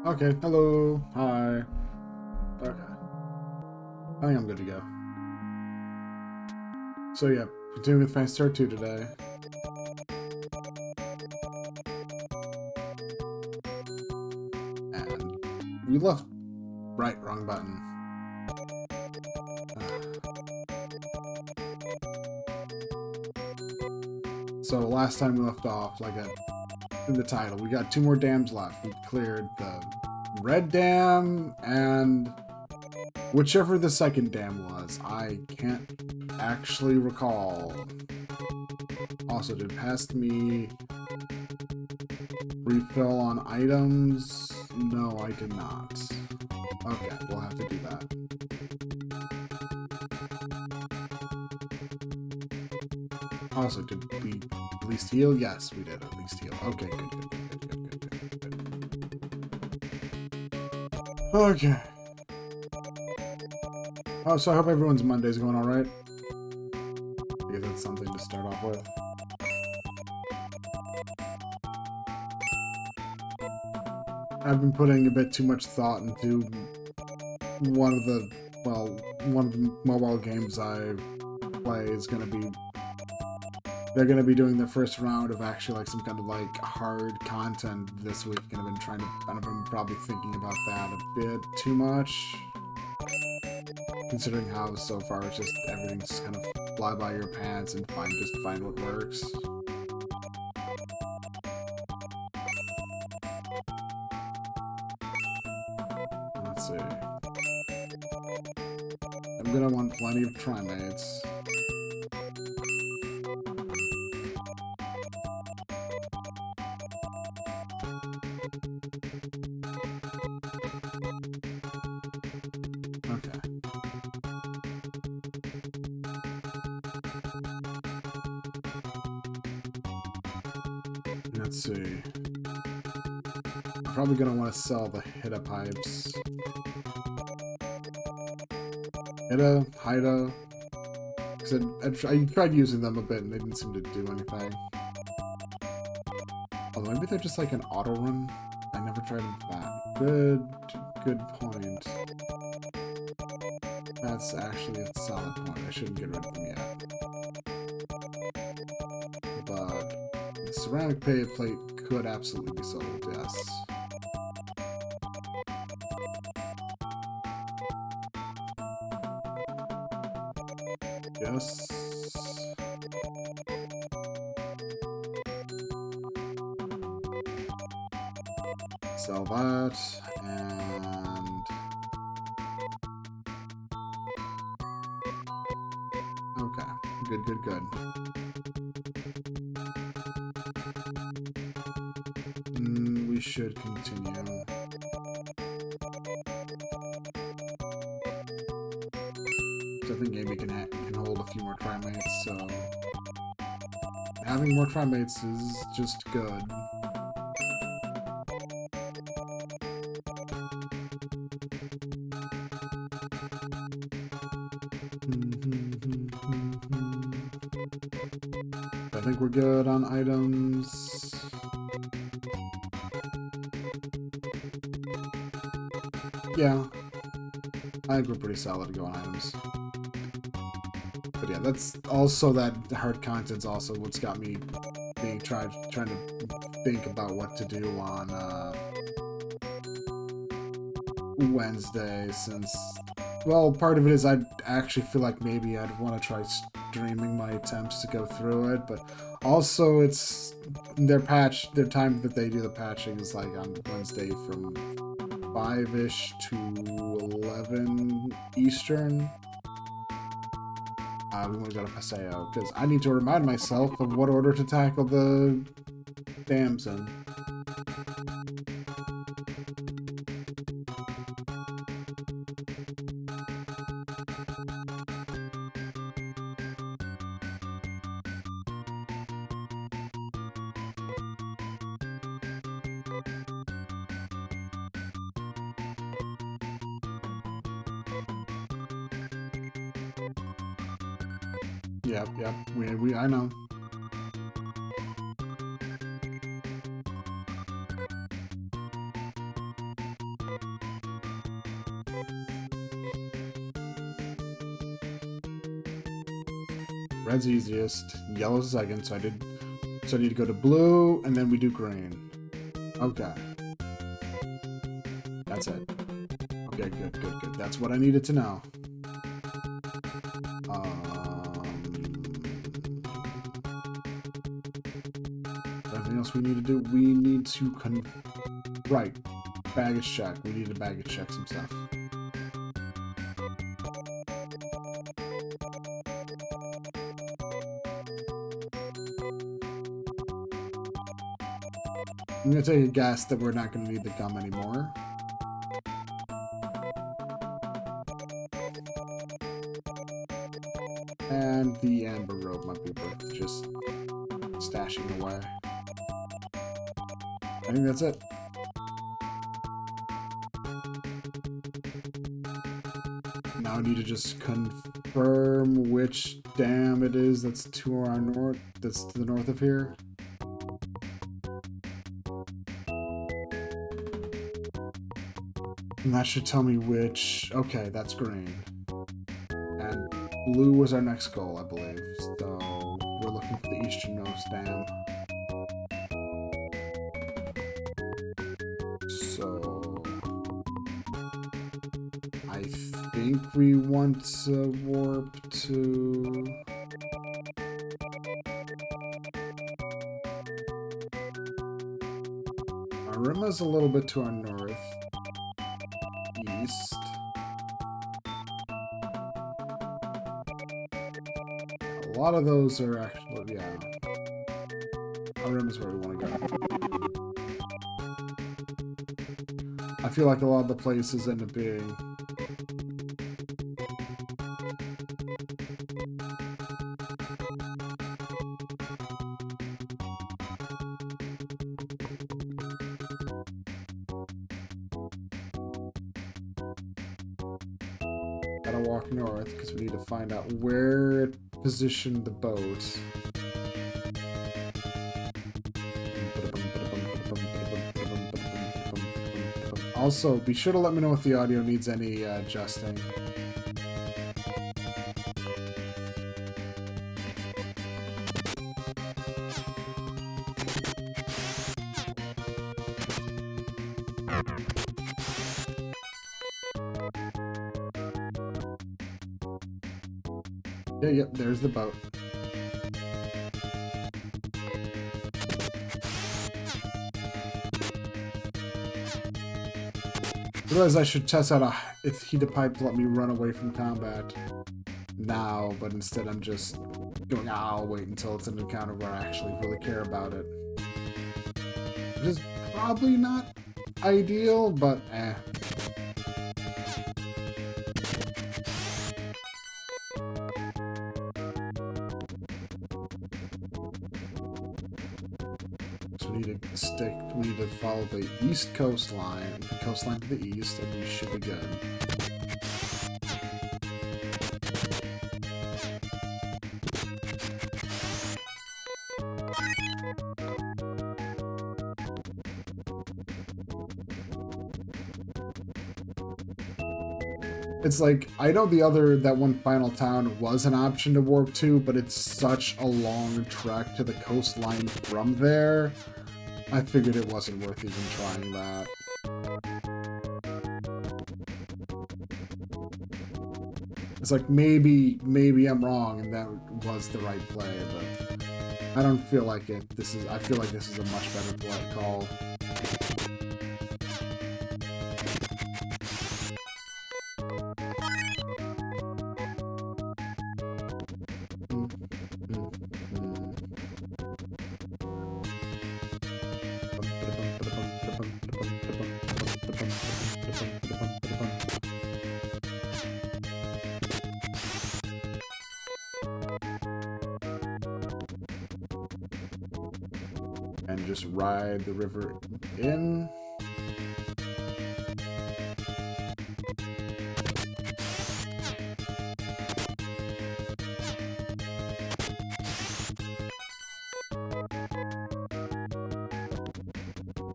Okay, hello. Hi. Okay. I think I'm good to go. So yeah, continuing with Phantasy Star 2 today. And we left wrong button. So last time we left off, in the title, we got 2 more dams left. We cleared the red dam and whichever the second dam was. I can't actually recall. Also, did past me refill on items? No, I did not. Okay, we'll have to do that. Also, did we at least heal? Yes, we did at least heal. Okay, good. Okay. Oh, so I hope everyone's Monday's going alright. I guess that's something to start off with. I've been putting a bit too much thought into one of the mobile games I play is gonna be they're gonna be doing the first round of actually like some kind of like hard content this week, and I've been probably thinking about that a bit too much. Considering how so far it's just everything's just kind of fly by your pants and find what works. Let's see. I'm gonna want plenty of trimates. Okay. Let's see. I'm probably gonna want to sell the Hida pipes. Hida. Because I tried using them a bit and they didn't seem to do anything. Although maybe they're just like an auto run. I never tried that. Good point. That's actually a solid point. I shouldn't get rid of them yet. But the ceramic plate could absolutely be sold, yes. Yes. Sell that, and... Okay. Good. We should continue. So I think maybe can hold a few more trimates, so... Having more trimates is just good. I think we're good on items. Yeah. I think we're pretty solid to go on items. But yeah, that's also that hard content's also what's got me trying to think about what to do on Wednesday, since, well, part of it is I actually feel like maybe I'd want to try streaming my attempts to go through it, but also it's their time that they do the patching is like on Wednesday from 5-ish to 11 Eastern. We want to go to Paseo, because I need to remind myself of what order to tackle the dams in. Yep, I know. Red's easiest, yellow's second, so I need to go to blue, and then we do green. Okay. That's it. Okay, good. That's what I needed to know. Anything else we need to do? We need to right. Baggage check. We need to baggage check some stuff. I'm gonna take a guess that we're not gonna need the gum anymore. And the amber rope might be worth just stashing away. I think that's it. Now I need to just confirm which dam it is that's to our north, that's to the north of here. And that should tell me which... Okay, that's green. And blue was our next goal, I believe. So we're looking for the easternmost dam. So I think we want to warp to... Arima's a little bit to our north. East. A lot of those are actually, yeah. Arima's where we want to go. I feel like a lot of the places end up being... Gotta walk north because we need to find out where it positioned the boat. Also, be sure to let me know if the audio needs any adjusting. Yeah, yep, there's the boat. I realize I should test out if heat a pipe to let me run away from combat now, but instead I'm just going, I'll wait until it's an encounter where I actually really care about it. Which is probably not ideal, but eh. We need to follow the east coastline, the coastline to the east, and we should be good. It's like, I know that one final town was an option to warp to, but it's such a long trek to the coastline from there. I figured it wasn't worth even trying that. It's like, maybe I'm wrong and that was the right play, but I don't feel like it. I feel like this is a much better play call. And just ride the river in.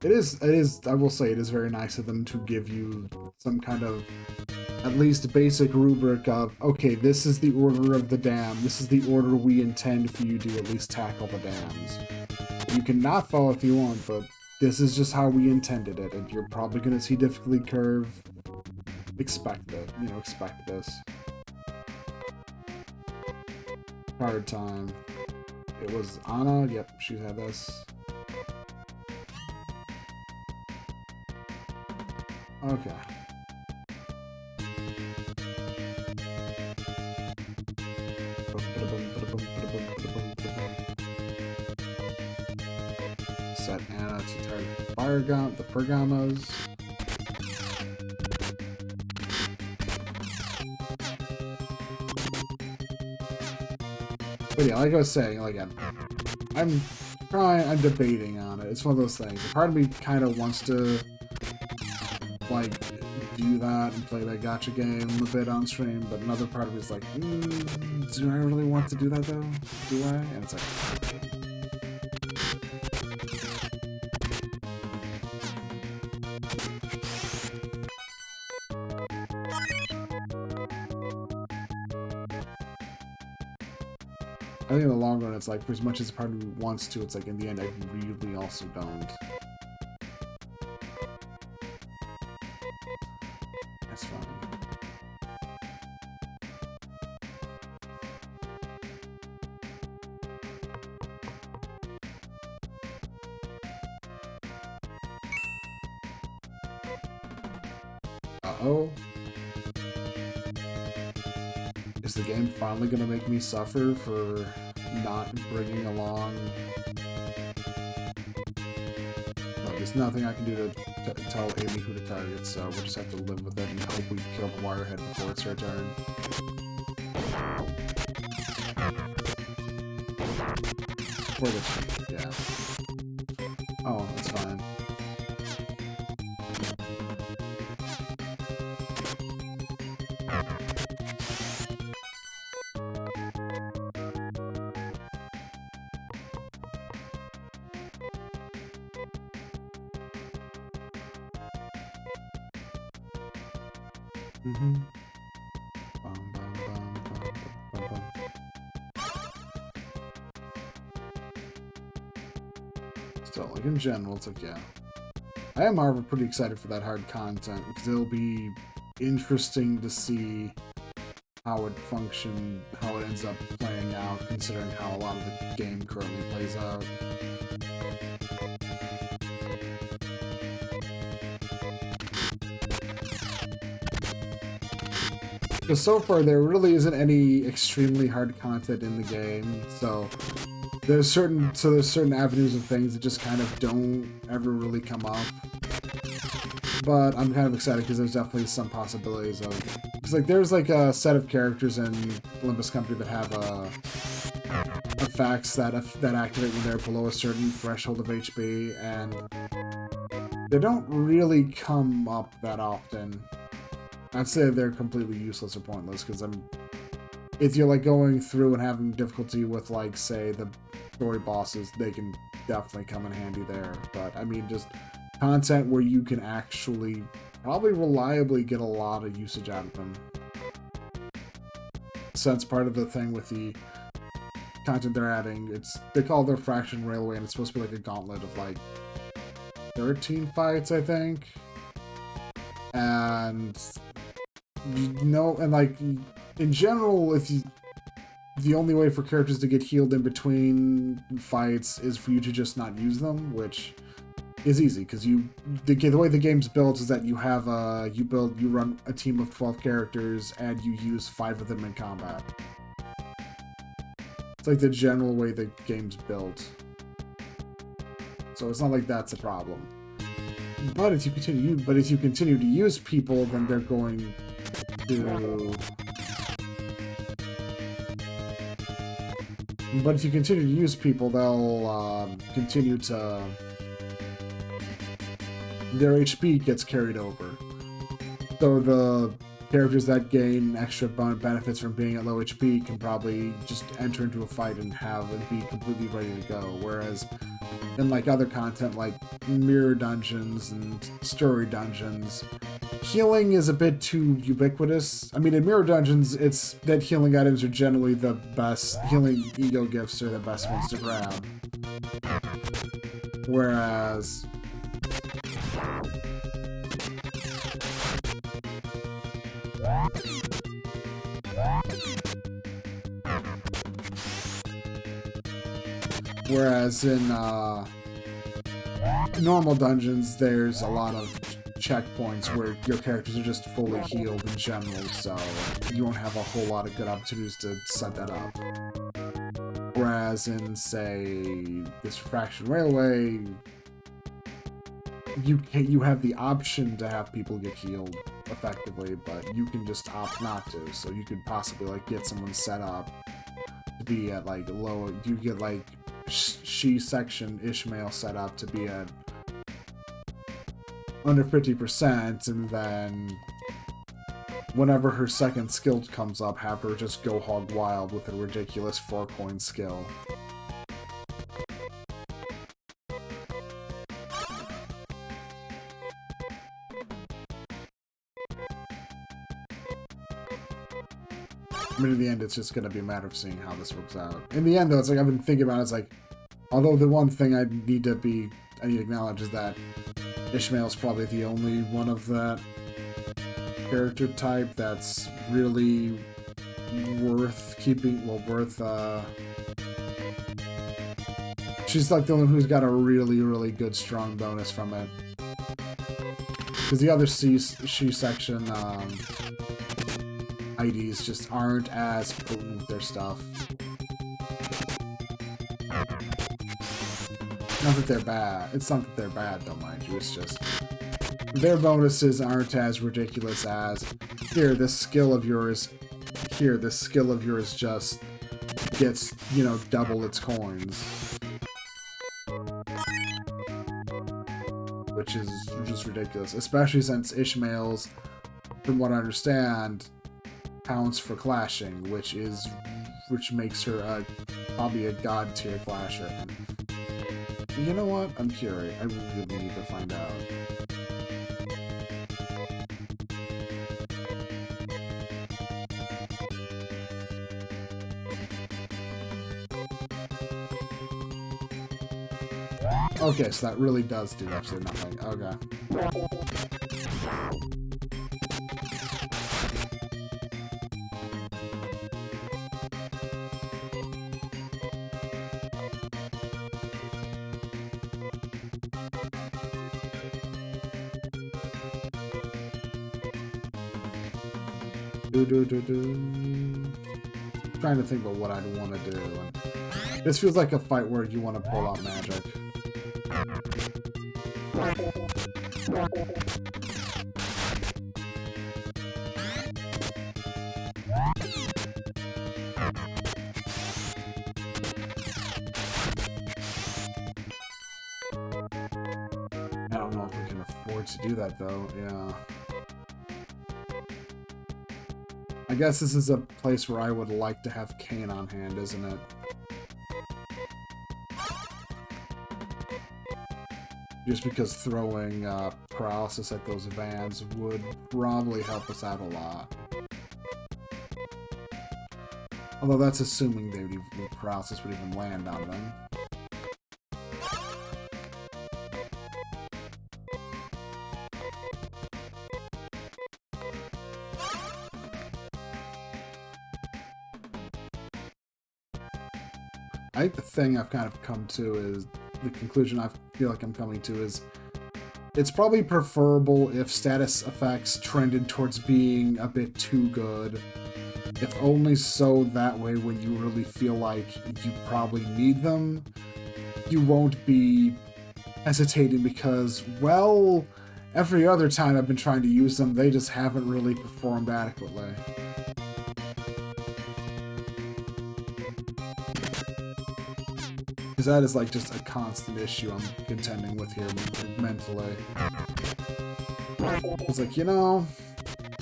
It is, I will say, it is very nice of them to give you some kind of at least basic rubric of, okay, this is the order of the dam. This is the order we intend for you to at least tackle the dams. You can not follow if you want, but this is just how we intended it, and you're probably going to see difficulty curve. Expect it. Expect this. Card time. It was Anna. Yep, she had this. Okay. Set Anna to target the Pergamos. But yeah, like I was saying, again, I'm debating on it. It's one of those things. A part of me kind of wants to, do that and play that gacha game a bit on stream, but another part of me is like, do I really want to do that though? Do I? And it's like... I think in the long run, it's like, for as much as part of me wants to, it's like, in the end, I really also don't. That's fine. Uh-oh. Is the game finally going to make me suffer for not bringing along... No, there's nothing I can do to tell Amy who to target, so we'll just have to live with it and hope we kill the Wirehead before it's her turn. Or the cheat, yeah. Oh, that's fine. Still, in general, it's like, yeah. I am, however, pretty excited for that hard content, because it'll be interesting to see how it ends up playing out, considering how a lot of the game currently plays out. Because so far, there really isn't any extremely hard content in the game, so there's certain avenues of things that just kind of don't ever really come up. But I'm kind of excited because there's definitely some possibilities of... Because, there's, a set of characters in Olympus Company that have, effects that activate when they're below a certain threshold of HP, and they don't really come up that often. I'd say they're completely useless or pointless, because if you're, going through and having difficulty with, say, the story bosses, they can definitely come in handy there. But, I mean, just content where you can actually probably reliably get a lot of usage out of them. So that's part of the thing with the content they're adding. They call their Fraction Railway, and it's supposed to be a gauntlet of, 13 fights, I think. And... in general, the only way for characters to get healed in between fights is for you to just not use them, which is easy, because the way the game's built is that you have you run a team of 12 characters, and you use 5 of them in combat. It's the general way the game's built. So it's not like that's a problem. But if you continue to use people, then they're going to... But if you continue to use people, they'll continue to... Their HP gets carried over. So the characters that gain extra benefits from being at low HP can probably just enter into a fight and be completely ready to go. Whereas in other content like mirror dungeons and story dungeons, healing is a bit too ubiquitous. I mean, in Mirror Dungeons, it's that healing items are generally the best. Healing ego gifts are the best ones to grab. Whereas... Whereas in normal dungeons, there's a lot of checkpoints where your characters are just fully healed in general, so you won't have a whole lot of good opportunities to set that up. Whereas in, say, this Fraction Railway, you have the option to have people get healed effectively, but you can just opt not to. So you could possibly like get someone set up to be at like low. You get like she section Ishmael set up to be at under 50%, and then whenever her second skill comes up, have her just go hog wild with a ridiculous 4-coin skill. I mean, in the end, it's just going to be a matter of seeing how this works out. In the end, though, it's like I've been thinking about it, it's like, although the one thing I need to acknowledge is that Ishmael's probably the only one of that character type that's really worth keeping, well, she's like the one who's got a really, really good, strong bonus from it. Because the other she section, IDs just aren't as potent with their stuff. Not that they're bad. It's not that they're bad, though, mind you. It's just their bonuses aren't as ridiculous as this skill of yours just gets, you know, double its coins. Which is just ridiculous. Especially since Ishmael's, from what I understand, counts for clashing, which makes her probably a god tier clasher. And you know what? I'm curious. I really need to find out. Okay, so that really does do absolutely nothing. Okay. Trying to think about what I'd want to do. And this feels like a fight where you want to pull out magic. I don't know if we can afford to do that though, yeah. I guess this is a place where I would like to have Kane on hand, isn't it? Just because throwing paralysis at those vans would probably help us out a lot. Although that's assuming paralysis would even land on them. I think the thing I've kind of come to is, the conclusion I feel like I'm coming to is, it's probably preferable if status effects trended towards being a bit too good. If only so that way when you really feel like you probably need them, you won't be hesitating because, well, every other time I've been trying to use them, they just haven't really performed adequately. Because that is like just a constant issue I'm contending with here mentally. It's like, you know,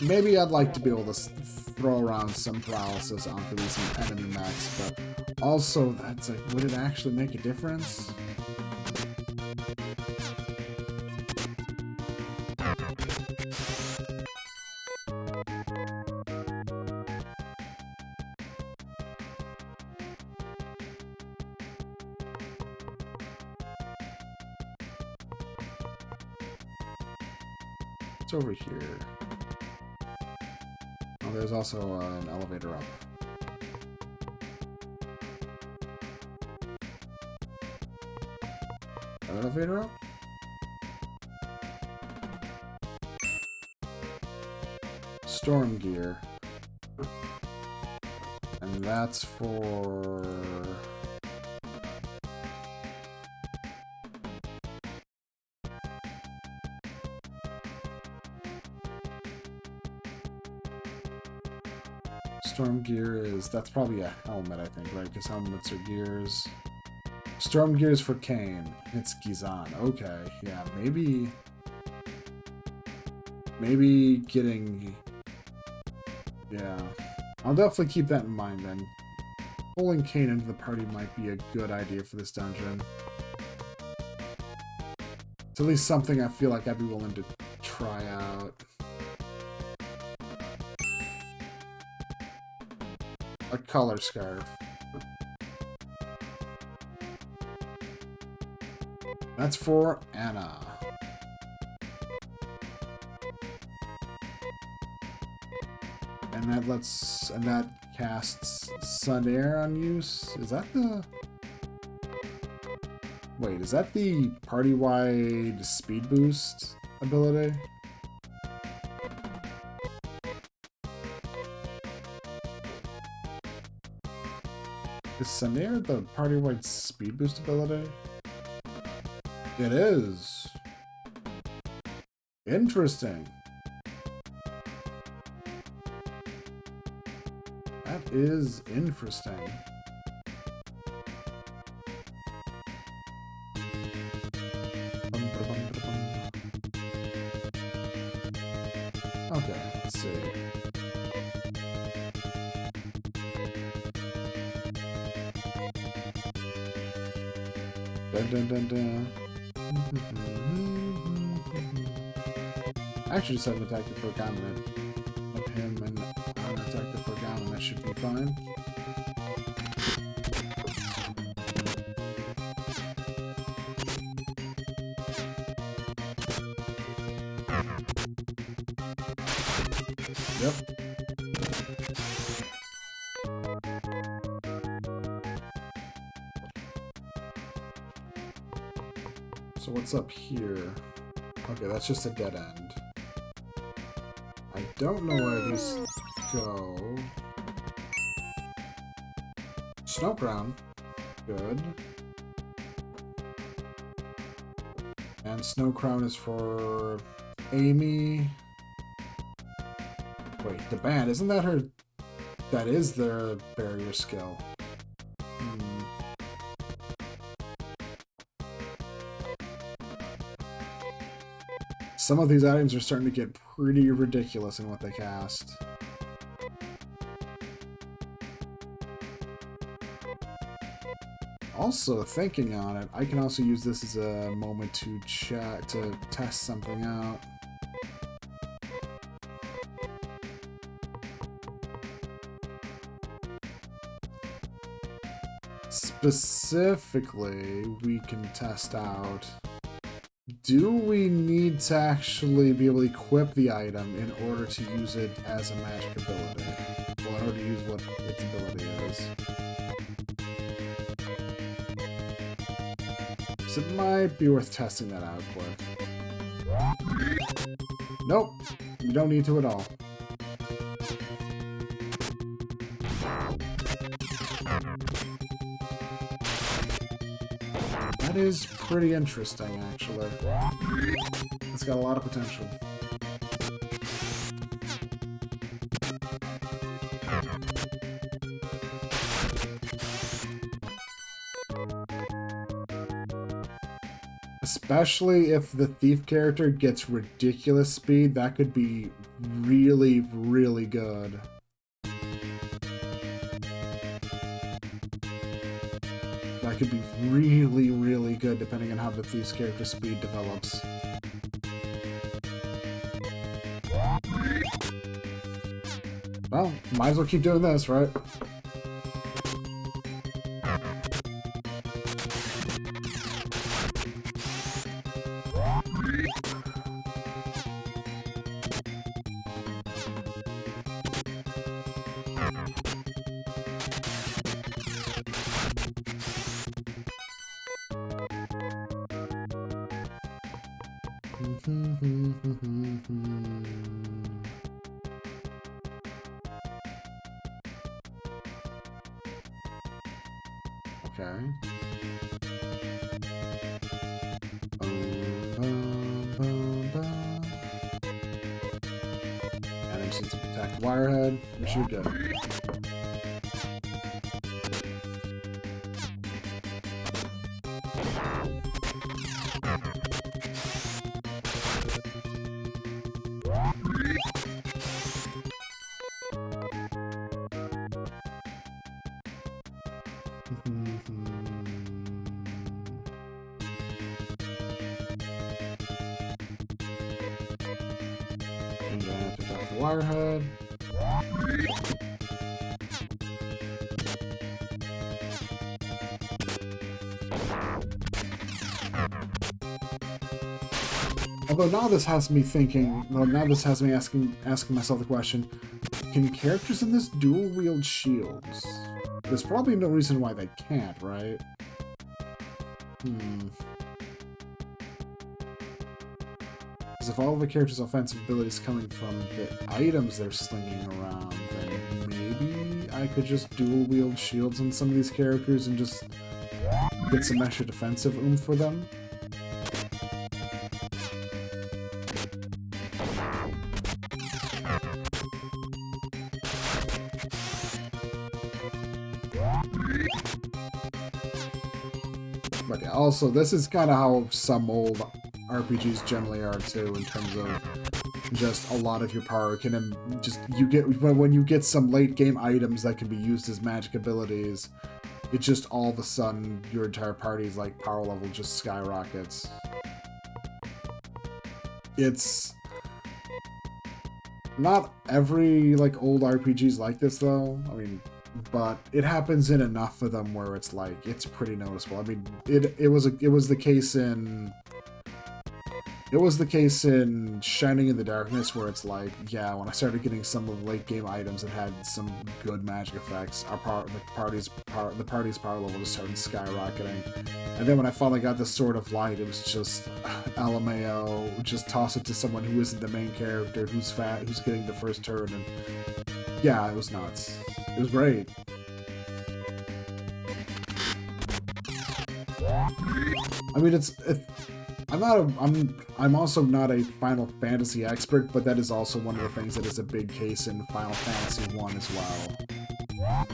maybe I'd like to be able to throw around some paralysis onto these enemy mechs, but also that's like, would it actually make a difference? It's over here. Oh, there's also an elevator up. Elevator up? Storm gear. And that's for... Storm gear is... That's probably a helmet, I think, right? Because helmets are gears. Storm gears for Kane. It's Gizan. Okay, yeah, maybe... Maybe getting... Yeah. I'll definitely keep that in mind, then. Pulling Kane into the party might be a good idea for this dungeon. It's at least something I feel like I'd be willing to try out. A color scarf. That's for Anna. And that casts Sun Air on use. Is that the... Wait, is that the party-wide speed boost ability? Is Sun Air the party-wide speed boost ability? It is. Interesting. That is interesting. Okay, let's see. Dun, dun, dun, dun. I actually just have an attack for a dominant of him and an attack for a dominant. That should be fine. Yep. So what's up here? Okay, that's just a dead end. I don't know where these go. Snow Crown. Good. And Snow Crown is for Amy. Wait, the band, isn't that her? That is their barrier skill. Some of these items are starting to get pretty ridiculous in what they cast. Also, thinking on it, I can also use this as a moment to chat to test something out. Specifically, we can test out, do we need to actually be able to equip the item in order to use it as a magic ability? Well, in order to use what its ability is. So it might be worth testing that out quick. Nope, you don't need to at all. That is pretty interesting, actually. It's got a lot of potential. Especially if the thief character gets ridiculous speed, that could be really, really good. That could be really, really good depending on how the thief's character speed develops. Well, might as well keep doing this, right? Okay. Adam seems to attack the Wirehead. We should go. And I have to attack the Wirehead. Although now this has me thinking, well, now this has me asking myself the question, can characters in this dual wield shields? There's probably no reason why they can't, right? Because if all of the characters' offensive abilities coming from the items they're slinging around, then maybe I could just dual wield shields on some of these characters and just get some extra defensive oomph for them. But yeah, also, this is kind of how some old RPGs generally are too, in terms of just a lot of your power can just when you get some late game items that can be used as magic abilities, it just all of a sudden your entire party's like power level just skyrockets. It's not every like old RPGs like this though. I mean, but it happens in enough of them where it's like it's pretty noticeable. I mean, it was the case in Shining in the Darkness, where it's like, yeah, when I started getting some of the late game items that had some good magic effects, the party's power level just started skyrocketing. And then when I finally got the Sword of Light, it was just LMAO, just toss it to someone who isn't the main character, who's getting the first turn, and yeah, it was nuts. It was great. I mean, I'm also not a Final Fantasy expert, but that is also one of the things that is a big case in Final Fantasy 1 as well. I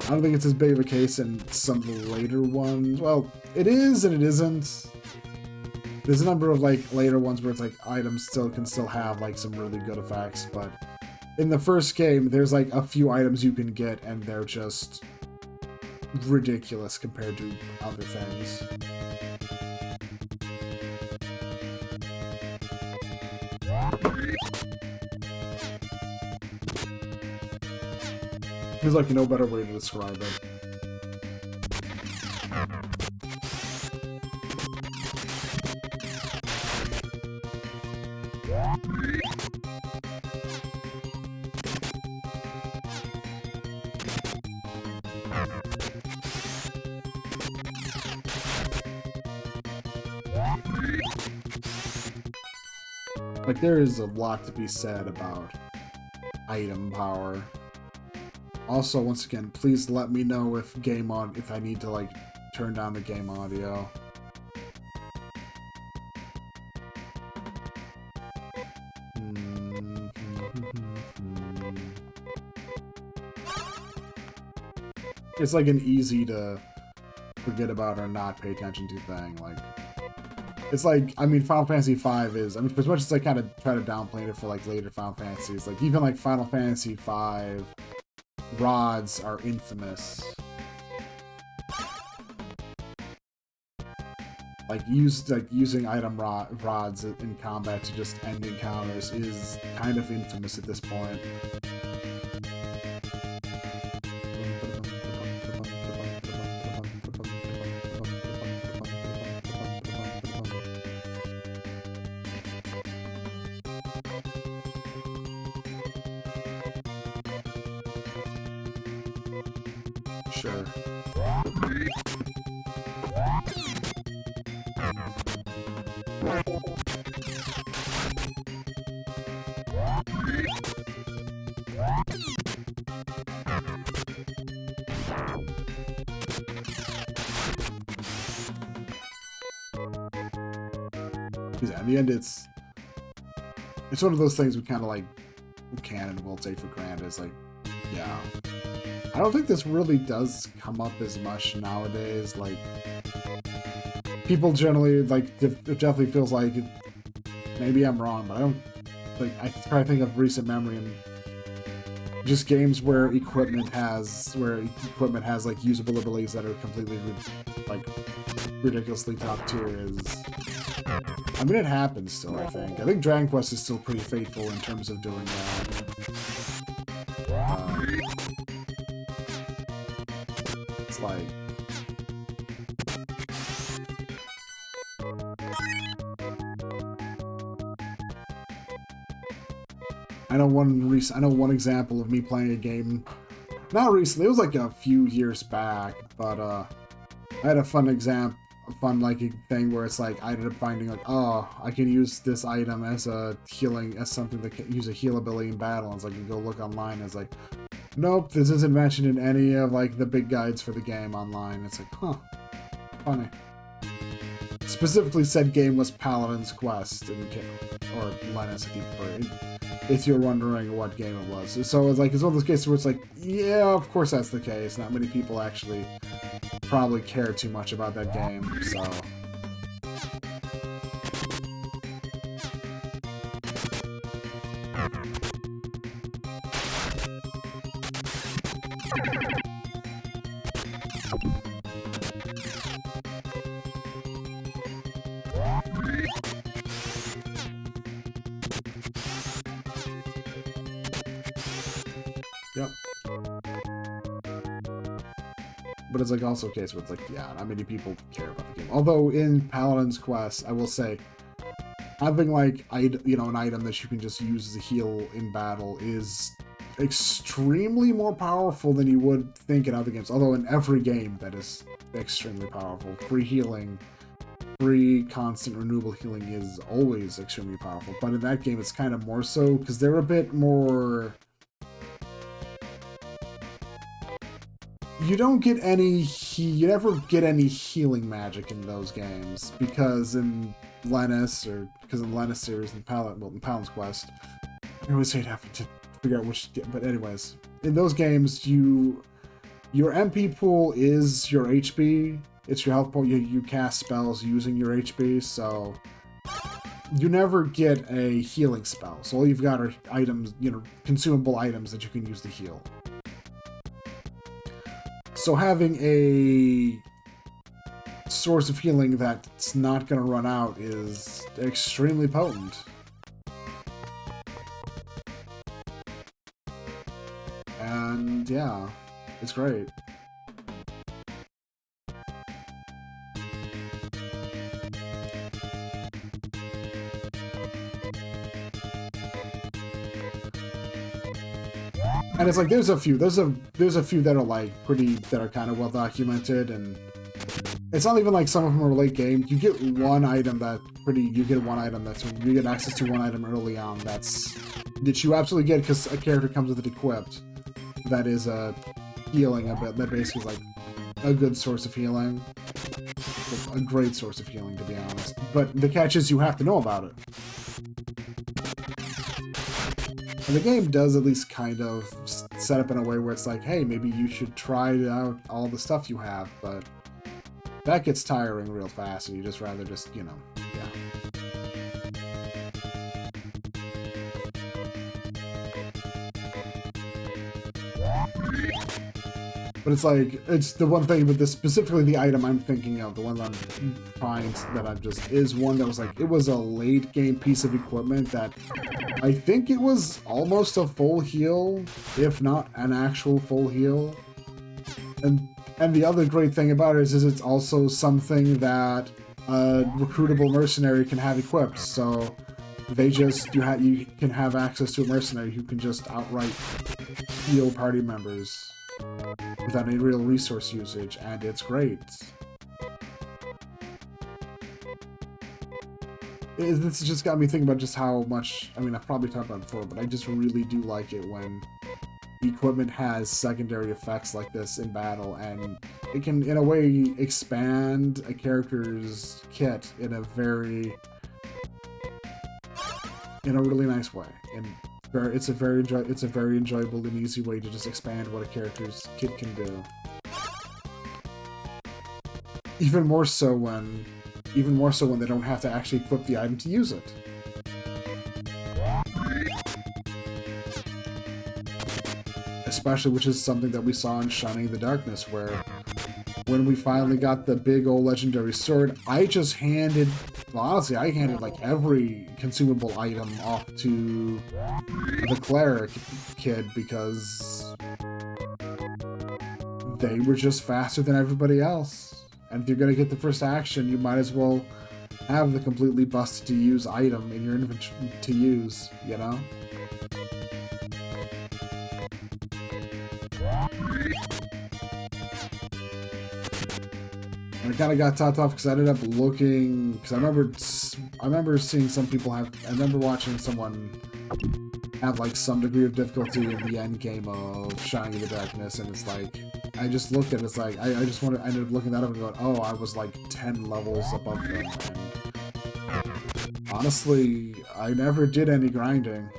don't think it's as big of a case in some of the later ones. Well, it is and it isn't. There's a number of like later ones where it's like items can still have like some really good effects, but in the first game, there's like a few items you can get and they're just ridiculous compared to other things. Feels like no better way to describe it. Like, there is a lot to be said about item power. Also, once again, please let me know if I need to, like, turn down the game audio. It's like an easy to forget about or not pay attention to thing, like... It's like, I mean, Final Fantasy V is, I mean, as much as I kind of try to downplay it for, like, later Final Fantasies, like, even, like, Final Fantasy V rods are infamous. Like, using item rods in combat to just end encounters is kind of infamous at this point. Sure. Because in the end, it's one of those things we kind of like can and will take for granted. It's like, yeah, I don't think this really does come up as much nowadays. Like, people generally, like, it definitely feels like, maybe I'm wrong, but I don't, like, I try to think of recent memory and just games where equipment has, like, usable abilities that are completely, like, ridiculously top tier is, I mean, it happens still, I think. I think Dragon Quest is still pretty faithful in terms of doing that. It's like, I know one example of me playing a game, not recently, it was like a few years back, but I had a fun like thing where it's like I ended up finding like, oh, I can use this item as a healing, as something that can use a heal ability in battle. And it's like you go look online, and it's like, nope, this isn't mentioned in any of like the big guides for the game online. It's like, huh, funny. Specifically said game was Paladin's Quest, or Lennis if you prefer. If you're wondering what game it was. So it's like, it's one of those cases where it's like, yeah, of course that's the case. Not many people actually probably care too much about that game, so... Yep. But it's like also a case where it's like, yeah, not many people care about the game. Although in Paladin's Quest, I will say, having like, an item that you can just use as a heal in battle is extremely more powerful than you would think in other games. Although in every game that is extremely powerful. Free healing, free constant renewable healing is always extremely powerful. But in that game, it's kind of more so because they're a bit more... You don't get any you never get any healing magic in those games because in Lennis series and Paladin's Quest, I always hate having to figure out which. But anyways, in those games, your MP pool is your HP. It's your health pool. You cast spells using your HP, so you never get a healing spell. So all you've got are items, consumable items that you can use to heal. So having a source of healing that's not going to run out is extremely potent. And yeah, it's great. And it's like there's a few that are like that are kind of well documented, and it's not even like some of them are late game. You get one item you get access to one item early on that you absolutely get because a character comes with it equipped. That is a healing that basically is like a good source of healing, a great source of healing to be honest. But the catch is you have to know about it. And the game does at least kind of set up in a way where it's like, hey, maybe you should try out all the stuff you have, but that gets tiring real fast, and you just rather just, yeah. But it's like, it's the one thing with this, specifically the item I'm thinking of, the one that I'm trying, is one that was like, it was a late game piece of equipment that I think it was almost a full heal, if not an actual full heal. And the other great thing about it is it's also something that a recruitable mercenary can have equipped. So they just, you can have access to a mercenary who can just outright heal party members without any real resource usage, and it's great. This just got me thinking about just how much, I mean, I've probably talked about it before, but I just really do like it when equipment has secondary effects like this in battle, and it can, in a way, expand a character's kit in a very in a really nice way. And it's a very enjoyable and easy way to just expand what a kid can do. Even more so when they don't have to actually equip the item to use it. Especially, which is something that we saw in Shining the Darkness, where when we finally got the big old legendary sword, I handed like every consumable item off to the cleric kid because they were just faster than everybody else. And if you're gonna get the first action, you might as well have the completely busted to use item in your inventory to use, you know? And I kind of got topped off because I ended up looking, because I remember seeing some people I remember watching someone have like some degree of difficulty in the end game of Shining in the Darkness, and it's like, I just looked at it, it's like, I ended up looking that up and going, oh, I was like 10 levels above them, and honestly, I never did any grinding.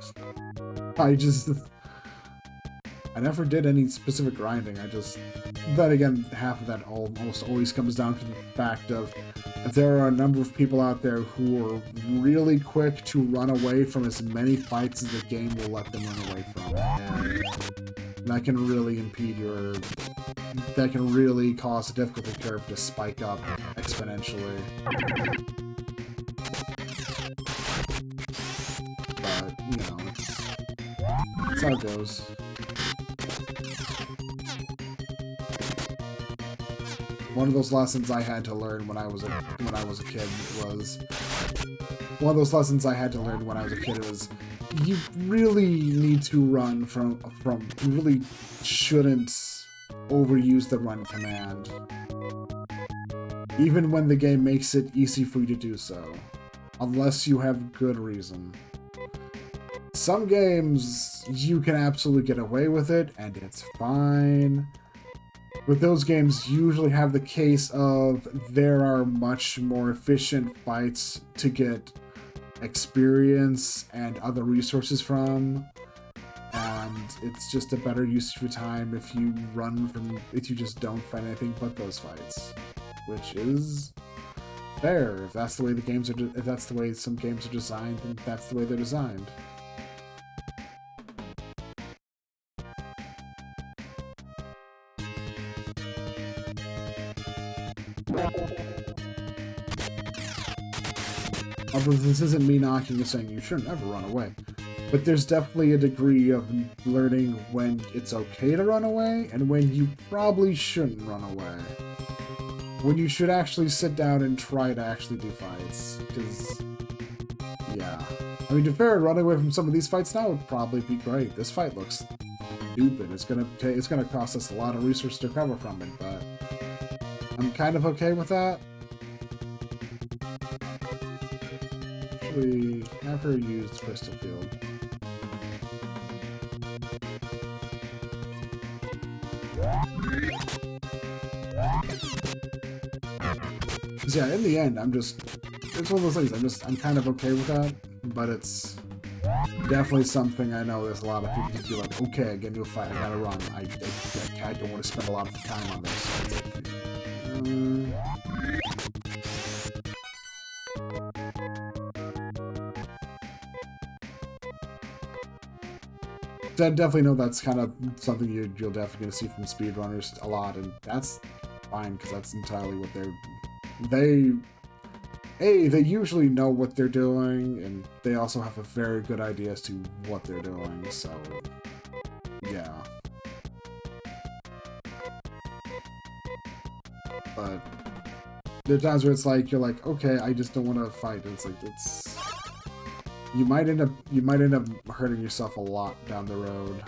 I never did any specific grinding, then again, half of that almost always comes down to the fact of there are a number of people out there who are really quick to run away from as many fights as the game will let them run away from. And that can really that can really cause the difficulty curve to spike up exponentially. But, you know, that's how it goes. One of those lessons I had to learn when I was a kid was you really need to run you really shouldn't overuse the run command, even when the game makes it easy for you to do so, unless you have good reason. Some games you can absolutely get away with it and it's fine. But those games usually have the case of there are much more efficient fights to get experience and other resources from, and it's just a better use of your time if you just don't fight anything but those fights, which is fair. If that's the way if that's the way some games are designed, then that's the way they're designed. Although this isn't me knocking and saying you shouldn't ever run away, but there's definitely a degree of learning when it's okay to run away and when you probably shouldn't run away. When you should actually sit down and try to actually do fights, because, yeah. I mean, to be fair, running away from some of these fights now would probably be great. This fight looks stupid. It's gonna cost us a lot of resources to recover from it, but I'm kind of okay with that. Actually, never used Crystal Field. Yeah, in the end, it's one of those things, I'm kind of okay with that, but it's definitely something I know there's a lot of people just be like, okay, I get into a fight, I gotta run, I don't want to spend a lot of time on this. I definitely know that's kind of something you'll definitely going to see from speedrunners a lot, and that's fine, because that's entirely what they usually know what they're doing, and they also have a very good idea as to what they're doing, so, yeah. But there are times where it's like, you're like, okay, I just don't want to fight, and it's like, you might end up hurting yourself a lot down the road.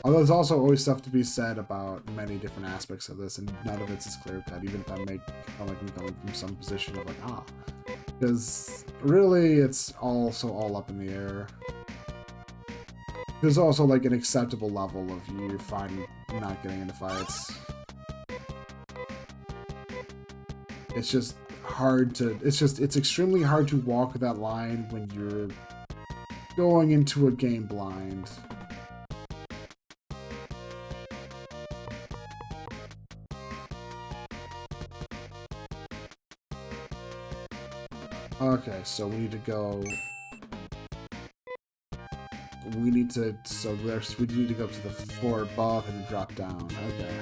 Although there's also always stuff to be said about many different aspects of this, and none of it's as clear cut, even if I feel like I'm coming from some position of like, because really it's also all up in the air. There's also like an acceptable level of you're fine not getting into fights. It's just it's extremely hard to walk that line when you're going into a game blind. Okay, so we need to go... We need to... So we need to go to the floor above and drop down. Okay.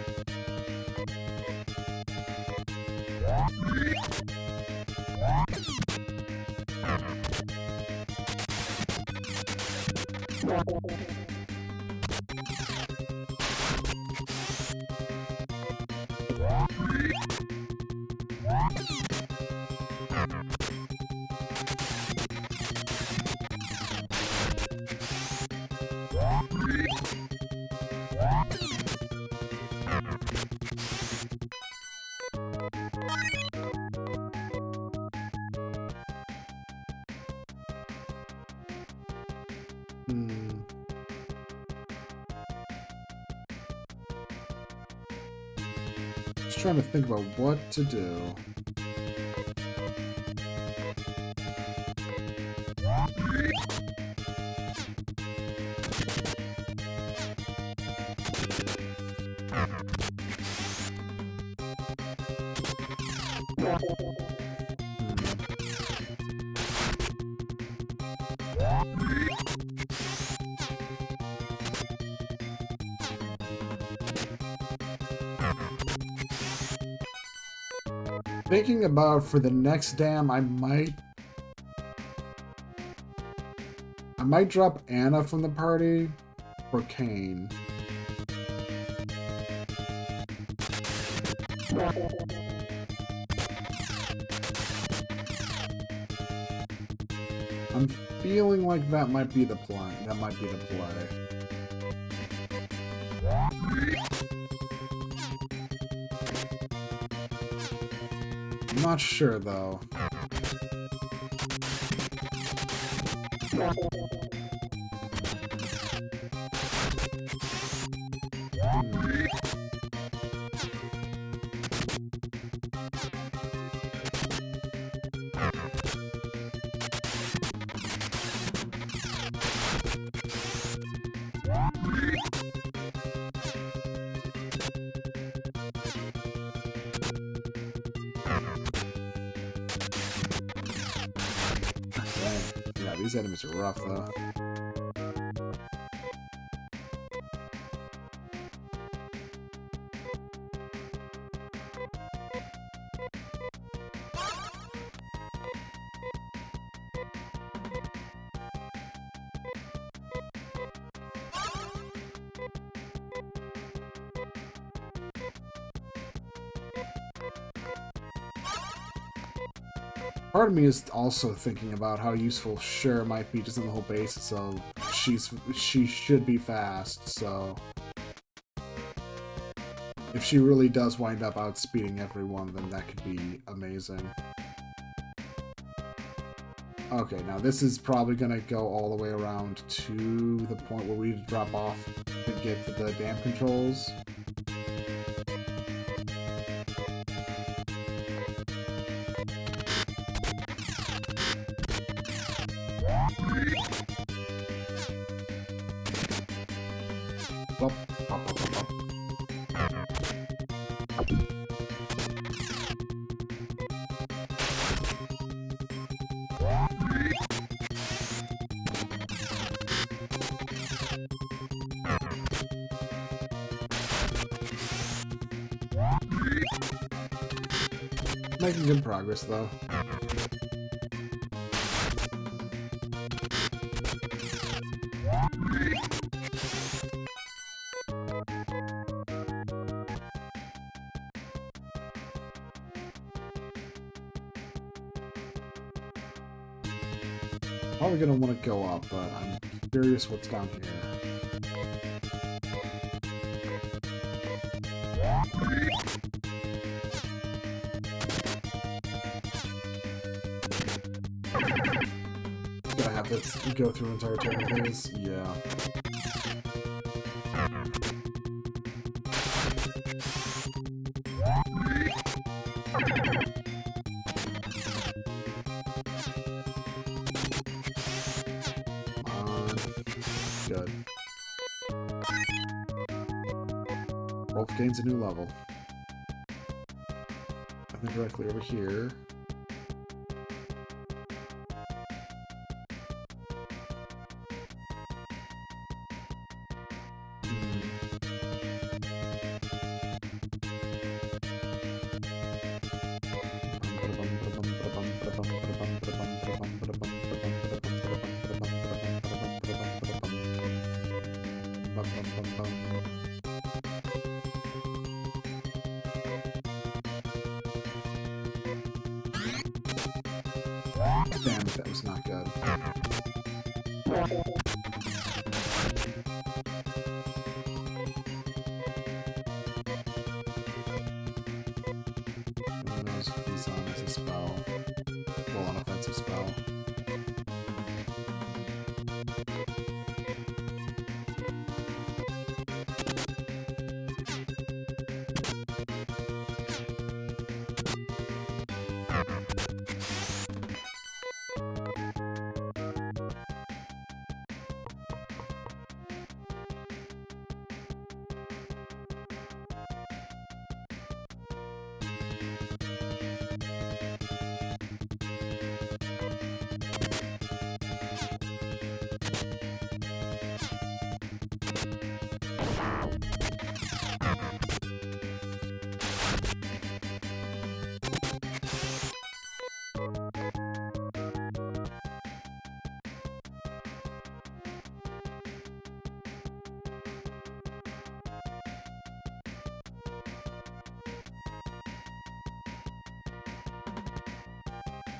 Just trying to think about what to do. Thinking about for the next dam, I might drop Anna from the party for Kane. I'm feeling like that might be the play. That might be the play. I'm not sure though. Yeah, these enemies are rough though. Part of me is also thinking about how useful Cher might be just on the whole basis of she should be fast, so if she really does wind up outspeeding everyone, then that could be amazing. Okay, now this is probably gonna go all the way around to the point where we need to drop off to get to the dam controls. Making good progress though. Probably gonna want to go up, but I'm curious what's down here. Gotta have this go through entire technicals? Yeah. Rolf gains a new level. Nothing directly over here. Damn it, that was not good. Who knows if he's on as a spell? Well, an offensive spell.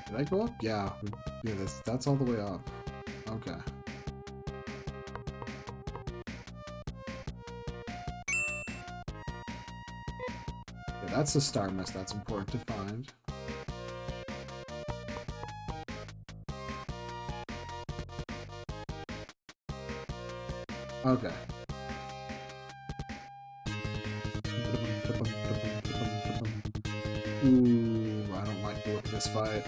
Did I go up? Yeah. Yeah, that's all the way up. Okay. Yeah, that's a star mist. That's important to find. Okay. Ooh, I don't like the look of this fight.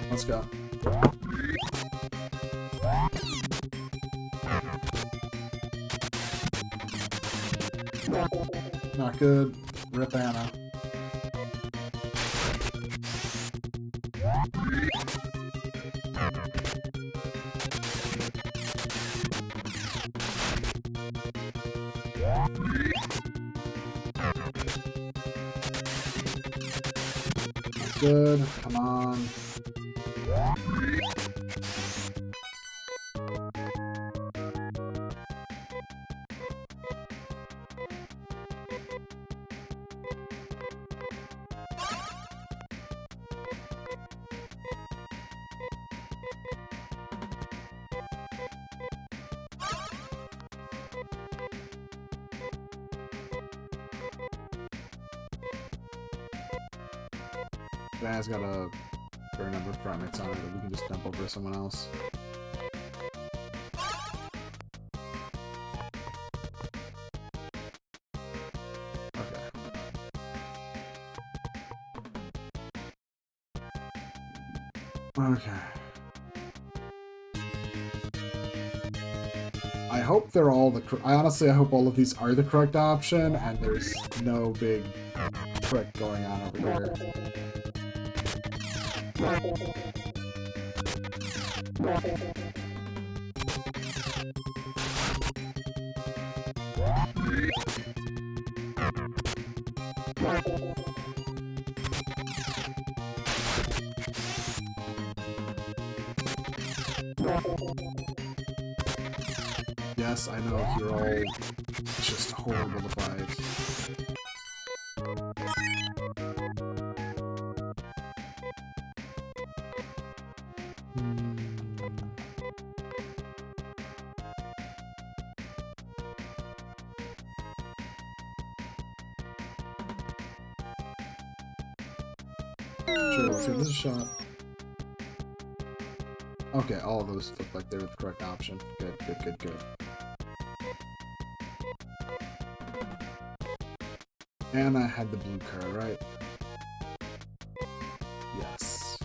Let's go. Not good. Rip Anna. Good. Come on. Guy's got a fair number of primates on it that we can just dump over to someone else. Okay. Okay. I hope they're all the I honestly hope all of these are the correct option and there's no big trick going on over here. Yes, I know, you're all just horrible to fight. Sure, let's give this a shot. Okay, all of those look like they were the correct option. Good, good, good, good. And I had the blue card, right? Yes.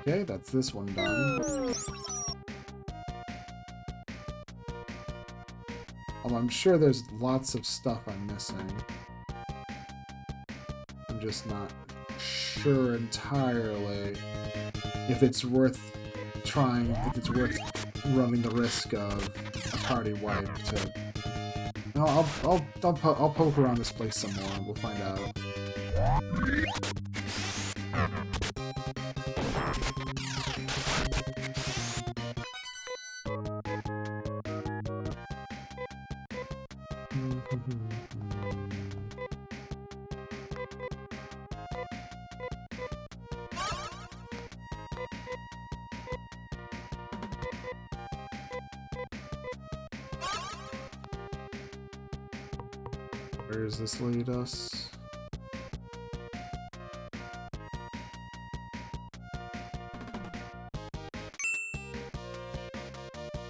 Okay, that's this one done. I'm sure there's lots of stuff I'm missing. I'm just not sure entirely if it's worth trying, if it's worth running the risk of a party wipe to... No, I'll poke around this place some more and we'll find out. Where does this lead us?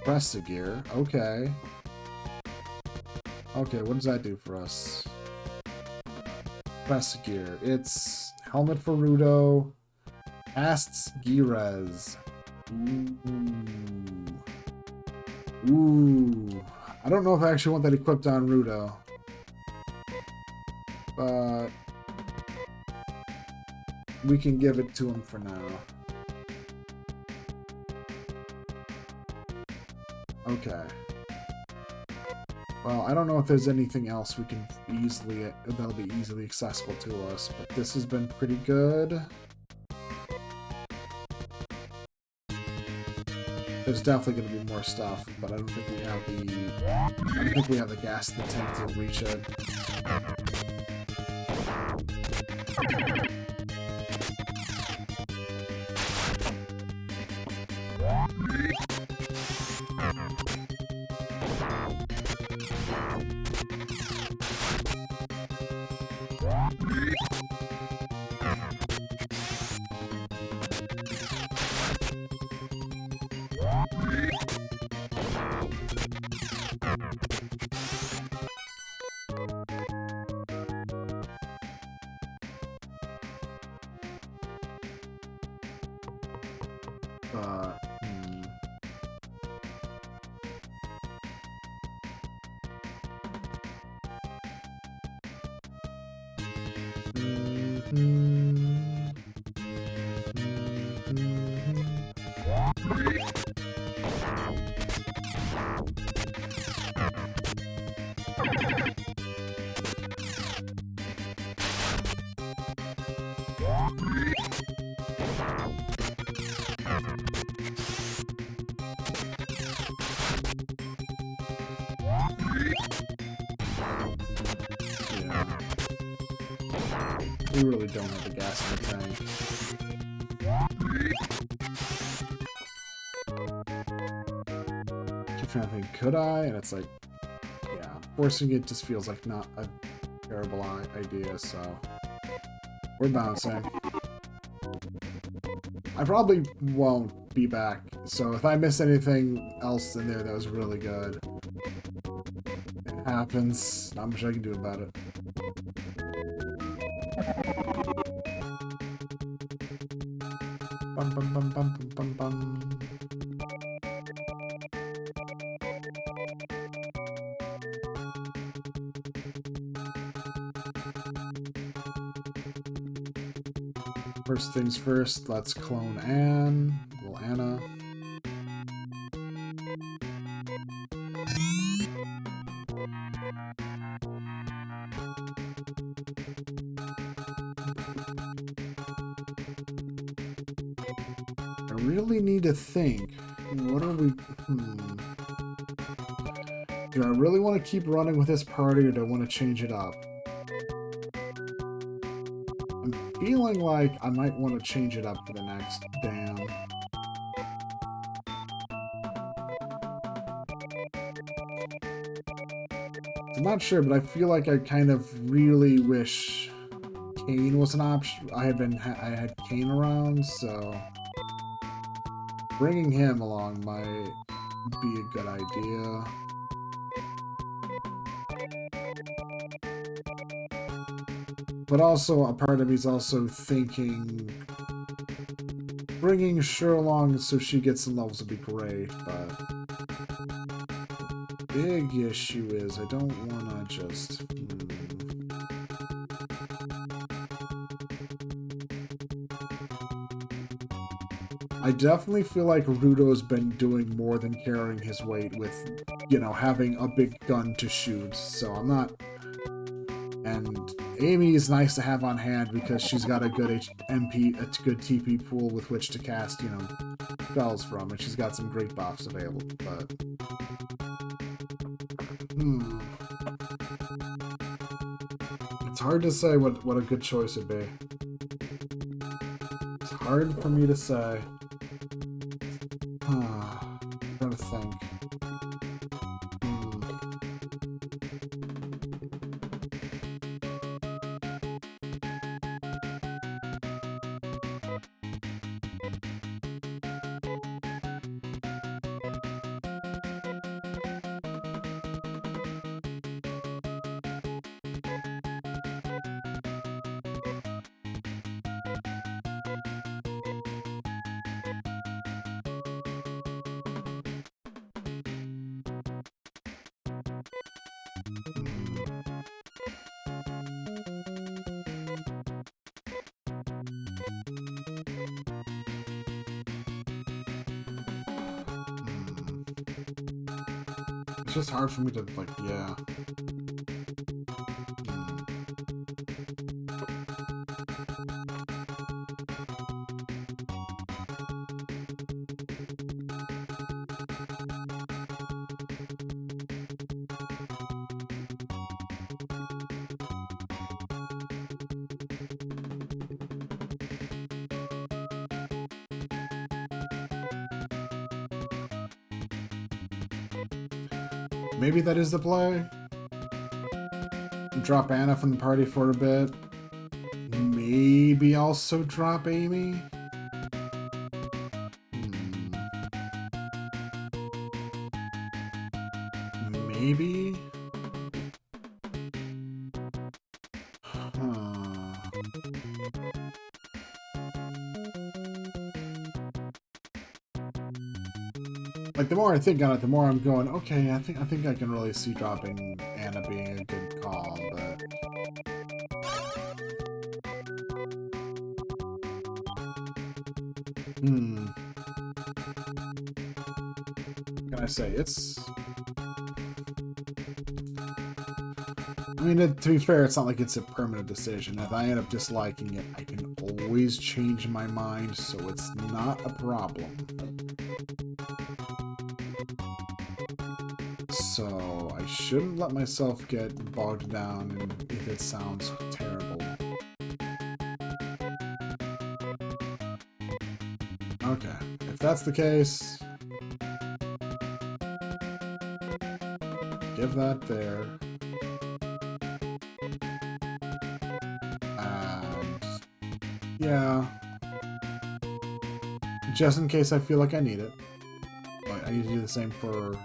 Press the gear. Okay. Okay, what does that do for us? Press gear. It's helmet for Rudo. Asts Girez. Ooh. Ooh. I don't know if I actually want that equipped on Rudo. But we can give it to him for now. Okay. Well, I don't know if there's anything else we can that'll be easily accessible to us, but this has been pretty good. There's definitely going to be more stuff, but I don't think we have the gas in the tank to reach it. We really don't have the gas in the tank. Keep trying to think, could I? And it's like, yeah, forcing it just feels like not a terrible idea, so we're bouncing. I probably won't be back, so if I miss anything else in there that was really good, it happens. Not much I can do about it. Bum, bum, bum, bum, bum, bum. First things first, let's clone Anne. Little Anna. I really need to think. What are we... Do I really want to keep running with this party, or do I want to change it up? I'm feeling like I might want to change it up for the next dam. I'm not sure, but I feel like I kind of really wish Kane was an option. I had Kane around, so bringing him along might be a good idea. But also, a part of me is also thinking bringing Sher along so she gets some levels would be great, but big issue is I don't want to just... I definitely feel like Rudo's been doing more than carrying his weight with, you know, having a big gun to shoot, so I'm not... And Amy is nice to have on hand because she's got a good a good TP pool with which to cast, you know, spells from, and she's got some great buffs available, but... It's hard to say what a good choice would be. It's hard for me to say. I'm trying to think. It's just hard for me to, like, yeah. Maybe that is the play. Drop Anna from the party for a bit. Maybe also drop Amy. Maybe. Like, the more I think on it, the more I'm going, okay, I think I can really see dropping Anna being a good call, but... What can I say? It's... I mean, to be fair, it's not like it's a permanent decision. If I end up disliking it, I can always change my mind, so it's not a problem. So, I shouldn't let myself get bogged down if it sounds terrible. Okay, if that's the case, give that there. And, yeah. Just in case I feel like I need it. But I need to do the same for...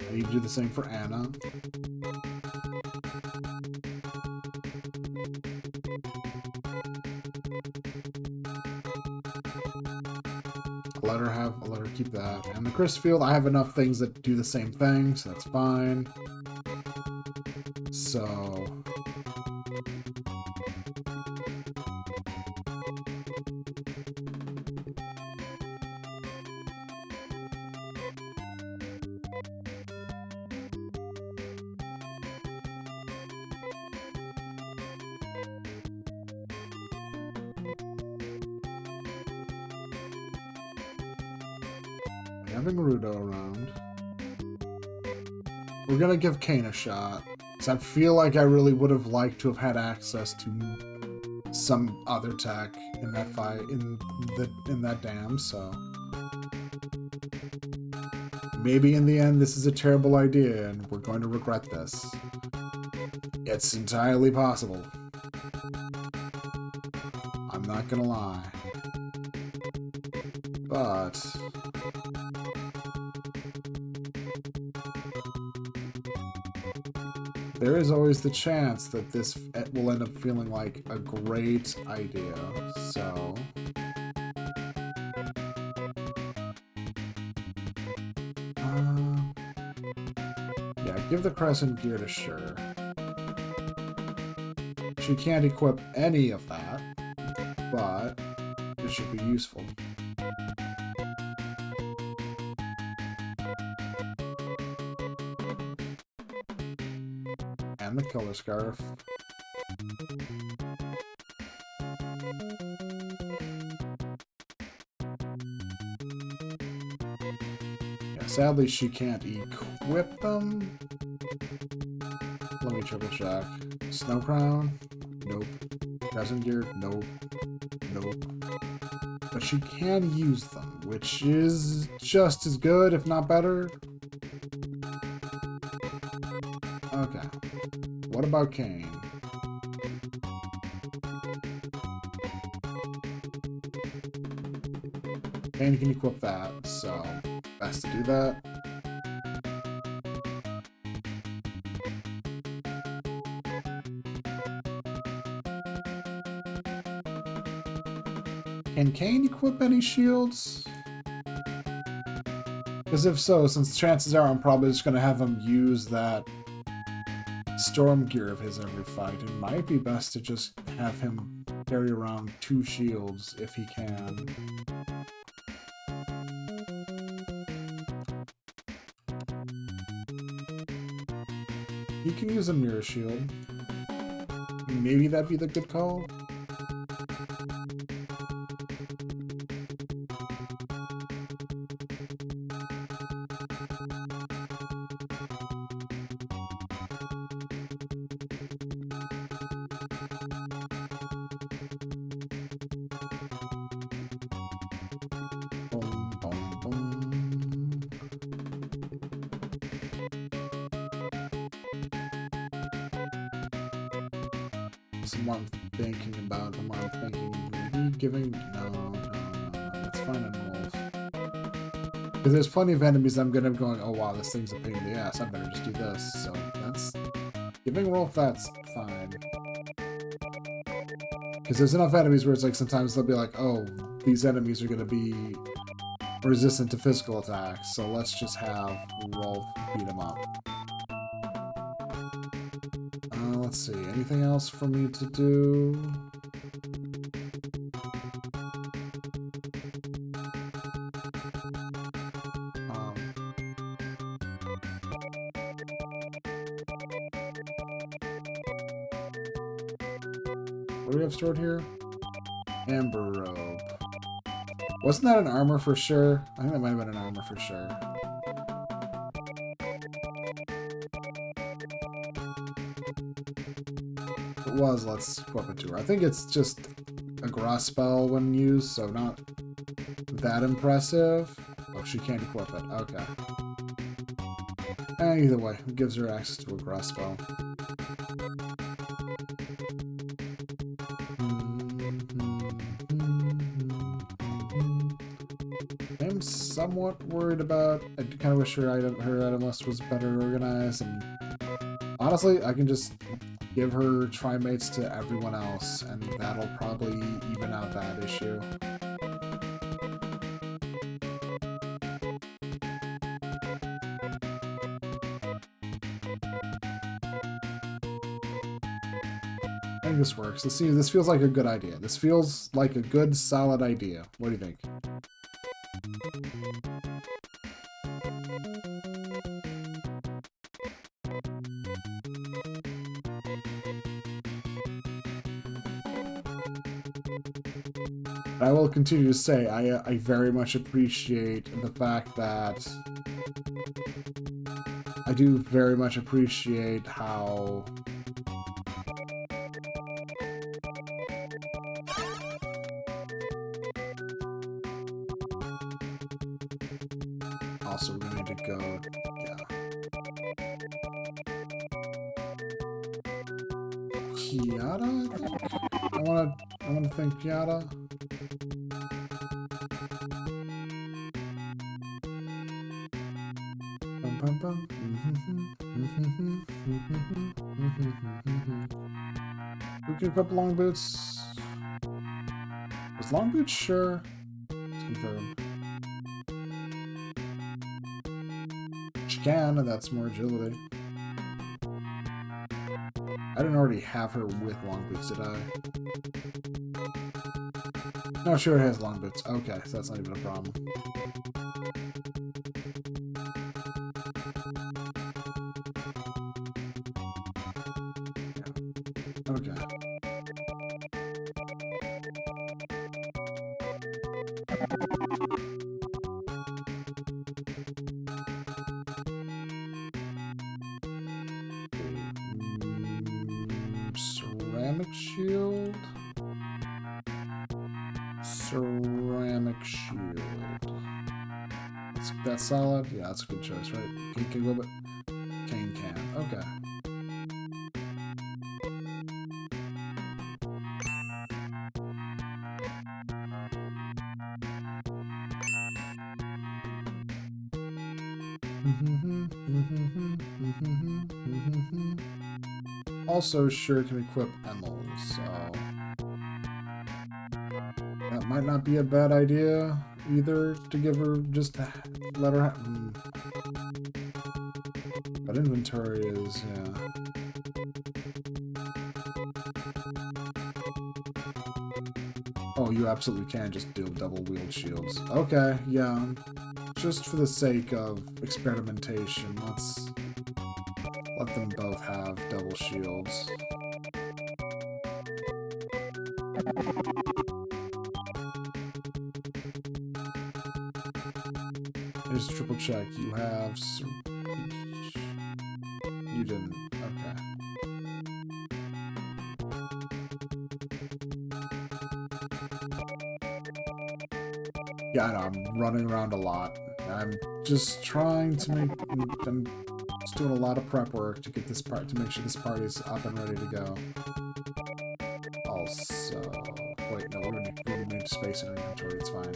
I need to do the same for Anna. I'll let her keep that. And the Crisfield, I have enough things that do the same thing, so that's fine. So... having Rudo around. We're gonna give Kane a shot. Because I feel like I really would have liked to have had access to some other tech in that fight, in that dam, so... Maybe in the end this is a terrible idea and we're going to regret this. It's entirely possible. I'm not gonna lie. But there is always the chance that this will end up feeling like a great idea. So yeah, give the crescent gear to Sure. She can't equip any of that, but it should be useful. And the Killer Scarf. Yeah, sadly she can't equip them. Let me triple check. Snow Crown? Nope. Crescent Gear? Nope. Nope. But she can use them, which is just as good, if not better. Okay. What about Kane? Kane can equip that, so best to do that. Can Kane equip any shields? Because if so, since chances are I'm probably just going to have him use that storm gear of his every fight, it might be best to just have him carry around 2 shields if he can. He can use a mirror shield. Maybe that'd be the good call. What I'm thinking about, the more I'm thinking, maybe giving... No, that's fine on Wolf. Because there's plenty of enemies I'm gonna be going, oh wow, this thing's a pain in the ass, I better just do this. So that's... Giving Wolf, that's fine. Because there's enough enemies where it's like, sometimes they'll be like, oh, these enemies are gonna be resistant to physical attacks, so let's just have Wolf beat them up. Let's see, anything else for me to do? What do we have stored here? Amber Robe. Wasn't that an armor for sure? I think that might have been an armor for sure. It was, let's equip it to her. I think it's just a grass spell when used, so not that impressive. Oh, she can't equip it. Okay. Either way, it gives her access to a grass spell. I'm somewhat worried about... I kind of wish her item list was better organized, and honestly, I can just give her Trimates to everyone else, and that'll probably even out that issue. I think this works. This feels like a good idea. This feels like a good, solid idea. What do you think? I will continue to say I very much appreciate the fact that I do very much appreciate how also we're gonna need to go, yeah. Piata, I think? I wanna think Piata. We can equip long boots. Is long boots sure? Let's confirm. She can, and that's more agility. I didn't already have her with long boots, did I? No, she already has long boots. Okay, so that's not even a problem. Okay. Ceramic shield? Ceramic shield. That's solid? Yeah, that's a good choice, right? Can you go bit? Cane can. Okay. Also, sure can equip emeralds, so that might not be a bad idea either to give her just let her have. But inventory is, yeah. Oh, you absolutely can just do double wield shields. Okay, yeah. Just for the sake of experimentation, let's let them both have double shields. Just triple check. You have... You didn't. Okay. Yeah, I know, I'm running around a lot. I'm just trying to make... I'm just doing a lot of prep work to get this part, to make sure this party's up and ready to go. Also... Wait, no, we need space in our inventory, it's fine.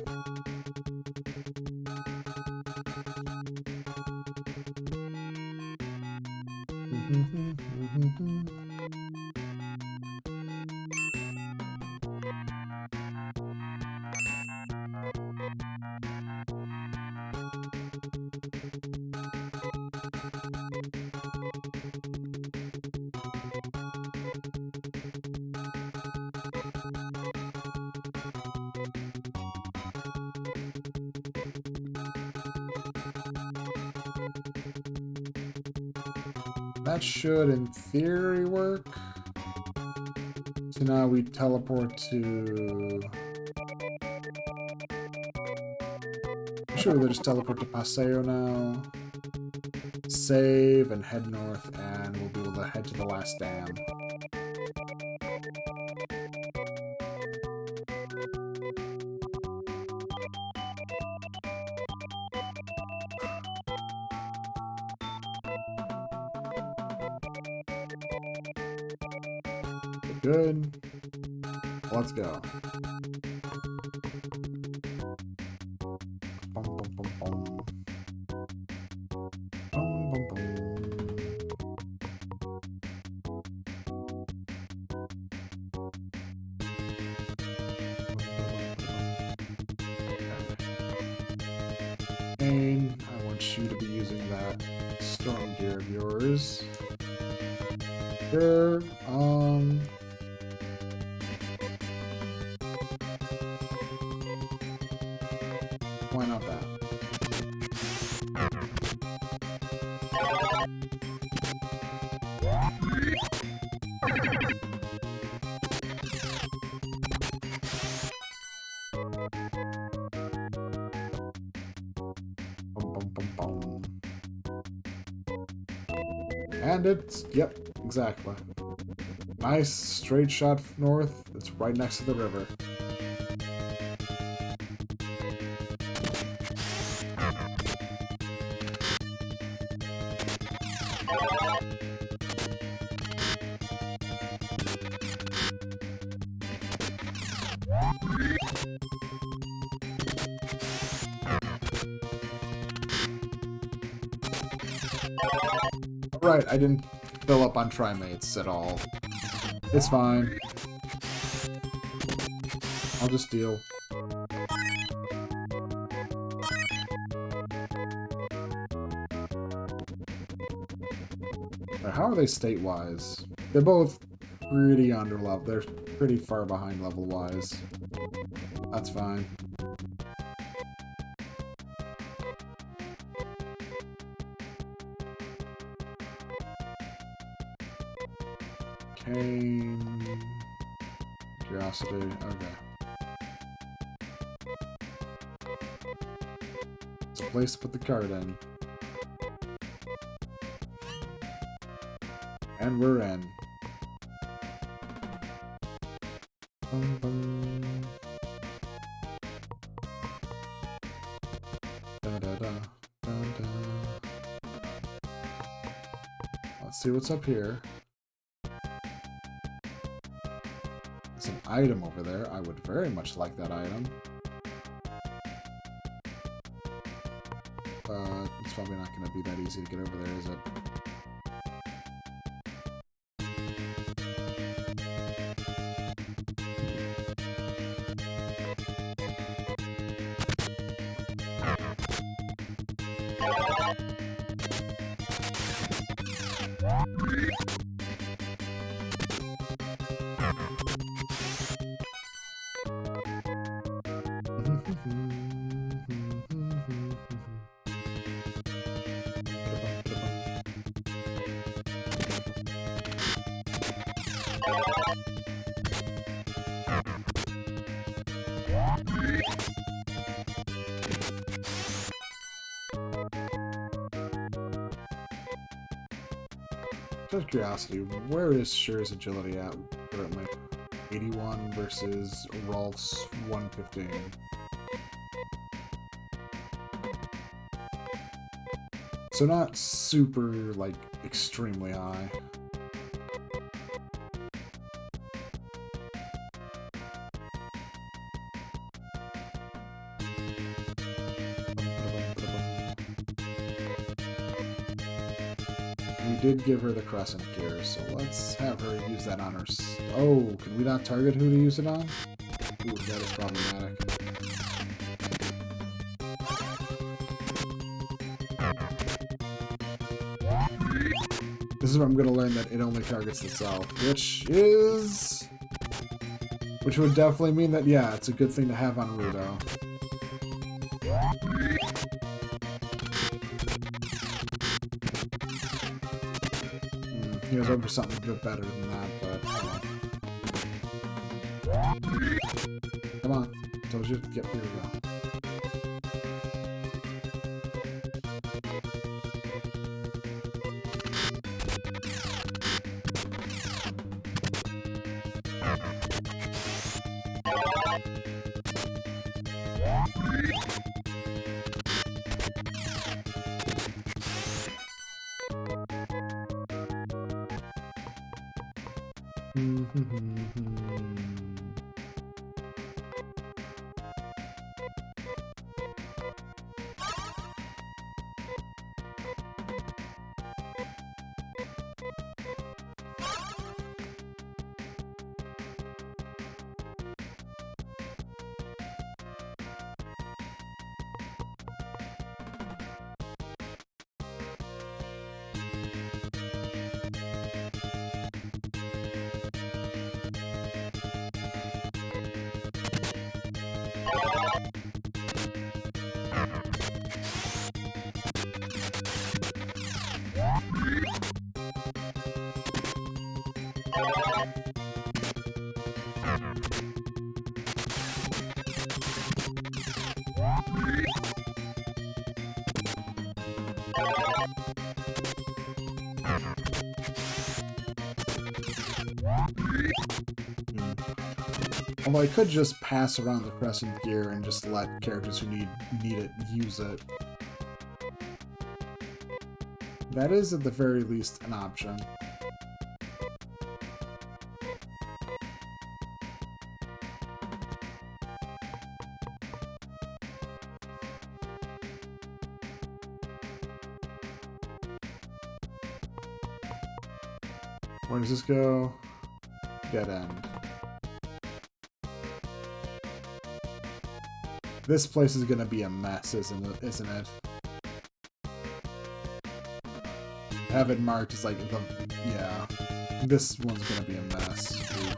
That should, in theory, work. So now we teleport to... I'm sure we'll just teleport to Paseo now. Save and head north, and we'll be able to head to the last dam. Good. Let's go. Bum, bum, bum, bum. Bum, bum, bum. Kane, I want you to be using that storm gear of yours. Sure, why not that? Bum, bum, bum, bum. And it's, yep, exactly. Nice straight shot north. It's right next to the river. Right, I didn't fill up on Trimates at all. It's fine. I'll just deal. How are they state-wise? They're both pretty underleveled. They're pretty far behind level-wise. That's fine. Cane... Curiosity, okay. It's a place to put the card in. And we're in. Bum, bum. Da, da, da, da, da. Let's see what's up here. There's an item over there. I would very much like that item. But it's probably not going to be that easy to get over there, is it? Just curiosity, where is Sher's agility at currently? 81 versus Rolf's 115. So not super, like, extremely high. We did give her the Crescent Gear, so let's have her use that on her... Oh, can we not target who to use it on? Ooh, that is problematic. This is where I'm going to learn that it only targets itself, which would definitely mean that, yeah, it's a good thing to have on Rudo. He was over something a bit better than that, but... Come on. Told you. Yep, here we go. Although I could just pass around the Crescent Gear and just let characters who need it use it. That is, at the very least, an option. Where does this go? Dead end. This place is gonna be a mess, isn't it? Have it marked as like the... yeah. This one's gonna be a mess. Ooh.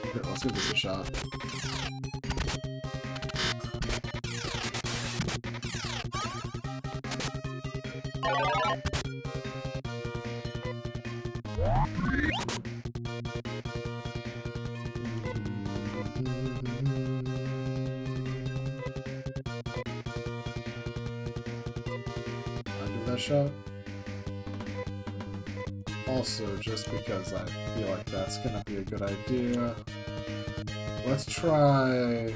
Here, let's give this a shot. Shot. Also, just because I feel like that's gonna be a good idea, let's try...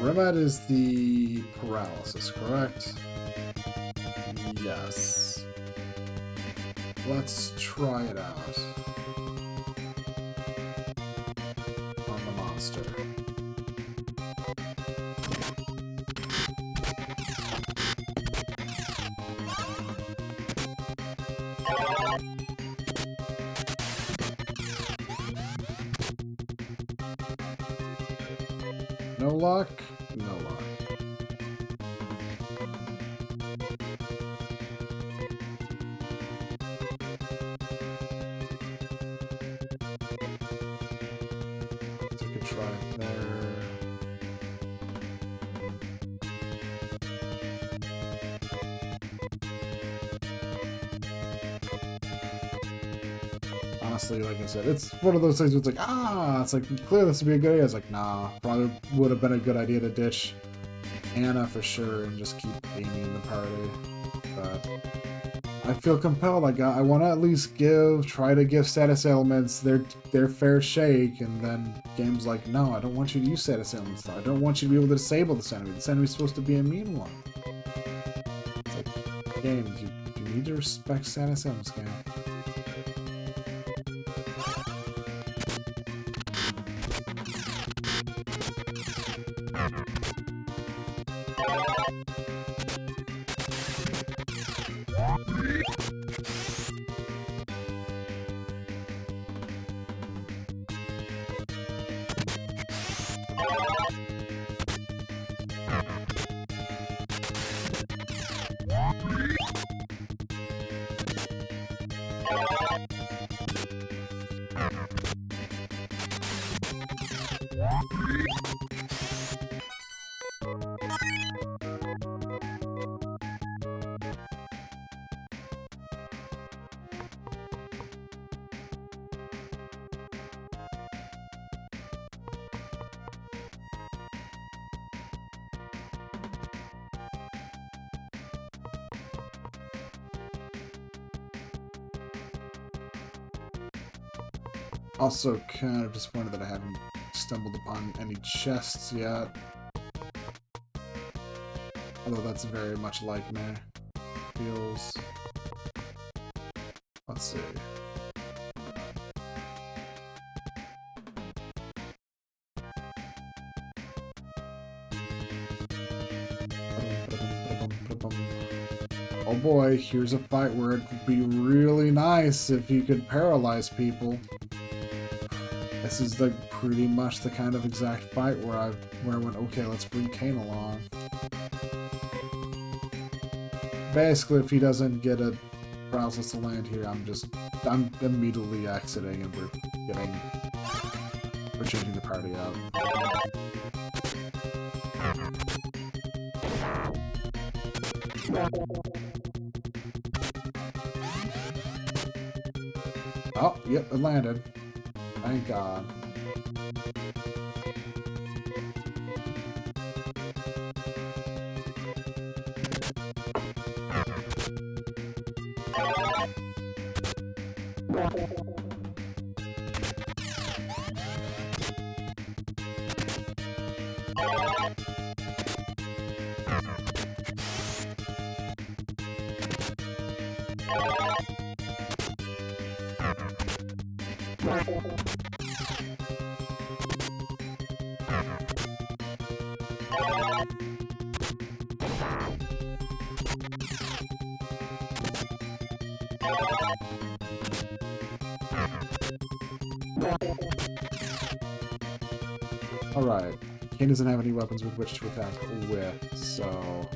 Remad is the paralysis, correct? Yes. Let's try it out on the monster. No luck? No luck. Take a try there. Honestly, like I said, it's one of those things where it's like, it's like, clearly this would be a good idea. It's like, nah, probably would have been a good idea to ditch Anna for sure and just keep Amy in the party. But I feel compelled. Like, I want to at least try to give status elements their fair shake, and then game's like, no, I don't want you to use status elements though. I don't want you to be able to disable this enemy. This enemy's supposed to be a mean one. It's like, game, you need to respect status elements, game. Also, kind of disappointed that I haven't stumbled upon any chests yet. Although that's very much like me. Feels... Let's see. Oh boy, here's a fight where it would be really nice if you could paralyze people. This is like pretty much the kind of exact fight where I went, okay, let's bring Kane along. Basically, if he doesn't get a paralysis to land here, I'm immediately exiting and we're changing the party out. Oh, yep, it landed. Thank God. Alright. Kane doesn't have any weapons with which to attack with, so...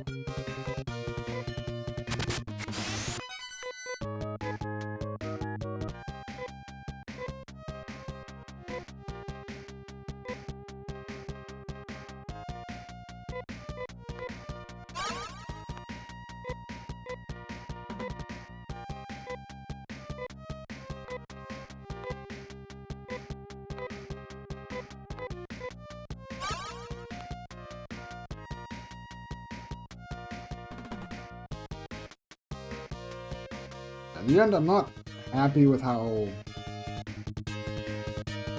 In the end, I'm not happy with how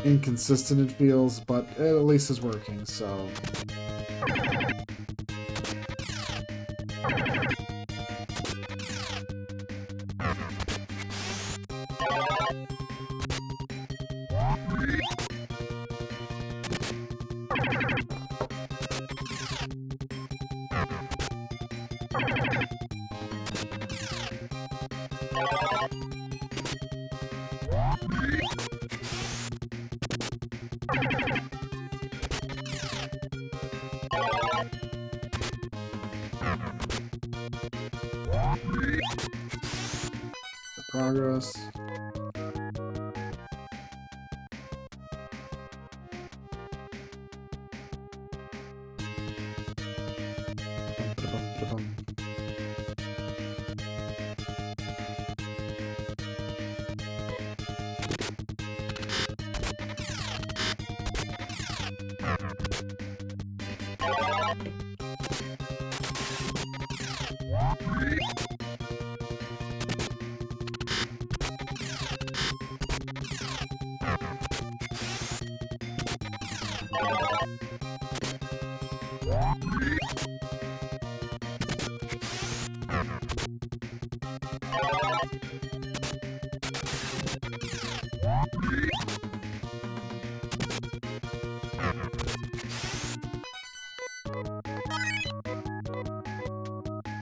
inconsistent it feels, but it at least is working, so... Progress.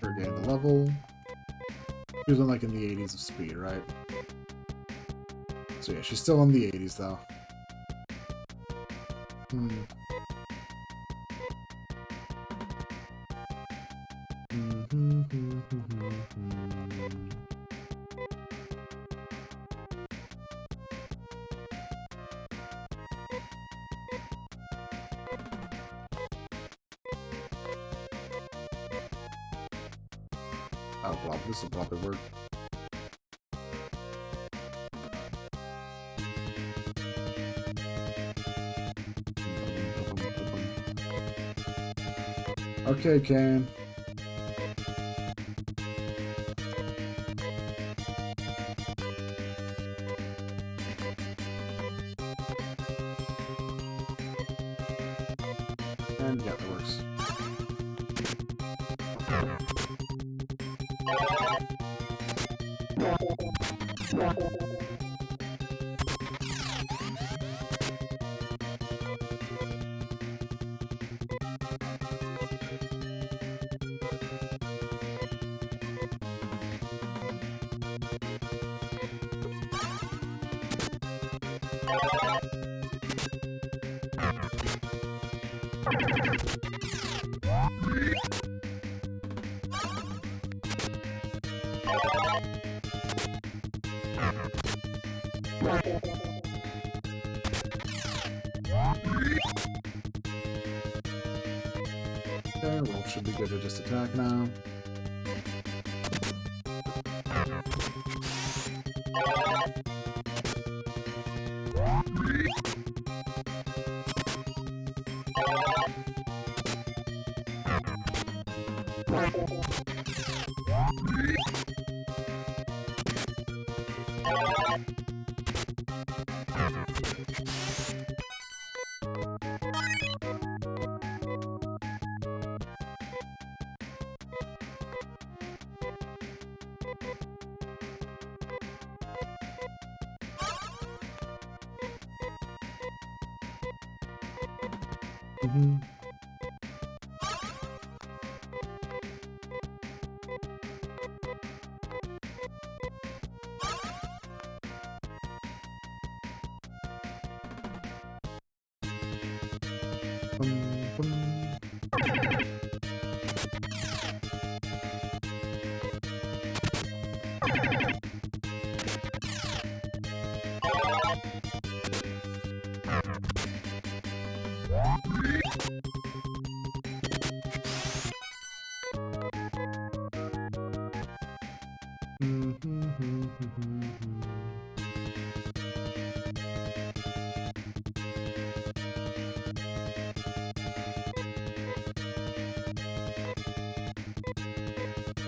Regain the level. She was like in the 80s of speed, right? So yeah, she's still in the 80s though. This will probably work. Okay, Kane. And yeah, that works. Okay, well, should be good to just attack now. Mm-hmm.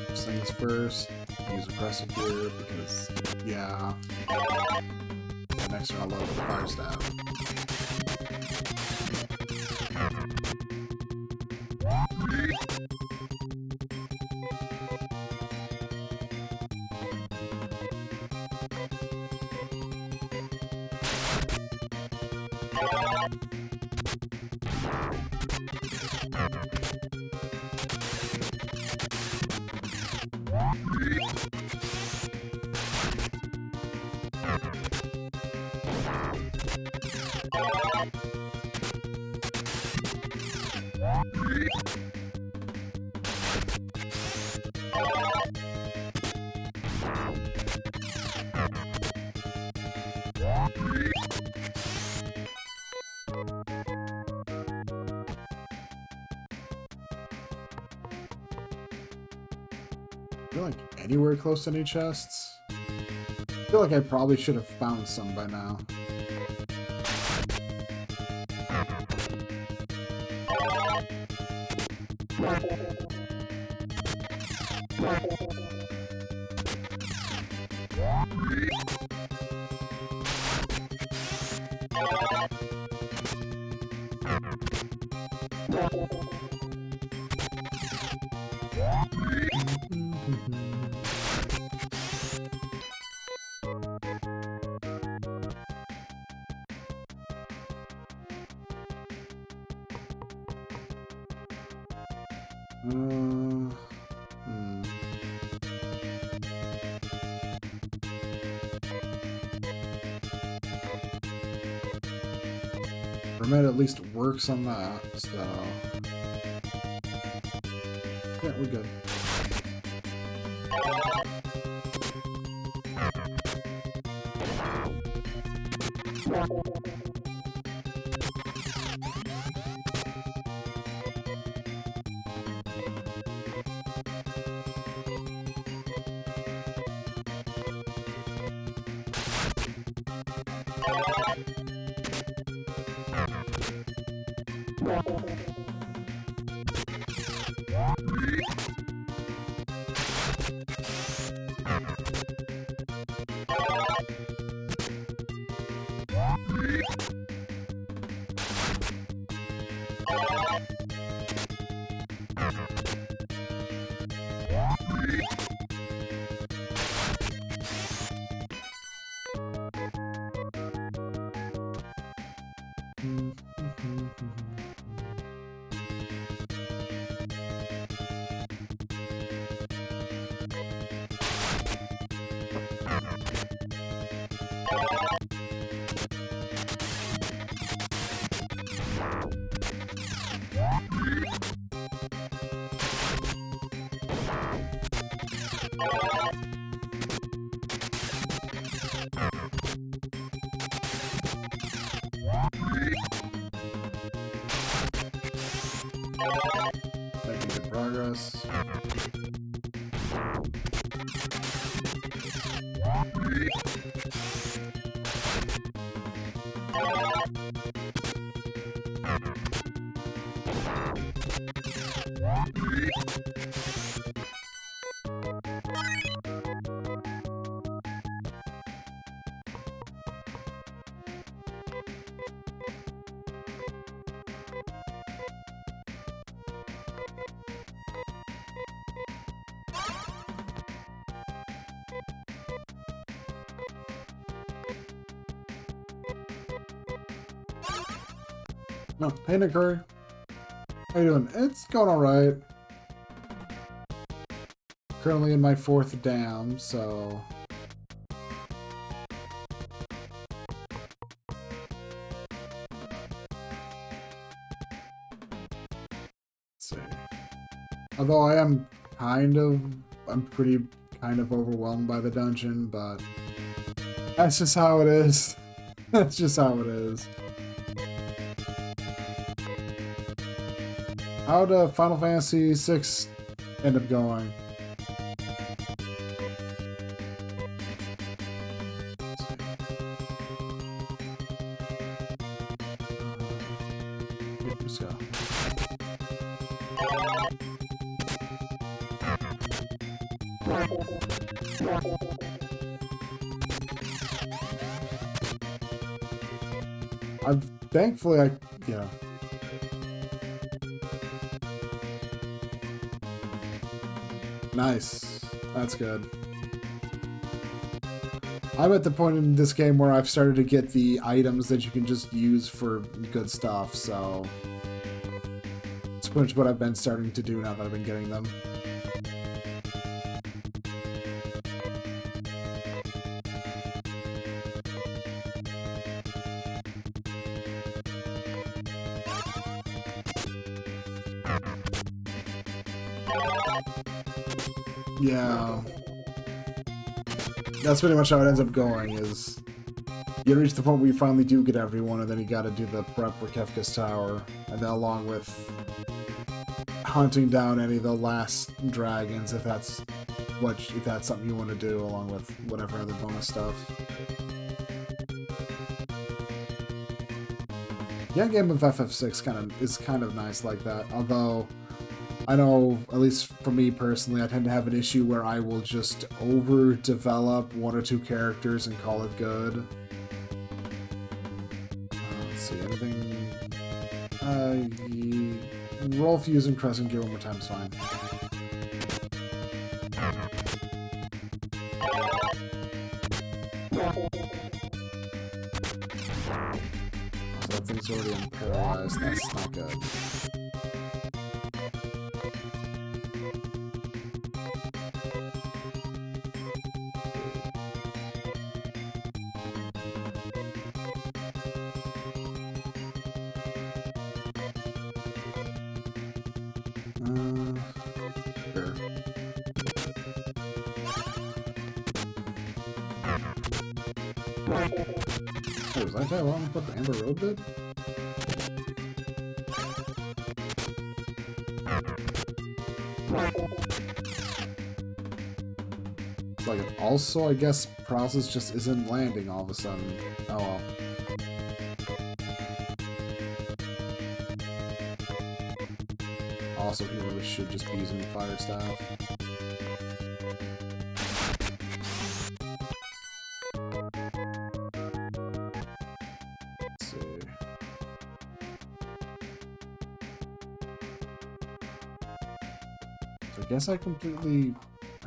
First things first, use aggressive gear because, yeah. Next turn I'll load the fire staff. I feel like anywhere close to any chests? I feel like I probably should have found some by now. Hermet at least works on that, so... Yeah, we're good. Making good progress. No, hey Nikuri. How you doing? It's going alright. Currently in my 4th dam, so... Let's see. Although I'm pretty kind of overwhelmed by the dungeon, but that's just how it is. That's just how it is. How'd Final Fantasy VI end up going? Let's go. Thankfully, yeah. Nice. That's good. I'm at the point in this game where I've started to get the items that you can just use for good stuff, so... It's pretty much what I've been starting to do now that I've been getting them. Yeah. That's pretty much how it ends up going, is you reach the point where you finally do get everyone, and then you gotta do the prep for Kefka's Tower, and then along with hunting down any of the last dragons, if that's something you want to do, along with whatever other bonus stuff. The endgame of FF6 is kind of nice like that, although I know, at least for me personally, I tend to have an issue where I will just overdevelop 1 or 2 characters and call it good. Let's see, anything... roll Fuse and Crescent Gear one more time is fine. So that thing's already unparalyzed, that's not good. Was I that wrong what the Amber Road did? It's like it also, I guess, paralysis just isn't landing all of a sudden. Oh well. Also, he really should just be using the fire style. I guess I could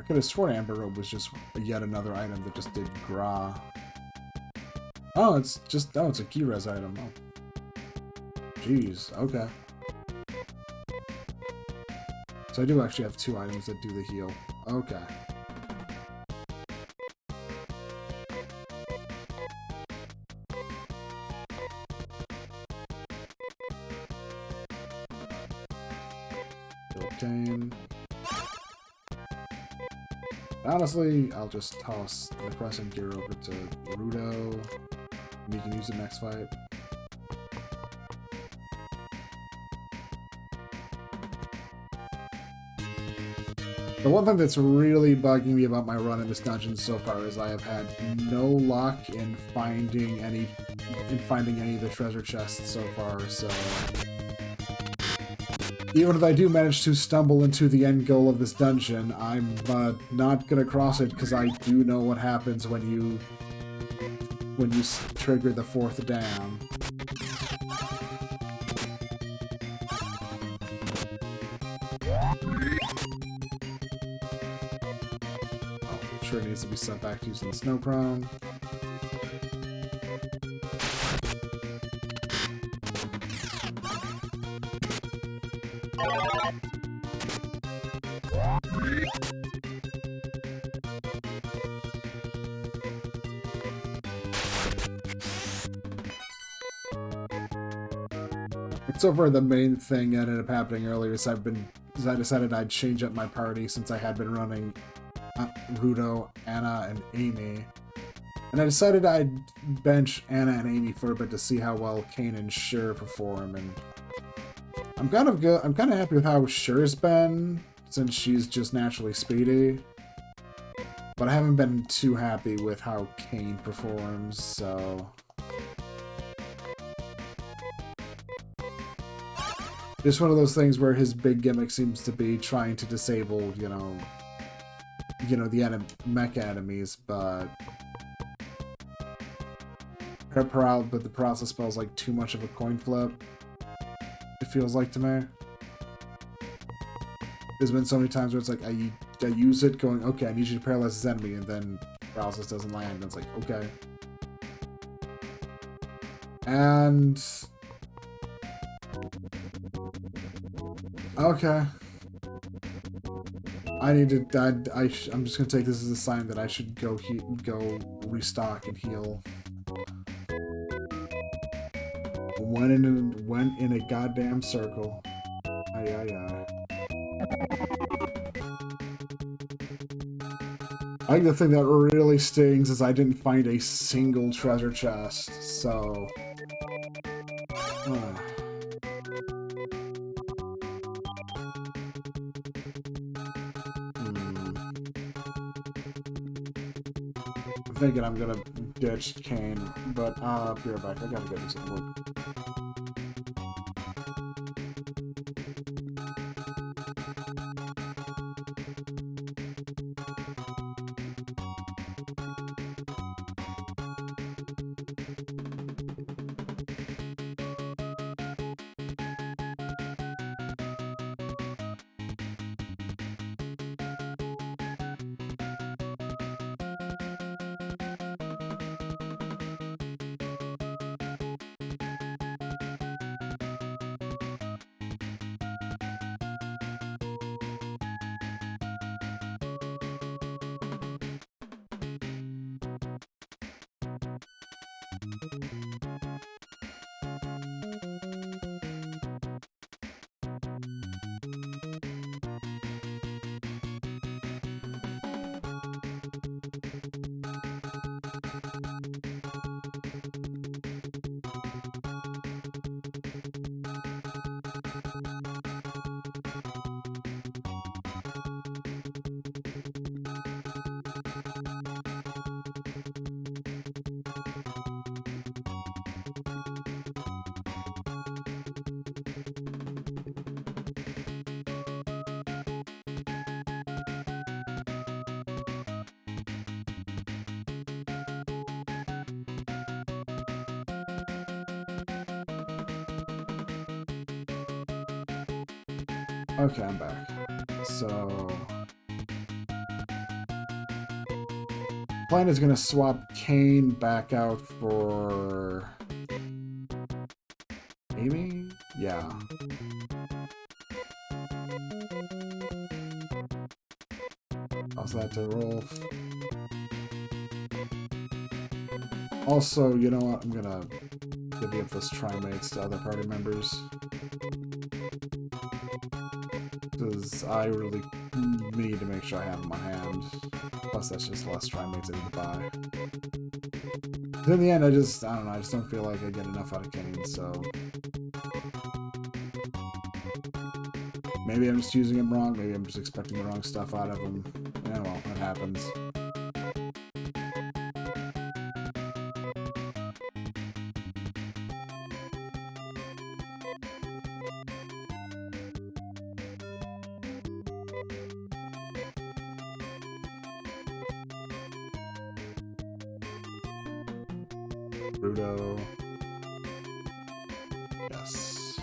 have sworn Amber Robe was just yet another item that just did Gra. Oh, it's a key res item. Oh. Jeez, okay. So I do actually have 2 items that do the heal. Okay. Obtain. Honestly, I'll just toss the Crescent Gear over to Rudo, and you can use it next fight. The one thing that's really bugging me about my run in this dungeon so far is I have had no luck in finding any of the treasure chests so far, so... Even if I do manage to stumble into the end goal of this dungeon, I'm not gonna cross it because I do know what happens when you trigger the 4th dam. Oh, sure needs to be sent back to using the Snow Crown. So far, the main thing that ended up happening earlier is I decided I'd change up my party since I had been running Rudo, Anna, and Amy. And I decided I'd bench Anna and Amy for a bit to see how well Kane and Sure perform, and I'm kind of good. I'm kind of happy with how Sure's been, since she's just naturally speedy. But I haven't been too happy with how Kane performs, so... Just one of those things where his big gimmick seems to be trying to disable, the mecha enemies, but the paralysis spell's like too much of a coin flip. It feels like to me. There's been so many times where it's like I use it going, okay, I need you to paralyze this enemy, and then paralysis doesn't land, and it's like, okay. And... okay. I need to... I'm just gonna take this as a sign that I should go restock and heal. Went in a goddamn circle. Aye, aye, aye. I think the thing that really stings is I didn't find a single treasure chest, so... I'm thinking I'm gonna ditch Kane, but I'll be right back. I gotta go do some work. Okay, I'm back. So... plan is gonna swap Kane back out for... Amy? Yeah. Also had to roll. Also, you know what? I'm gonna divvy up those trimates to other party members. Because I really need to make sure I have them on hand. Plus, that's just less trimates I need to buy. But in the end, I don't know, I just don't feel like I get enough out of Kane, so... maybe I'm just using him wrong, maybe I'm just expecting the wrong stuff out of him. Yeah, well, it happens. Rudo. Yes.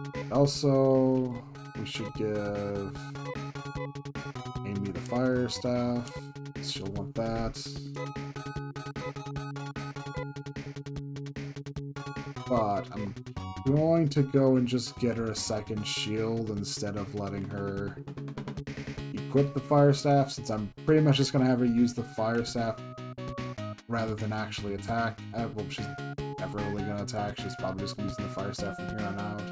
Okay. Also, we we should give Amy the fire staff. She'll want that. But I'm going to go and just get her a second shield instead of letting her equip the fire staff, since I'm pretty much just going to have her use the fire staff rather than actually attack. Well, she's never really going to attack. She's probably just going to be using the fire staff from here on out.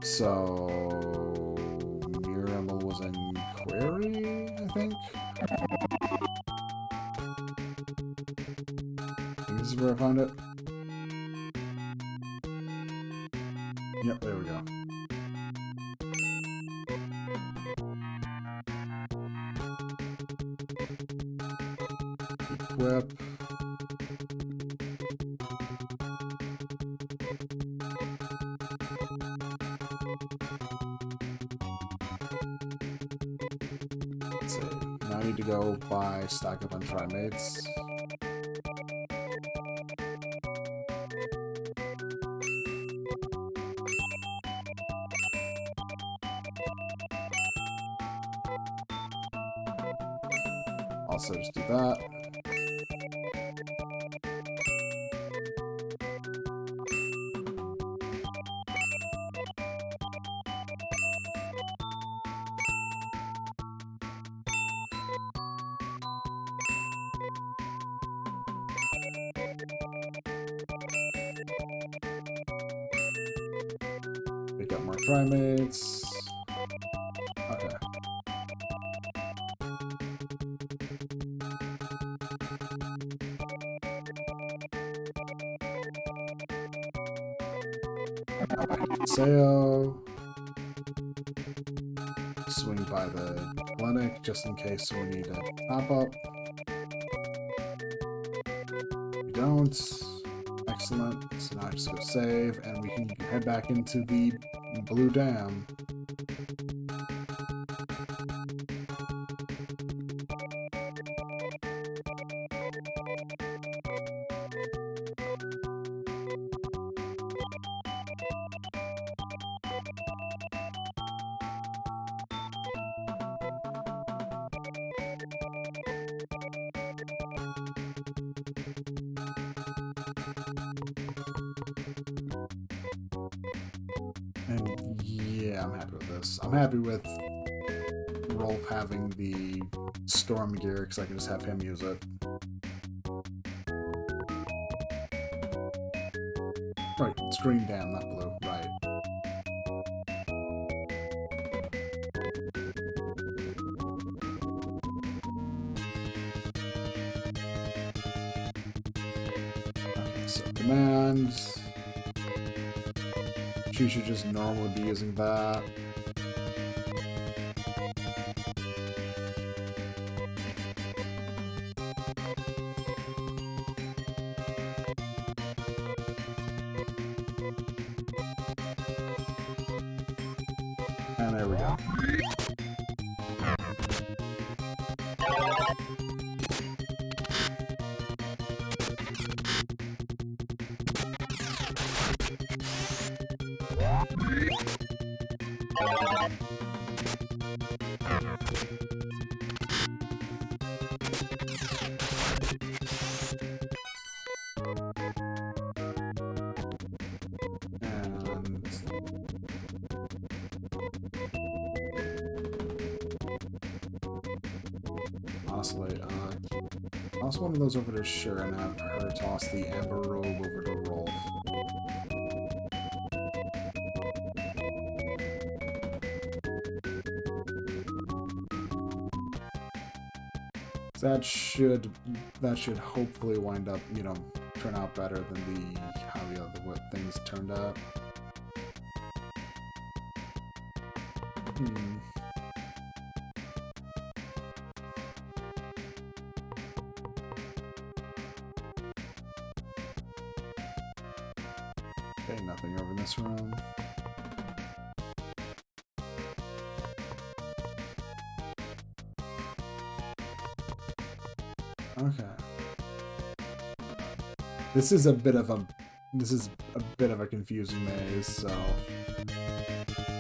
So, Miracle was in Query, I think? This is where I found it. Yep, there we go. Equip. Let's see. Now I need to go buy stack up on Trimates. Also just do that. Pick up more primates. Okay. Sayo. Swing by the clinic just in case we need a top up. We don't. Excellent. So now I just go save and we can head back into the Blue Dam. And yeah, I'm happy with this. I'm happy with Rolf having the storm gear because I can just have him use it. Right, it's green dam, not blue. Right. Okay, so commands. She should just normally be using that. And there we go. Honestly, toss one of those over to Sure and have her toss the Amber Robe over to Rolf. That should hopefully wind up, you know, turn out better than how the other things turned out. Okay, nothing over in this room. Okay. This is a a bit of a confusing maze, so...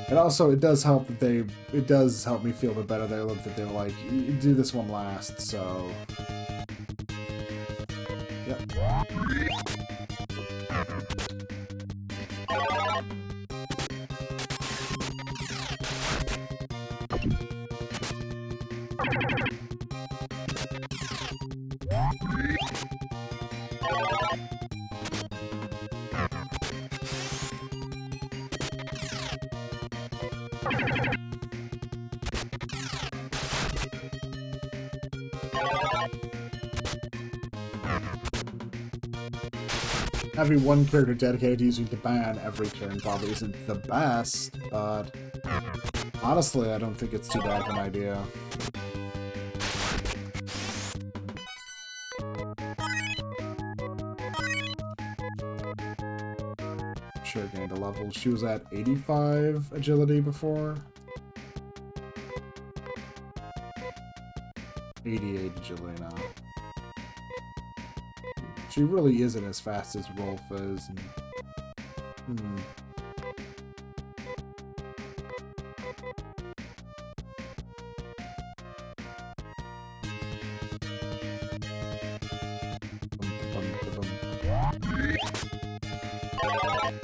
And also, it does help that it does help me feel a bit better that they're like, you do this one last, so... Yep. Having one character dedicated to using the ban every turn probably isn't the best, but honestly, I don't think it's too bad of an idea. Sure, gained a level. She was at 85 agility before. 88 agility now. She really isn't as fast as Rolf is. And,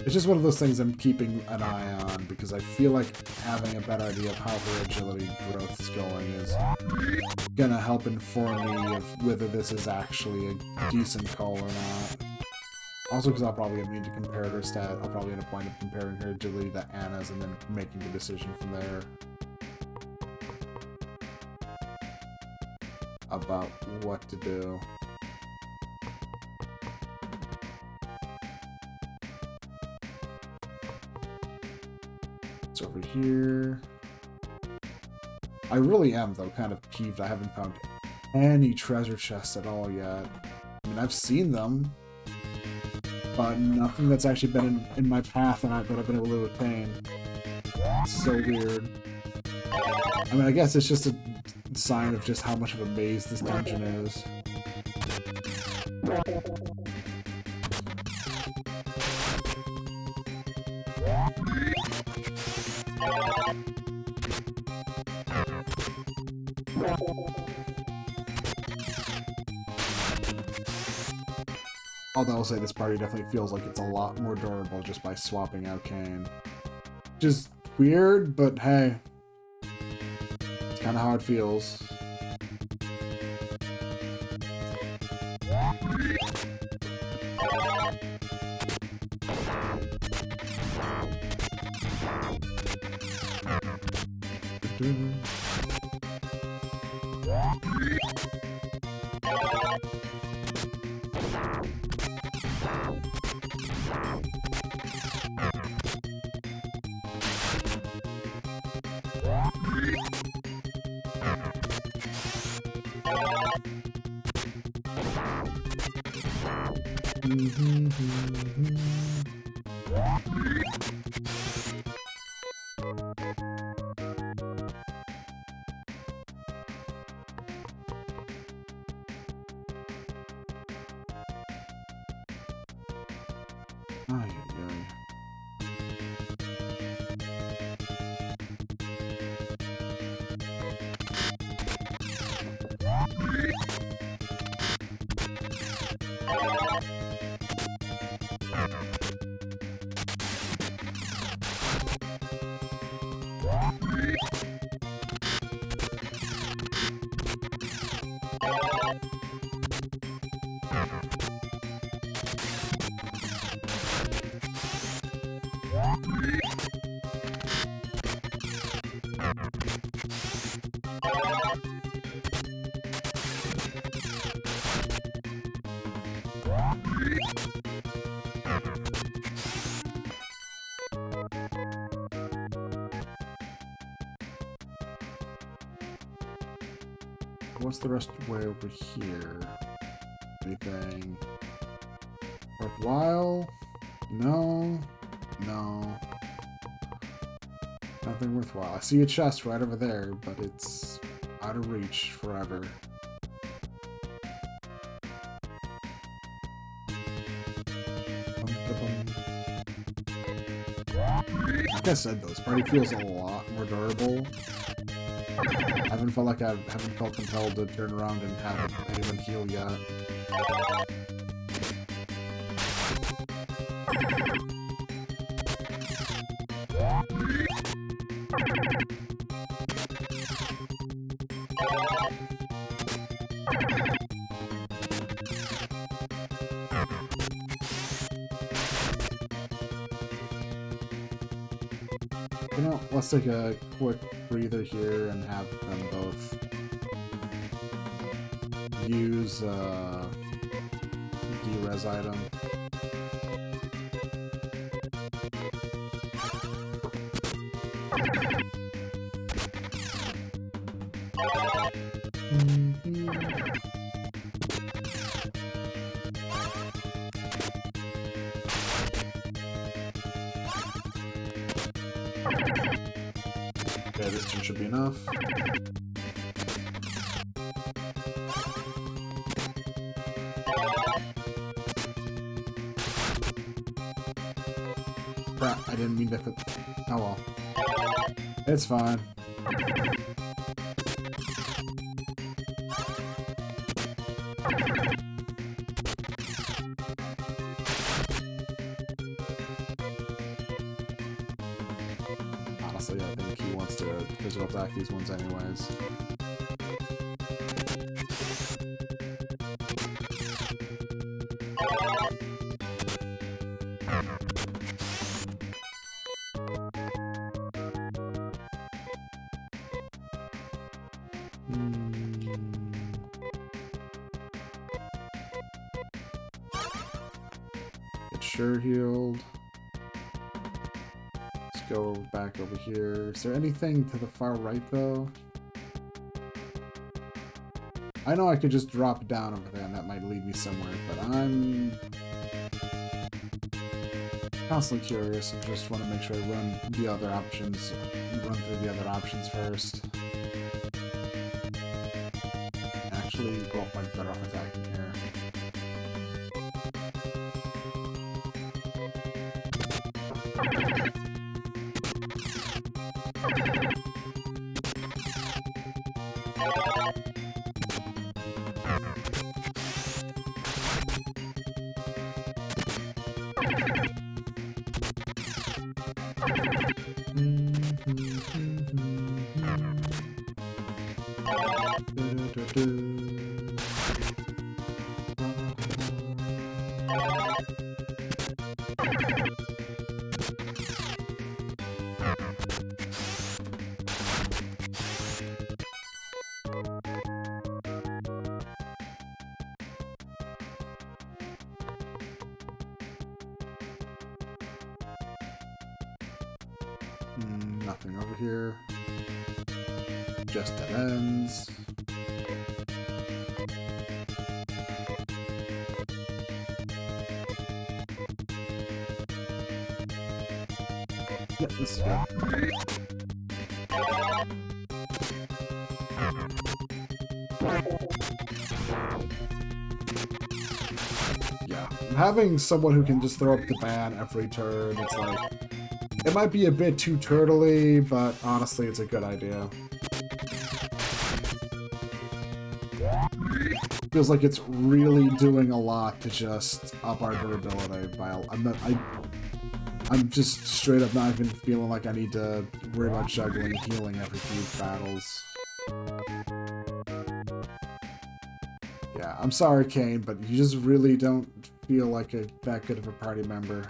It's just one of those things I'm keeping an eye on, because I feel like having a better idea of how her agility growth is going is gonna help inform me of whether this is actually a decent call or not. Also, because I'll probably need to compare her stat, I'll probably end up winding up comparing her agility to Anna's and then making the decision from there about what to do. It's over here. I really am, though, kind of peeved I haven't found any treasure chests at all yet. I mean, I've seen them, but nothing that's actually been in my path that I've been able to attain. It's so weird. I mean, I guess it's just a sign of just how much of a maze this dungeon is. Although I'll say this party definitely feels like it's a lot more durable just by swapping out Kane. Just weird, but hey. It's kind of how it feels. What's the rest of the way over here? Anything worthwhile? No. No. Nothing worthwhile. I see a chest right over there, but it's out of reach forever. Like I said, though, this party feels a lot more durable. I haven't felt compelled to turn around and have anyone heal yet. You know, let's take a quick breather here and have them both use D-res item. Okay, this turn should be enough. Crap, I didn't mean to put... Oh well. It's fine. Honestly, I think he wants to physical attack these ones anyways. Get sure healed. Let's go back over here. Is there anything to the far right though? I know I could just drop down over there and that might lead me somewhere, but I'm constantly curious and just want to make sure I run the other options, run through the other options first. Actually, well, I'm better off attacking here. Nothing over here. Just dead ends. Yep, this is good. Yeah, having someone who can just throw up the ban every turn, it's like, it might be a bit too turtley, but honestly, it's a good idea. Feels like it's really doing a lot to just up our durability. I'm just straight up not even feeling like I need to worry about juggling healing every few battles. Yeah, I'm sorry, Kane, but you just really don't feel like that good of a party member.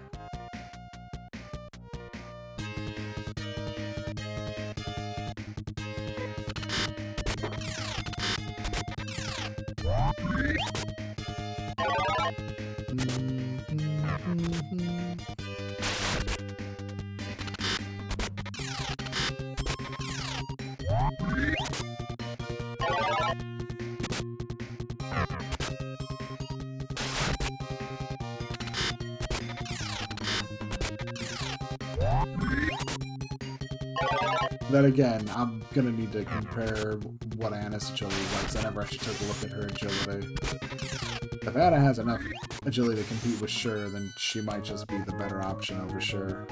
Then again, I'm gonna need to compare what Anna's agility was. I never actually took a look at her agility. If Anna has enough agility to compete with Sure, then she might just be the better option over Sure.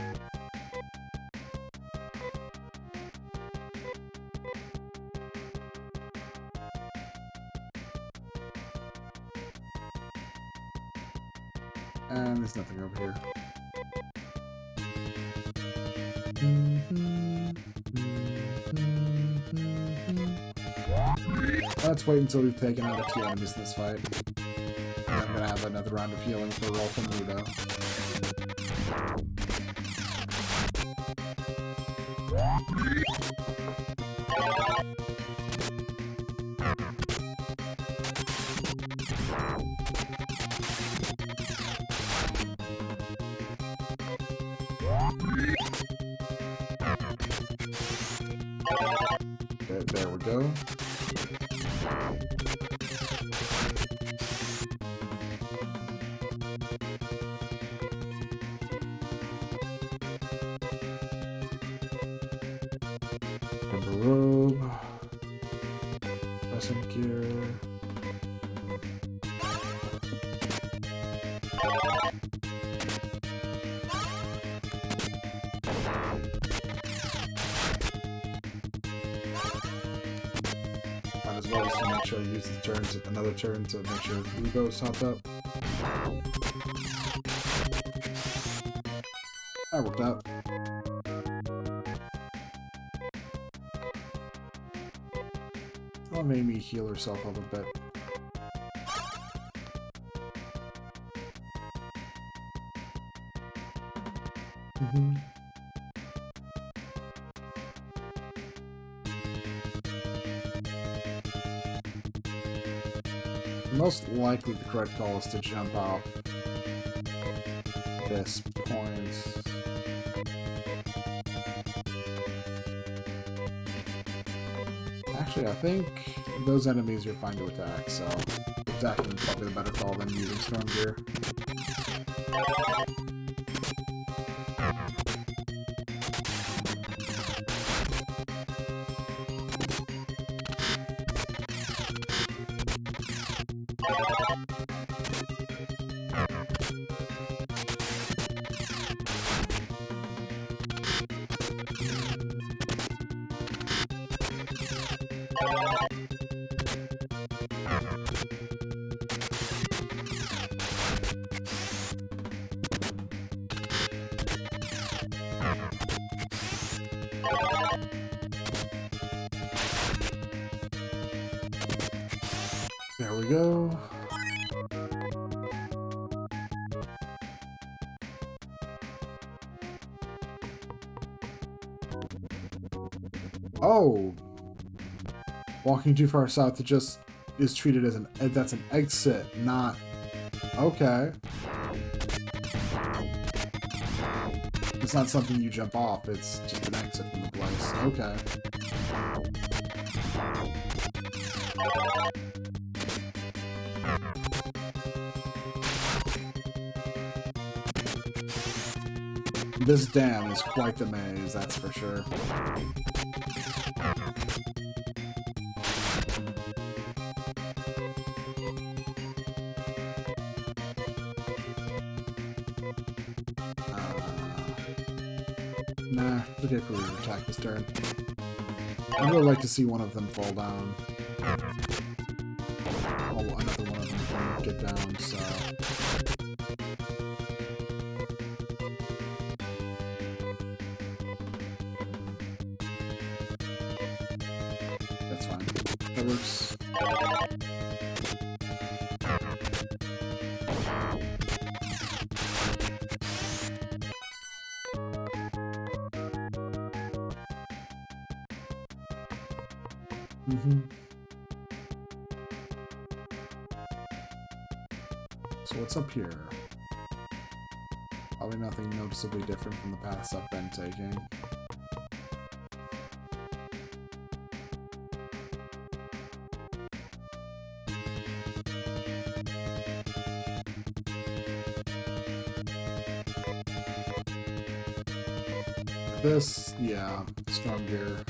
And there's nothing over here. Let's wait until we've taken out a few enemies in this fight. And I'm gonna have another round of healing for Rolf and Ludo. There we go. Rubber robe. Crescent gear. As well as to make sure you use the turn to another turn to make sure Ludo's topped up. That worked out. I'll make Amy heal herself up a bit. Most likely the correct call is to jump off this point. Actually, I think those enemies you're fine to attack, so attacking is probably the better call than using Storm Gear. There we go. Oh! Walking too far south, it just is treated as that's an exit, not... Okay. It's not something you jump off, it's just an exit from the place. Okay. This dam is quite the maze, that's for sure. Nah, it's okay for me to attack this turn. I'd really like to see one of them fall down. Oh, another one of them can get down, so... That's fine. That works. So what's up here? Probably nothing noticeably different from the paths I've been taking. This, yeah, Storm Gear.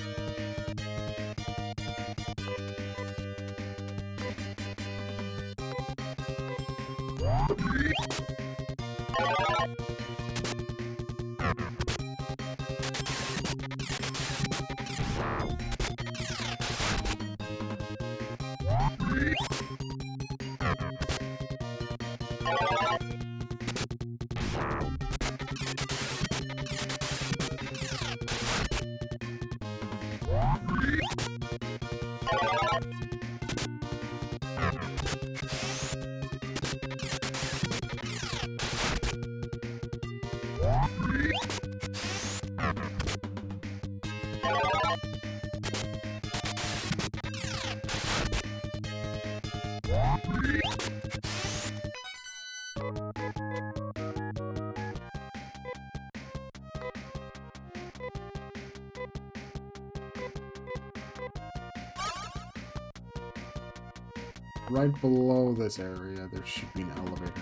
right below this area, there should be an elevator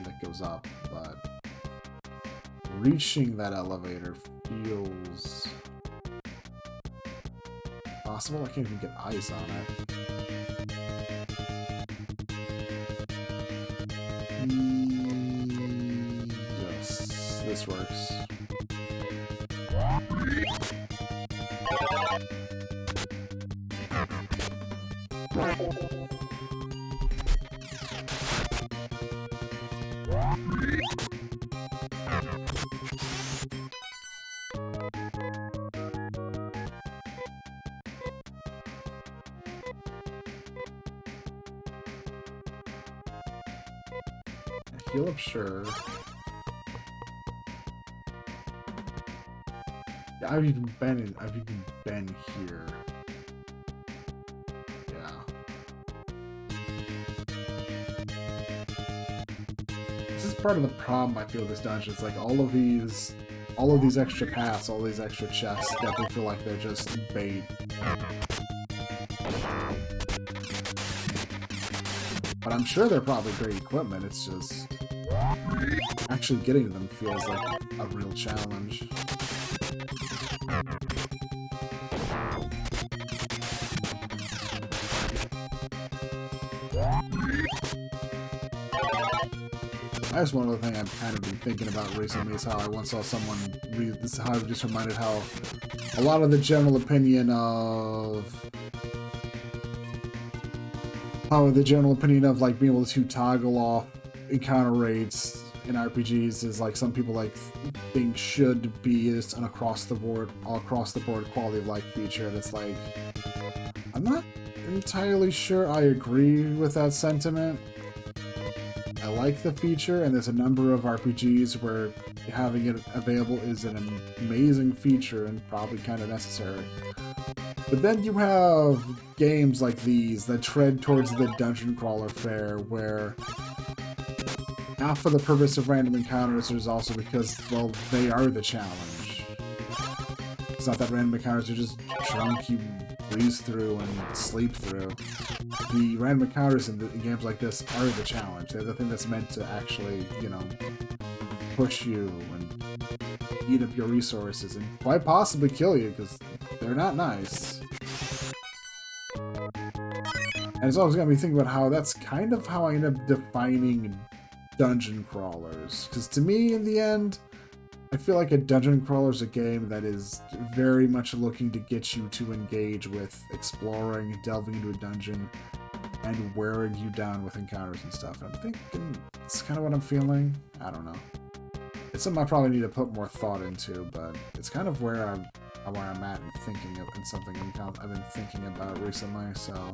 that goes up, but reaching that elevator feels possible. I can't even get eyes on it. Yes, this works. Heal up, sure. Yeah, I've even been here. Yeah. This is part of the problem I feel with this dungeon. It's like all of these extra paths, all these extra chests definitely feel like they're just bait. But I'm sure they're probably great equipment, it's just actually getting them feels like a real challenge. That's one other thing I've kind of been thinking about recently is how I once saw someone read this, how I just reminded how a lot of the general opinion of like being able to toggle off encounter rates in RPGs is like some people like think should be just an across the board quality of life feature, and it's like I'm not entirely sure I agree with that sentiment. I like the feature, and there's a number of RPGs where having it available is an amazing feature and probably kind of necessary. But then you have games like these that tread towards the dungeon crawler fare, where half of the purpose of random encounters is also because, well, they are the challenge. It's not that random encounters are just junk you breeze through and sleep through. The random encounters in games like this are the challenge. They're the thing that's meant to actually, you know, push you and eat up your resources and quite possibly kill you, because they're not nice. And it's always got me thinking about how that's kind of how I end up defining dungeon crawlers. Because to me, in the end, I feel like a dungeon crawler is a game that is very much looking to get you to engage with exploring, delving into a dungeon, and wearing you down with encounters and stuff. I'm thinking it's kind of what I'm feeling. I don't know. It's something I probably need to put more thought into, but it's kind of where I'm at and thinking of, and something I've been thinking about recently. So.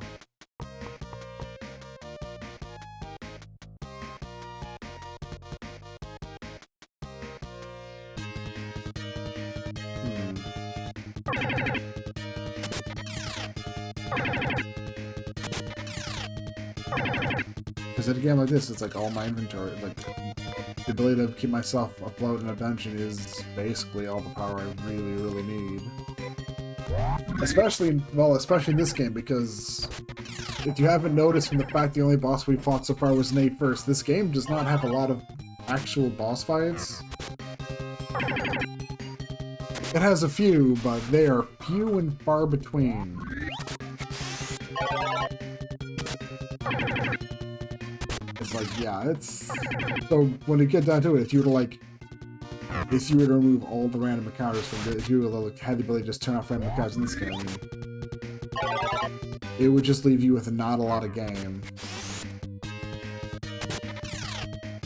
Because in a game like this, it's like all my inventory, like the ability to keep myself afloat in a dungeon is basically all the power I really, really need. Especially in this game, because if you haven't noticed from the fact the only boss we fought so far was Nate first, this game does not have a lot of actual boss fights. It has a few, but they are few and far between. It's like, yeah, it's... So, when you get down to it, if you were to remove all the random encounters from it, if you had the ability to just turn off random encounters in this game, it would just leave you with not a lot of game.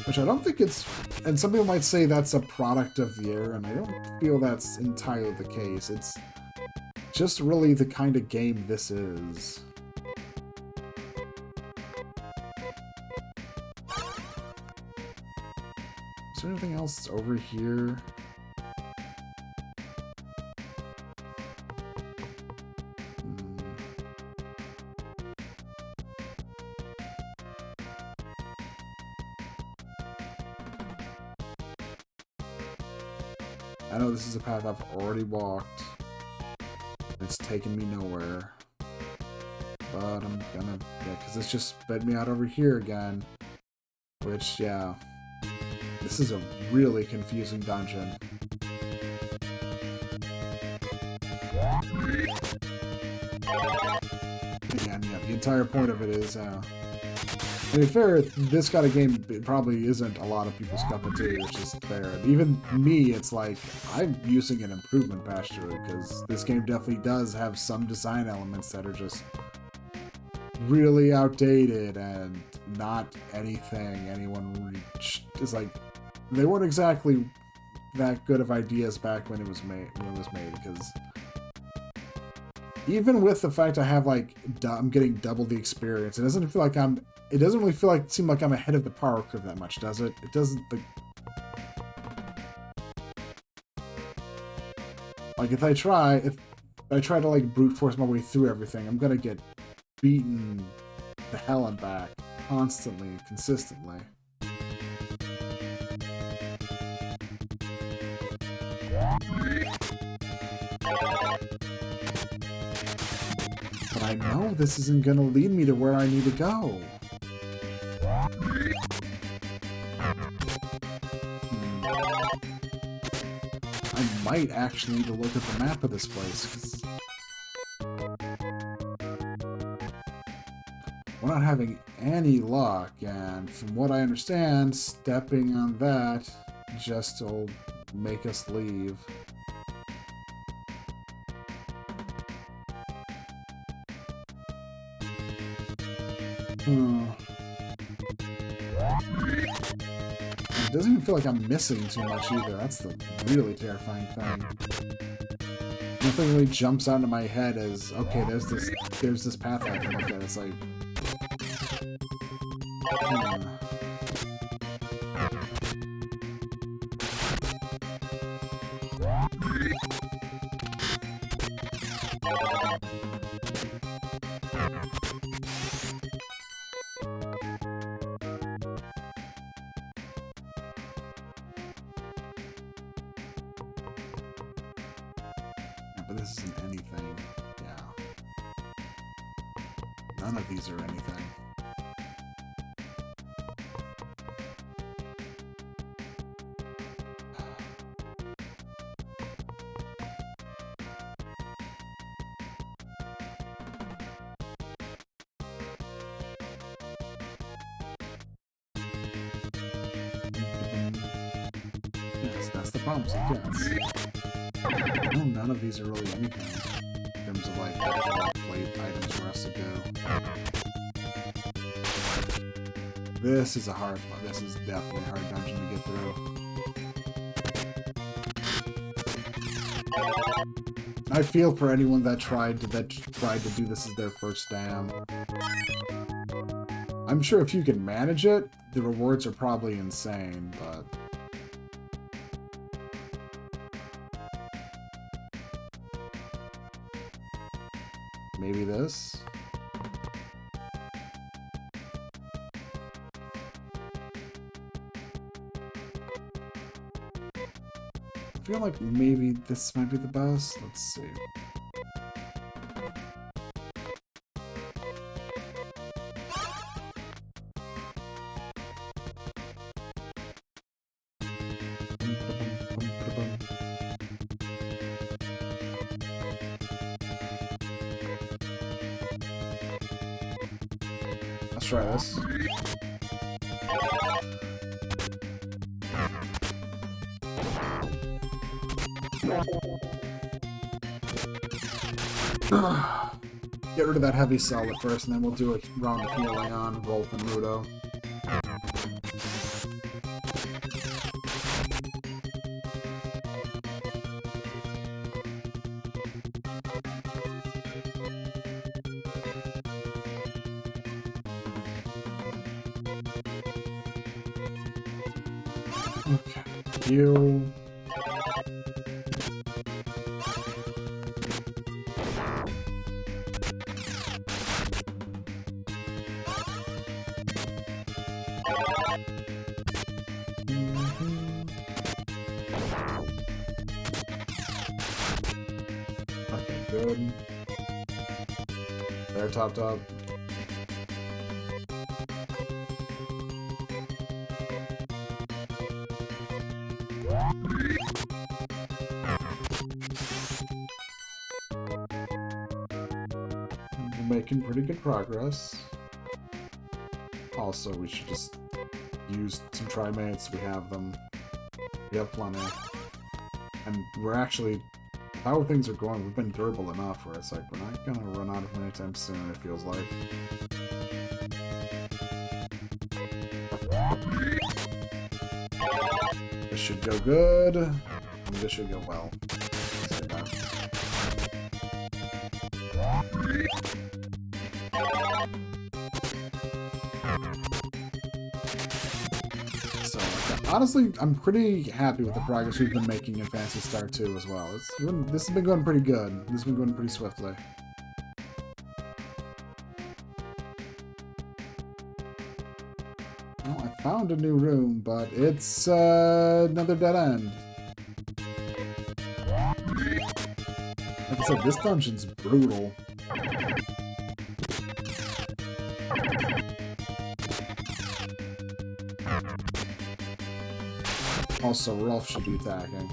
Which I don't think it's... And some people might say that's a product of the era, and I don't feel that's entirely the case. It's just really the kind of game this is. Is there anything else over here? I know this is a path I've already walked. It's taken me nowhere. but I'm gonna, yeah, because it's just sped me out over here again. Which, yeah, this is a really confusing dungeon. Again, yeah, the entire point of it is, to be fair, this kind of game it probably isn't a lot of people's cup of tea, which is fair. And even me, it's like, I'm using an improvement patch to it, because this game definitely does have some design elements that are just really outdated and not anything anyone reached. It's like, they weren't exactly that good of ideas back when it was made, because even with the fact I have, like, I'm getting double the experience, it doesn't feel like it doesn't really seem like I'm ahead of the power curve that much, does it? It doesn't, like, if I try to, like, brute force my way through everything, I'm gonna get beaten the hell and back, constantly, consistently. But I know this isn't gonna lead me to where I need to go. I might actually need to look at the map of this place, 'cause we're not having any luck, and from what I understand, stepping on that just will make us leave. It doesn't even feel like I'm missing too much either. That's the really terrifying thing. Nothing really jumps out into my head as, okay, there's this path I can look at. It's like, but this isn't anything. Yeah. None of these are anything. Yes, that's the problem. Yes. No, none of these are really anything in terms of like actual like, plate items for us to do. This is a hard one. This is definitely a hard dungeon to get through. I feel for anyone that tried to do this as their first dam. I'm sure if you can manage it, the rewards are probably insane, but maybe this? I feel like maybe this might be the best. Let's see. Let's try this. Get rid of that heavy solid first, and then we'll do a round of healing on Rolf and Rudo. Okay, you. Okay, good. There, top. We're making pretty good progress. Also, we should just use some trimates. We have them. We have plenty. And we're actually, how things are going, we've been durable enough where it's like, we're not gonna run out of them anytime soon, it feels like. This should go good. And this should go well. Honestly, I'm pretty happy with the progress we've been making in Phantasy Star 2 as well. This has been going pretty good. This has been going pretty swiftly. Well, I found a new room, but it's another dead end. Like I said, this dungeon's brutal. Also, Rolf should be attacking.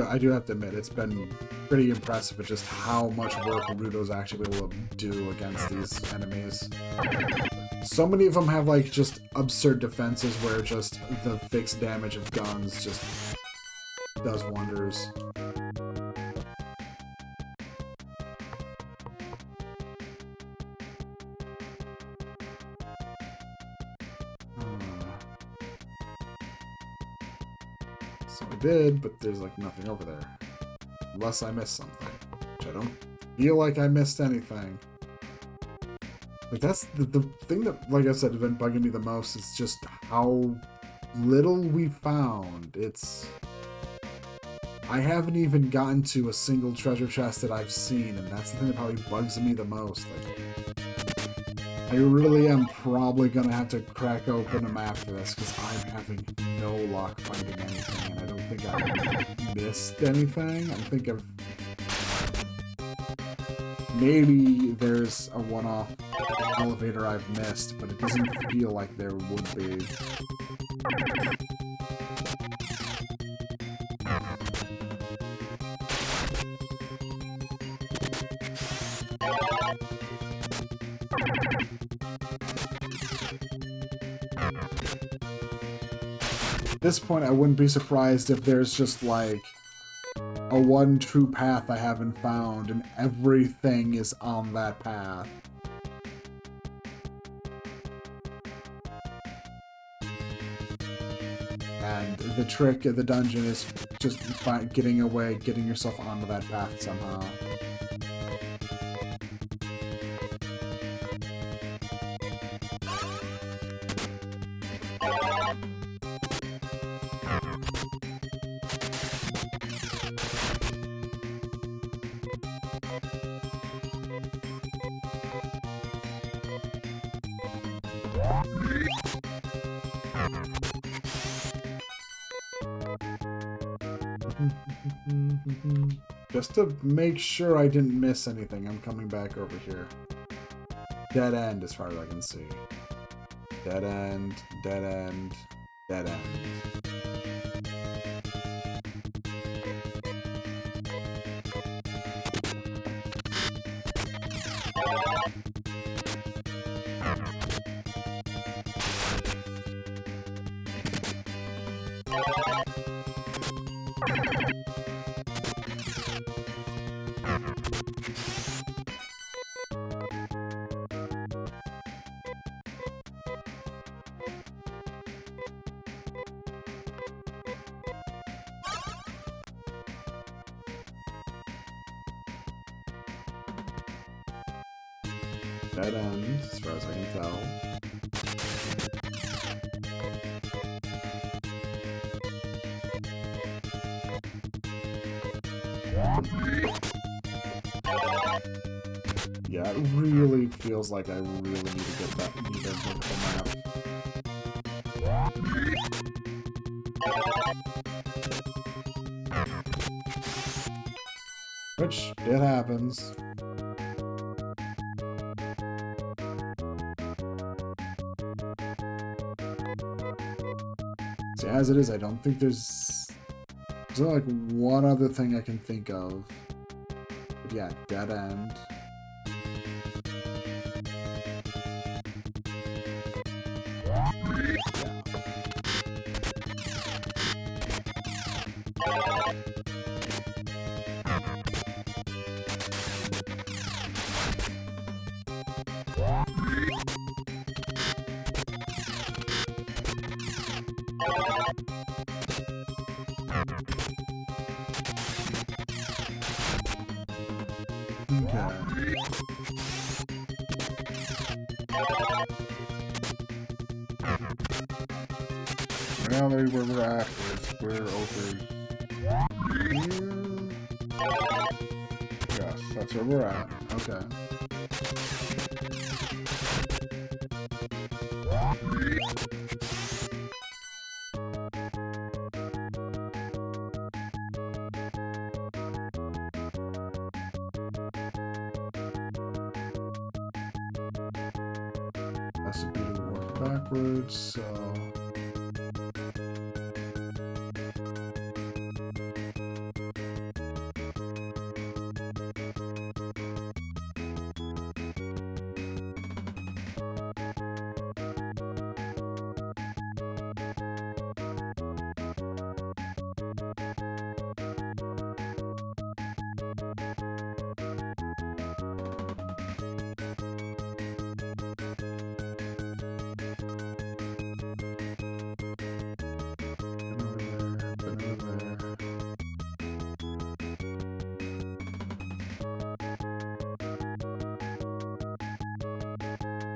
I do have to admit, it's been pretty impressive at just how much work Ruto's actually able to do against these enemies. So many of them have, like, just absurd defenses where just the fixed damage of guns just does wonders. So I did, but there's like nothing over there. Unless I missed something. Which I don't feel like I missed anything. Like that's the thing that, like I said, has been bugging me the most is just how little we found. I haven't even gotten to a single treasure chest that I've seen, and that's the thing that probably bugs me the most. Like, I really am probably gonna have to crack open a map for this, because I'm having no luck finding anything, and I don't think I've missed anything. I think I've... Maybe there's a one-off elevator I've missed, but it doesn't feel like there would be. At this point, I wouldn't be surprised if there's just like a one true path I haven't found and everything is on that path. And the trick of the dungeon is just getting away, getting yourself onto that path somehow. Just to make sure I didn't miss anything, I'm coming back over here. Dead end as far as I can see. Dead end, dead end, dead end. dead end, as far as I can tell. Yeah, it really feels like I really need to get that neat of the map. Which, it happens. See, as it is, I don't think there's only like one other thing I can think of. But yeah, dead end. Really, where we're at is we're over here. Yes, that's where we're at. Okay. Has to be to work backwards, so...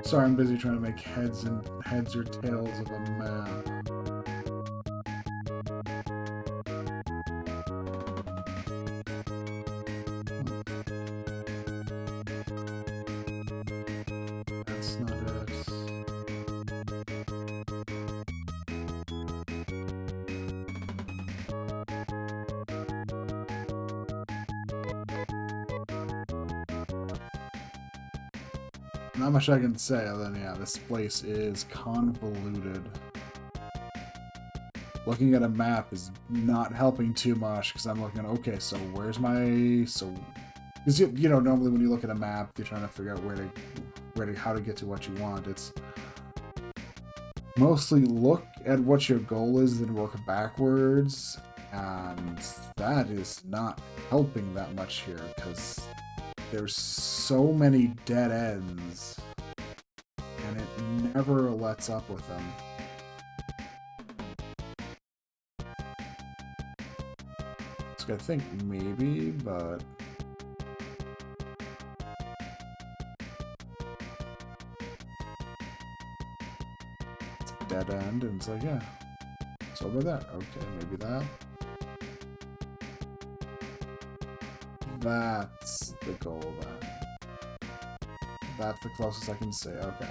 Sorry, I'm busy trying to make heads or tails of a map. That's not it. Not much I can say other than, yeah, this place is convoluted. Looking at a map is not helping too much, because I'm looking, okay, so where's my... So, because, you know, normally when you look at a map, you're trying to figure out how to get to what you want. It's mostly look at what your goal is, then work backwards, and that is not helping that much here, because there's so many dead ends, and it never lets up with them. So I think maybe, but... It's a dead end, and it's like, yeah, it's over there. Okay, maybe that. That's the goal then. That's the closest I can say. Okay.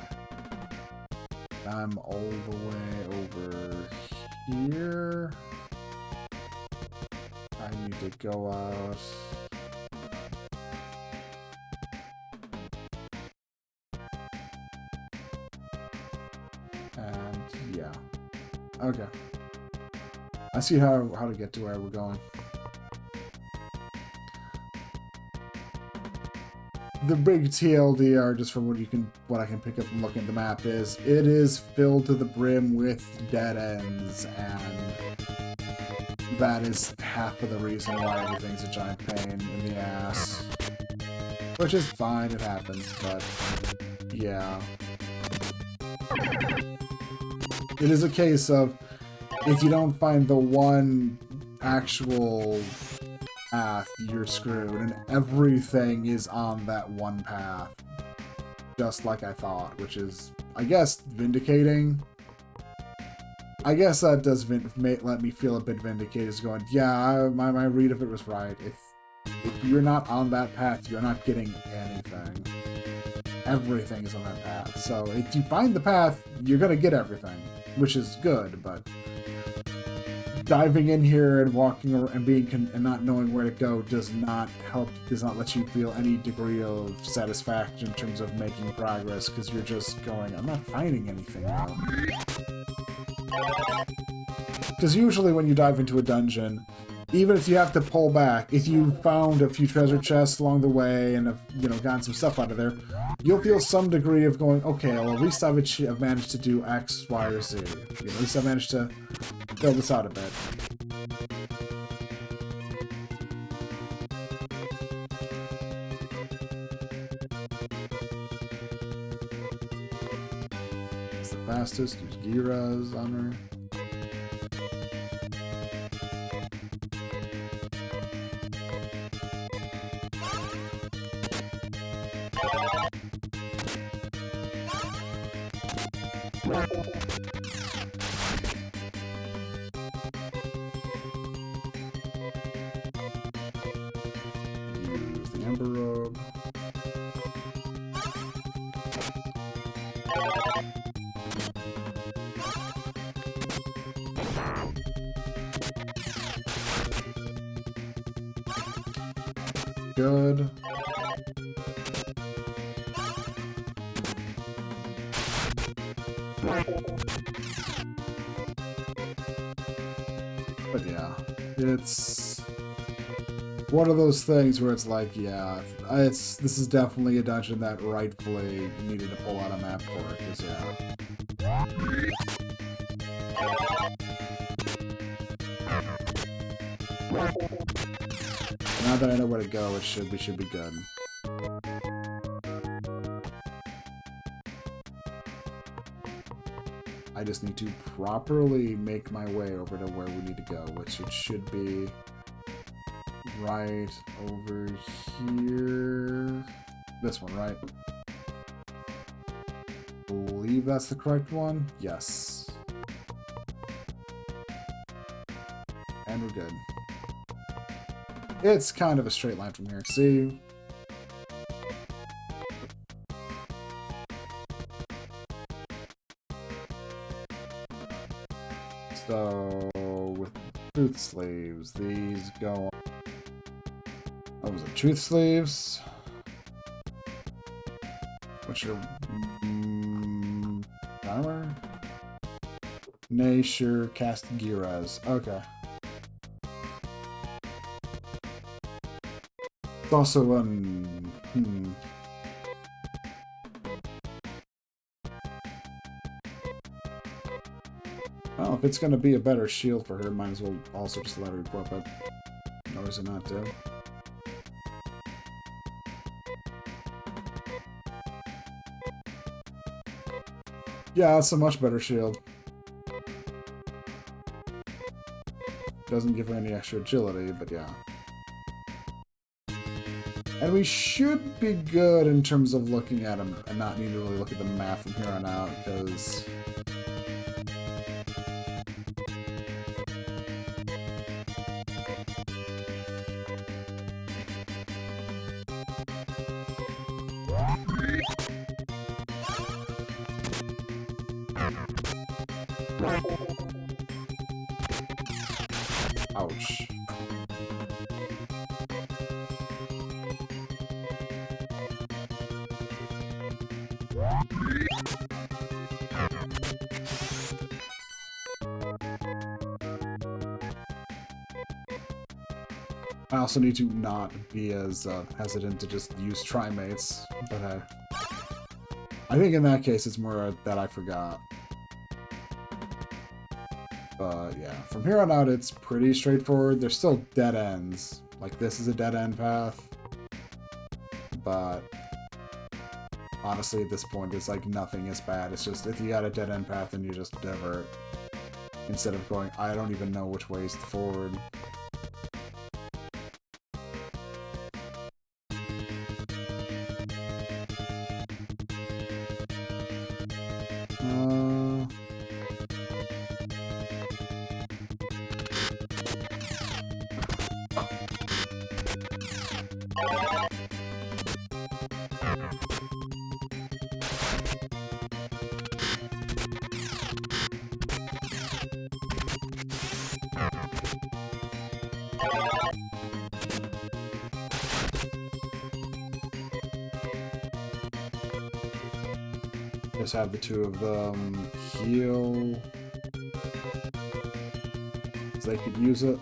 I'm all the way over here. I need to go out. And yeah. Okay. I see how to get to where we're going. The big TLDR, just from what I can pick up from looking at the map, is it is filled to the brim with dead ends, and that is half of the reason why everything's a giant pain in the ass. Which is fine, it happens, but yeah. It is a case of, if you don't find the one actual path, you're screwed, and everything is on that one path. just like I thought, which is, I guess, vindicating. I guess that does let me feel a bit vindicated, is going, yeah, my read of it was right. If you're not on that path, you're not getting anything. Everything is on that path. So if you find the path, you're gonna get everything, which is good, but diving in here and walking and and not knowing where to go does not let you feel any degree of satisfaction in terms of making progress, because you're just going, I'm not finding anything now. Because usually when you dive into a dungeon, even if you have to pull back, if you found a few treasure chests along the way and have, you know, gotten some stuff out of there, you'll feel some degree of going, okay, well, at least I've managed to do X, Y, or Z. At least I managed to fill this out a bit. It's the fastest. Use Gira's on her. Use the Ember Robe. Good. But yeah, it's one of those things where it's like, yeah, this is definitely a dungeon that rightfully needed to pull out a map for it, because yeah. Now that I know where to go, we should be good. I just need to properly make my way over to where we need to go, which it should be right over here. This one, right? I believe that's the correct one. Yes. And we're good. It's kind of a straight line from here. See? So, with truth sleeves, these go on. What was it? Truth sleeves? What's your armor? Nature, cast Giras. Okay. It's also well, if it's going to be a better shield for her, might as well also just let her equip it. No reason not to. Yeah, that's a much better shield. Doesn't give her any extra agility, but yeah. And we should be good in terms of looking at them and not need to really look at the map from here on out, because ouch. I also need to not be as hesitant to just use trimates, but I think in that case it's more that I forgot. But yeah, from here on out it's pretty straightforward. There's still dead ends. Like this is a dead end path. But honestly at this point it's like nothing is bad. It's just if you got a dead end path then you just divert. Instead of going, I don't even know which way is forward. Just have the two of them heal. So they could use it.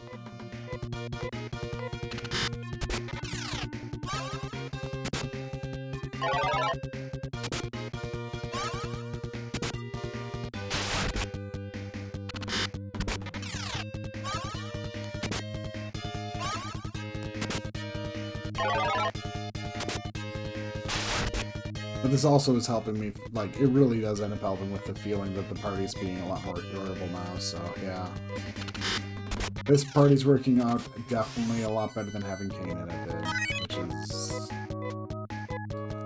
But this also is helping me, like, it really does end up helping with the feeling that the party's being a lot more durable now, so, yeah. This party's working out definitely a lot better than having Kane in it did, which is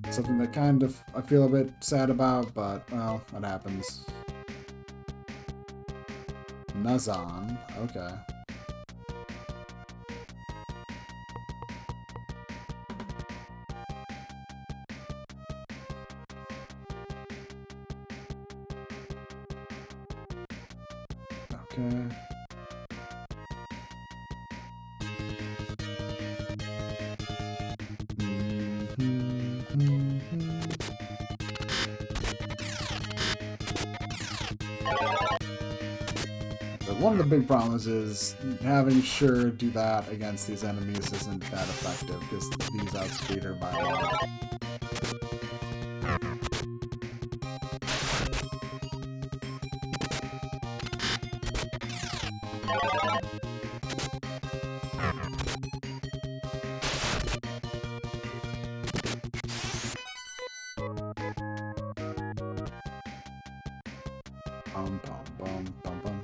something that kind of I feel a bit sad about, but, well, it happens. Nazan, okay. Okay. But one of the big problems is having Sure do that against these enemies isn't that effective because these outspeed her by a lot. Bum, bum, bum, bum, bum.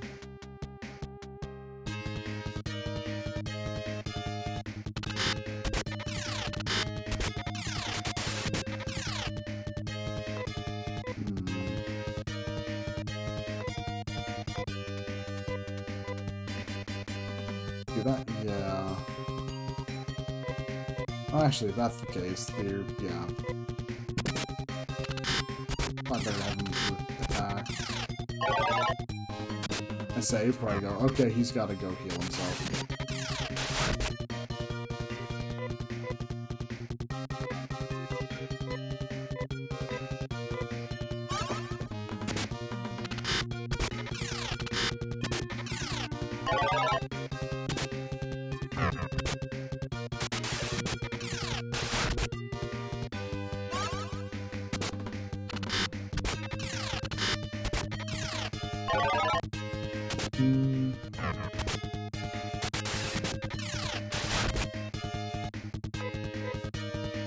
Do that? Yeah. Oh, actually, if that's the case, they're, yeah. Not better to have him attack. I say, probably go, okay, he's gotta go heal himself.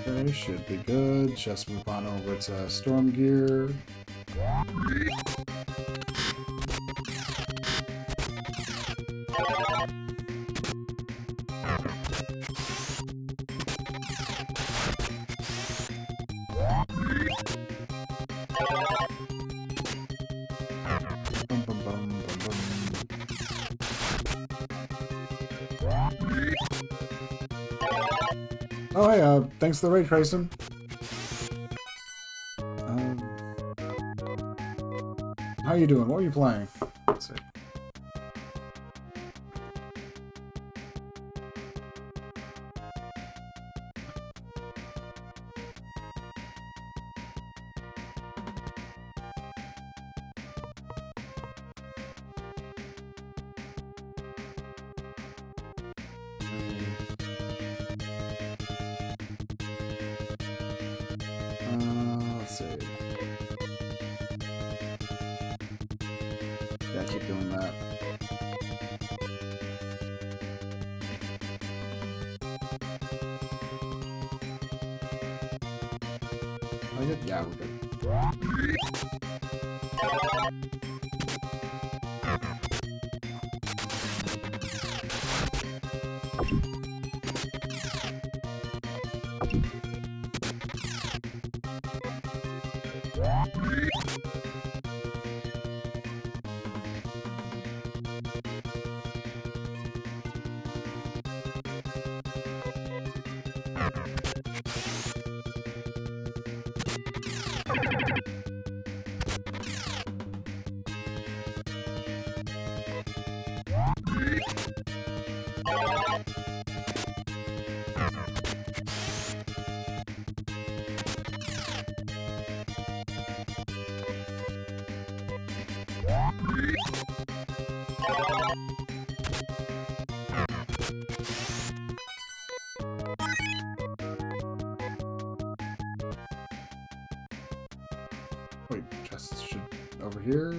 Okay, should be good. Just move on over to Storm Gear. Bum, bum, bum, bum, bum. Oh, hey, thanks for the raid, Grayson. How you doing? What are you playing? Let's see. Let's see. Yeah, keep doing that. Are we good? Yeah, we're good. Wait, chests should... over here?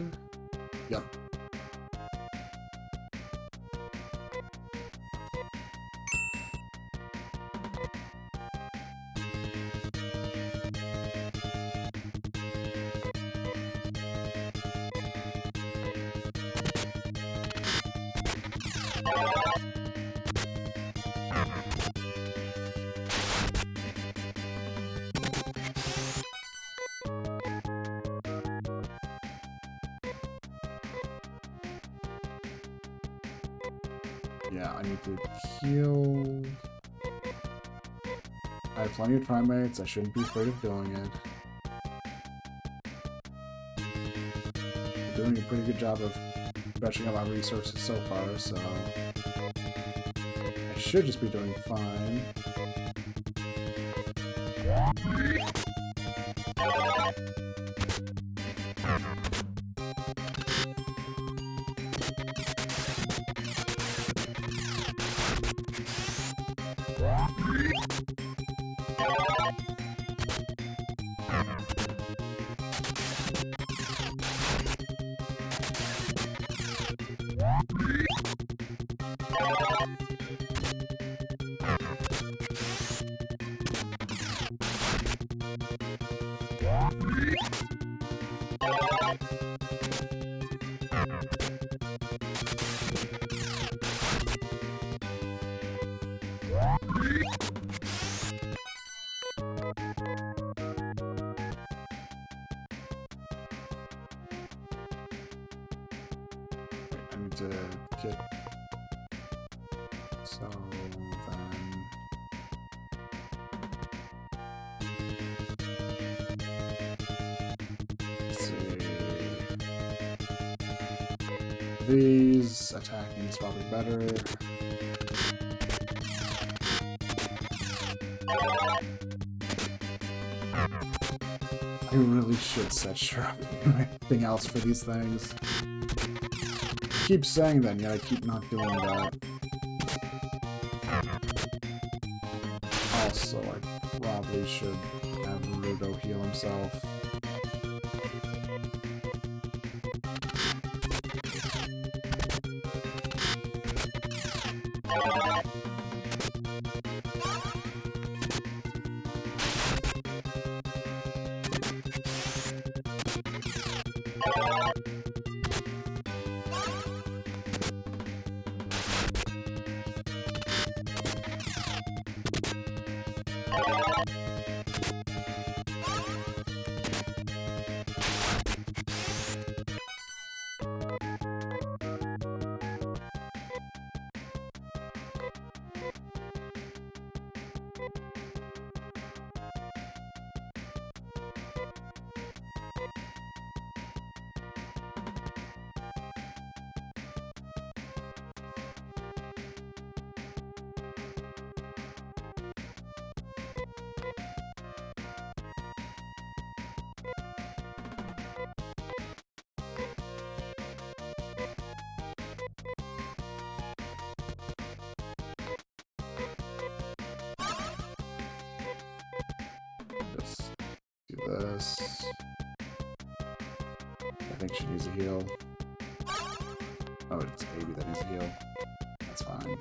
Yep. Yeah, I need to heal. I have plenty of primates. I shouldn't be afraid of doing it. I'm doing a pretty good job of fetching up my resources so far, so I should just be doing fine. To get so then let's see, these attacking is probably better. I really should set sure up anything else for these things. I keep saying that, and yet I keep not doing that. Also, I probably should have Rudo heal himself. Just do this. I think she needs a heal. Oh, it's Baby that needs a heal. That's fine.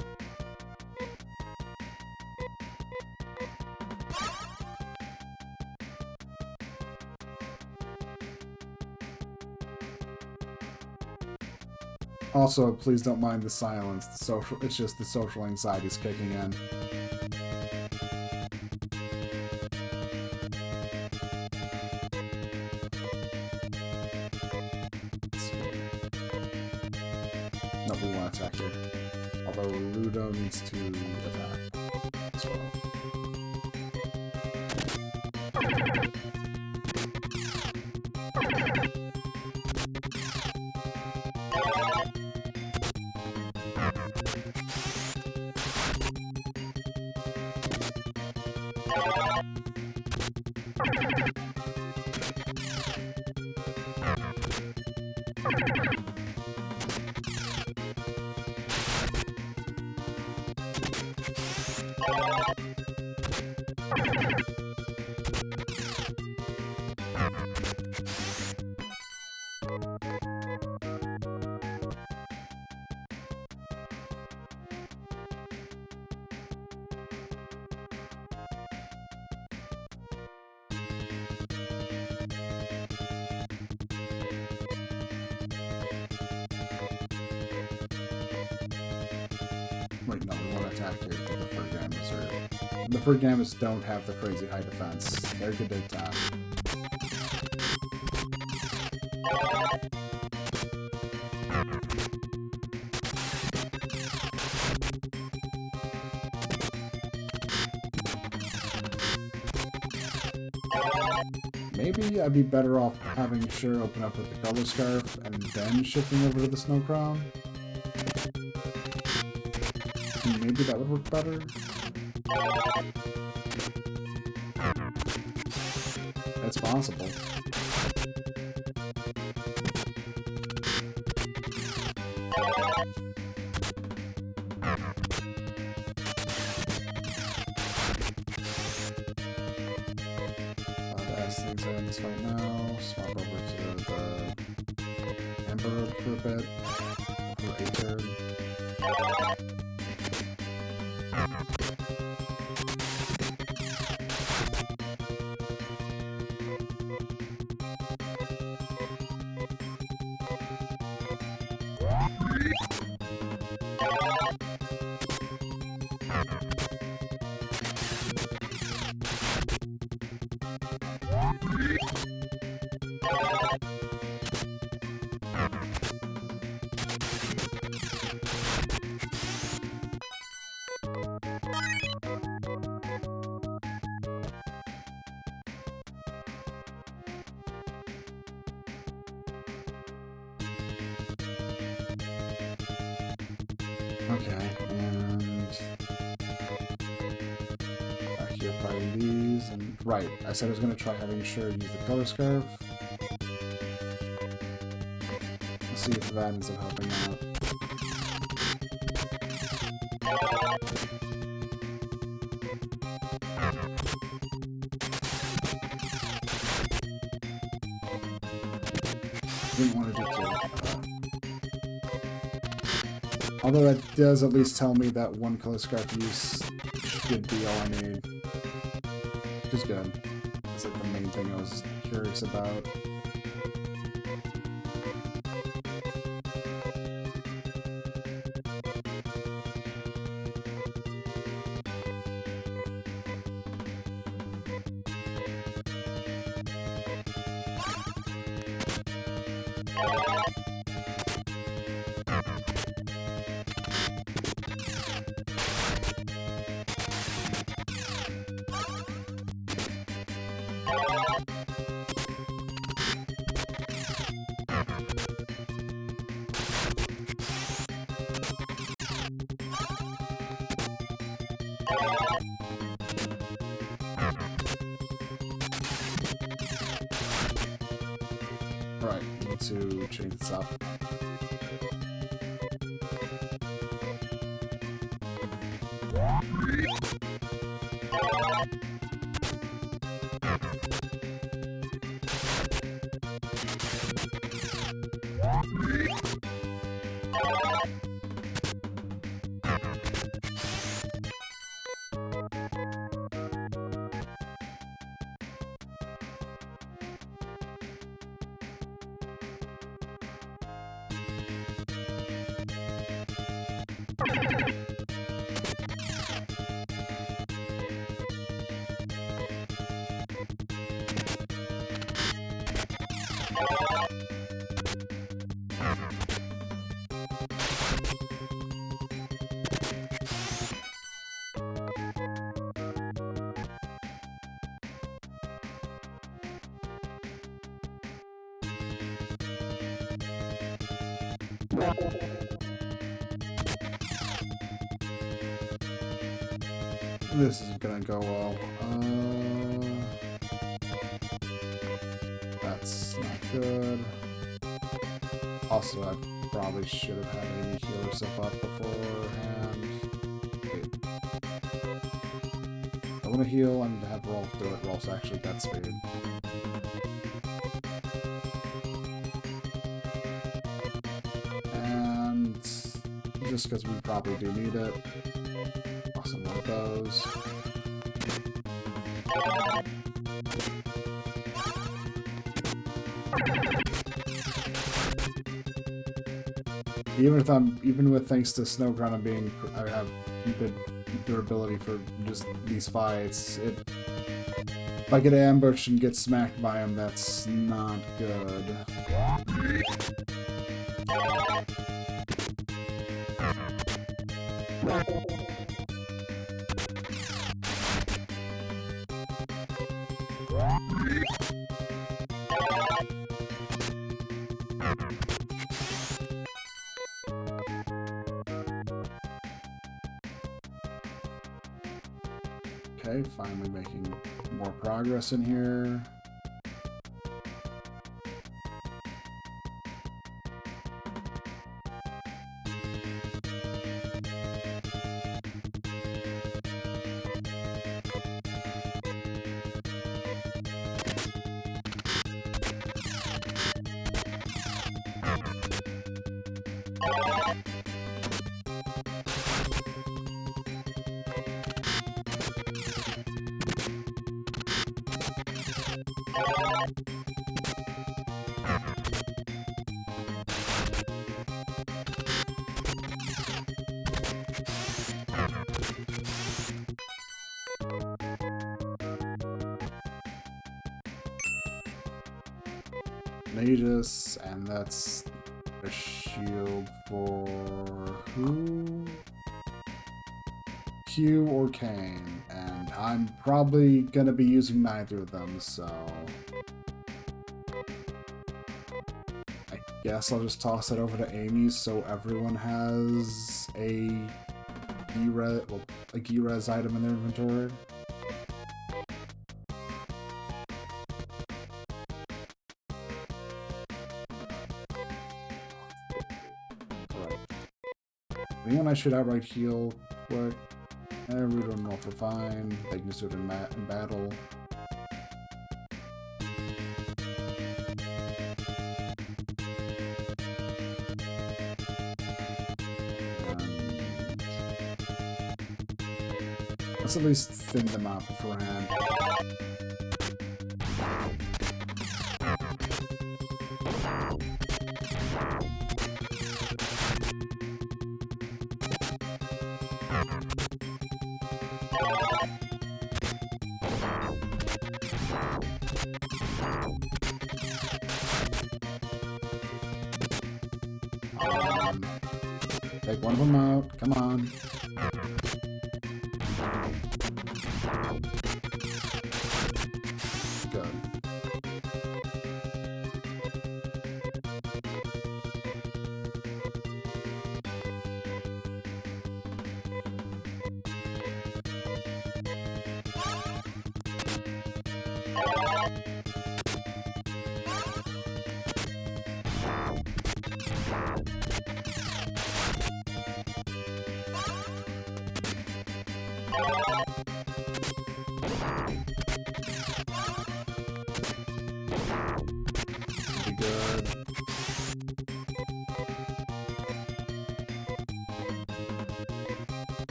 Also, please don't mind the silence. It's just the social anxiety is kicking in. No, we want to attack here. Although Rudo needs to attack as well. the fruit gambits don't have the crazy high defense. They're good to attack. Maybe I'd be better off having Sure open up with the Color Scarf and then shifting over to the Snow Crown. Maybe that would work better. It's possible. Things are in this right now. Swap over to the Ember for a bit. For a turn. Okay, and back here fighting these, and right, I said I was going to try having Sure use the Color Scarf. Let's see if that ends up helping out. Didn't want to do two. Although that does at least tell me that one Color Scarf use should be all I need. Which is good. That's like the main thing I was curious about. Right, need to change this up. This isn't gonna go well. That's not good. Also, I probably should have had Amy heal herself up beforehand. Wait. If I want to heal, I need to have Rolf do it. Rolf's actually got speed. And just because we probably do need it. Awesome, one of those. Even with thanks to Snow Crown and I have been durability for just these fights. If I get ambushed and get smacked by him, that's not good. Okay, finally making more progress in here. Magus, and that's a shield for who? Q or Kane, and I'm probably gonna be using neither of them, so I guess I'll just toss it over to Amy so everyone has a G-Res item in their inventory. Anyone I should outright heal quick? We don't know if we're fine. They can just do it in battle. Let's at least thin them out beforehand. Take one of them out. Come on. Good.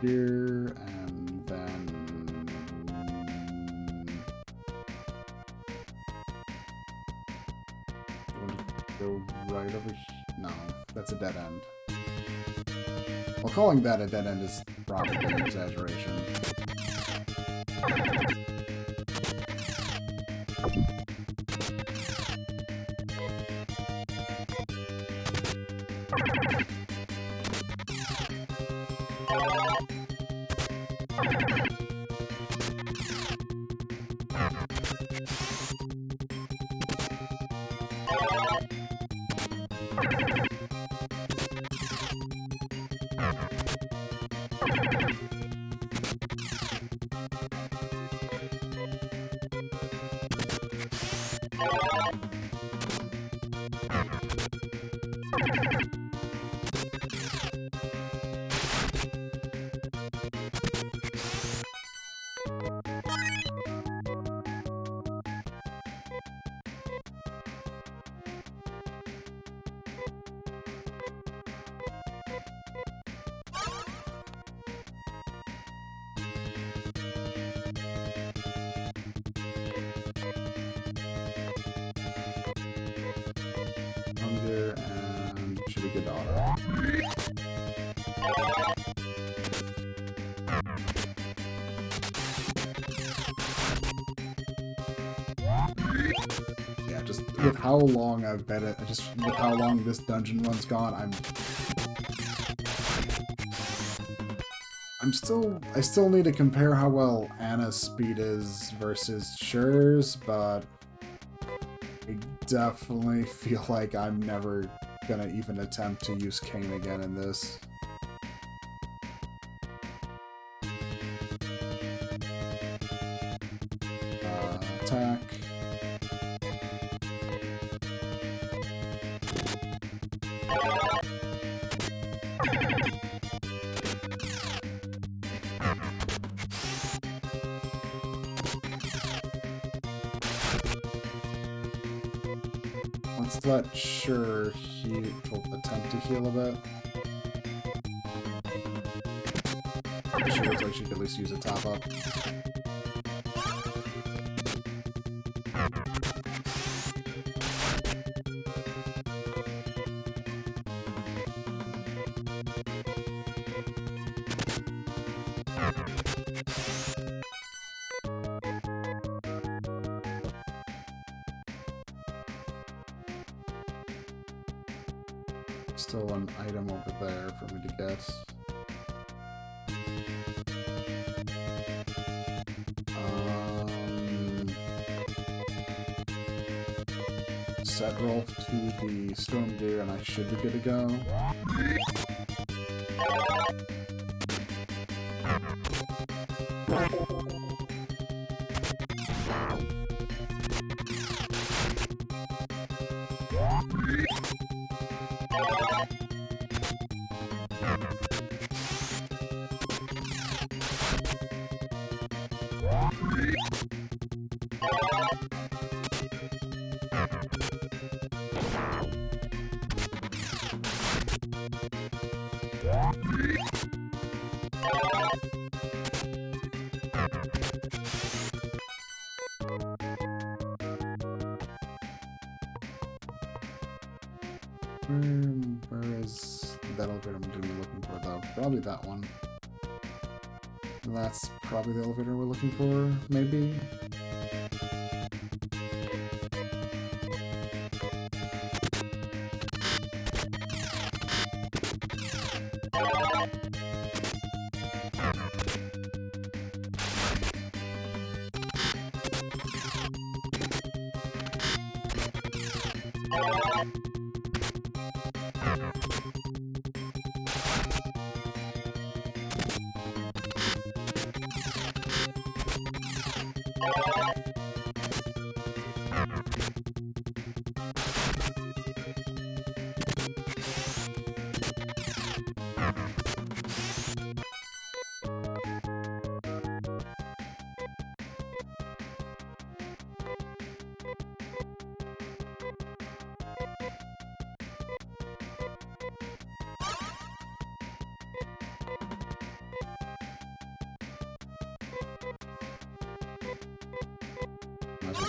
Here, and then go right over here. No, that's a dead end. Well, calling that a dead end is probably an exaggeration. good auto. Yeah, just with how long I've been at, just with how long this dungeon run's gone, I still need to compare how well Anna's speed is versus Sher's, but I definitely feel like I'm never gonna even attempt to use Kane again in this. Attack. Let's let Sure attempt to heal a bit. Sure looks like she could at least use a top up. Still an item over there for me to guess. Set Rolf to the Storm Gear and I should be good to go. Where is that elevator I'm going to be looking for, though? Probably that one. That's probably the elevator we're looking for, maybe?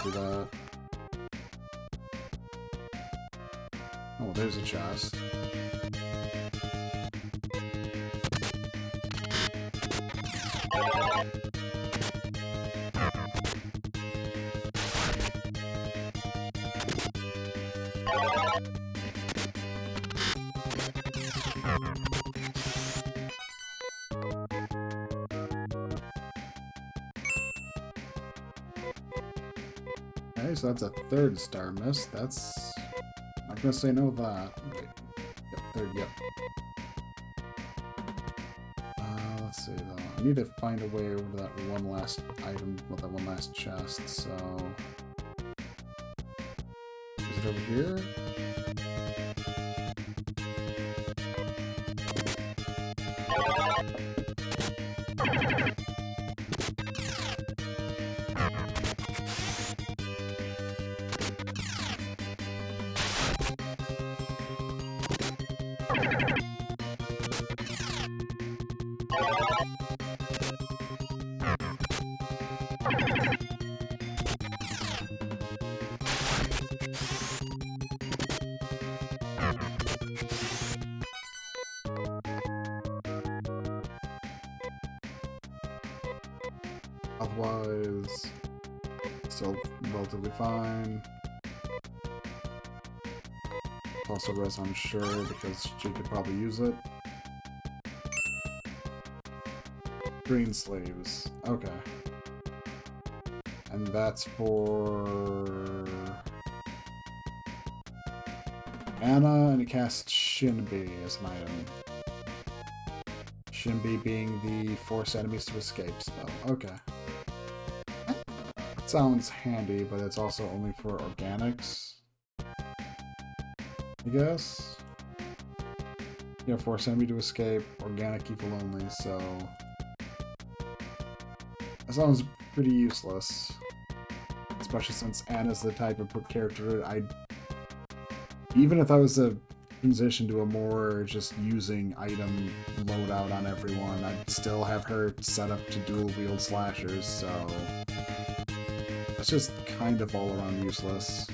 Do that. Oh, there's a chest. Okay, so that's a third star miss. That's... I'm not gonna say no to that. Wait. Yep, third, yep. Let's see, though. I need to find a way over to that one last item, well, that one last chest, so... Is it over here? Otherwise, still relatively fine. Also res unsure because she could probably use it. Green sleeves. Okay. And that's for Anna, and it casts Shinbi as an item. Shinbi being the force enemies to escape spell. Okay. Sounds handy, but it's also only for organics, I guess. Yeah, force enemy to escape, organic equal only, so that sounds pretty useless. Especially since Anna's the type of character even if I was to transition to a more just using item loadout on everyone, I'd still have her set up to dual wield slashers, so it's just kind of all around useless.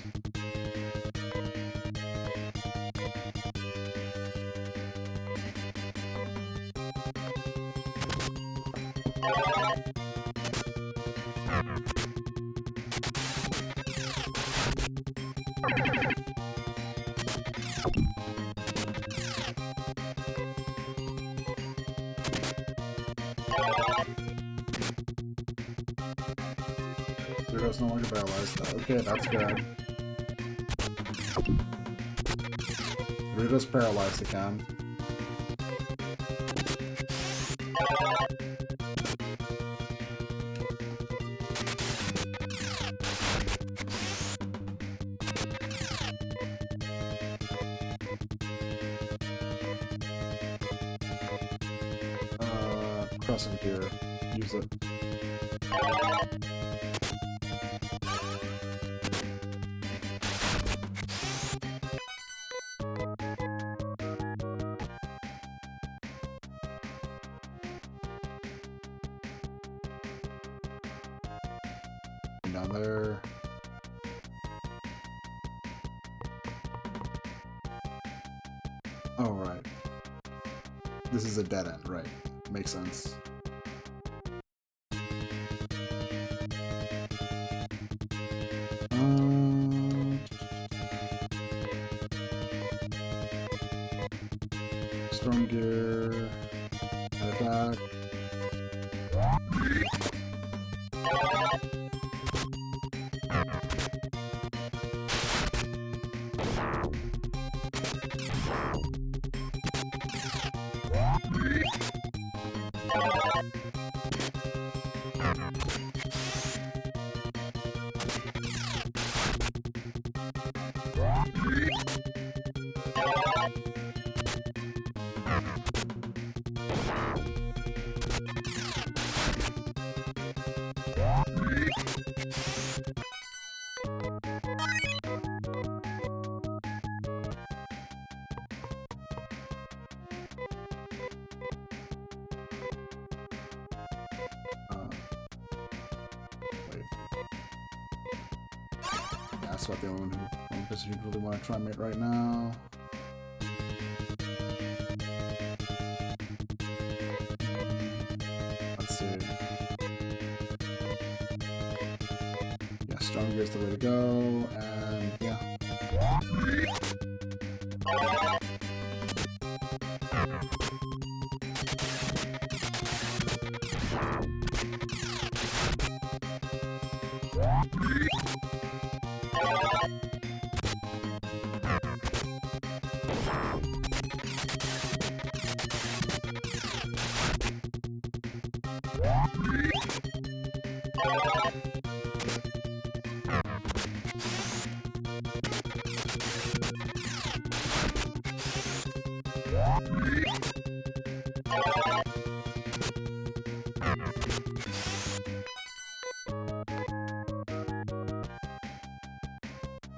Doritos no longer paralyzed though. Okay, that's good. Doritos paralyzed again. Crescent gear. Use it. Another. Oh, right. This is a dead end, right. Makes sense. Storm gear. Attack. That's about the only person you really want to try and make right now. Let's see. Yeah, Stronger is the way to go, and yeah.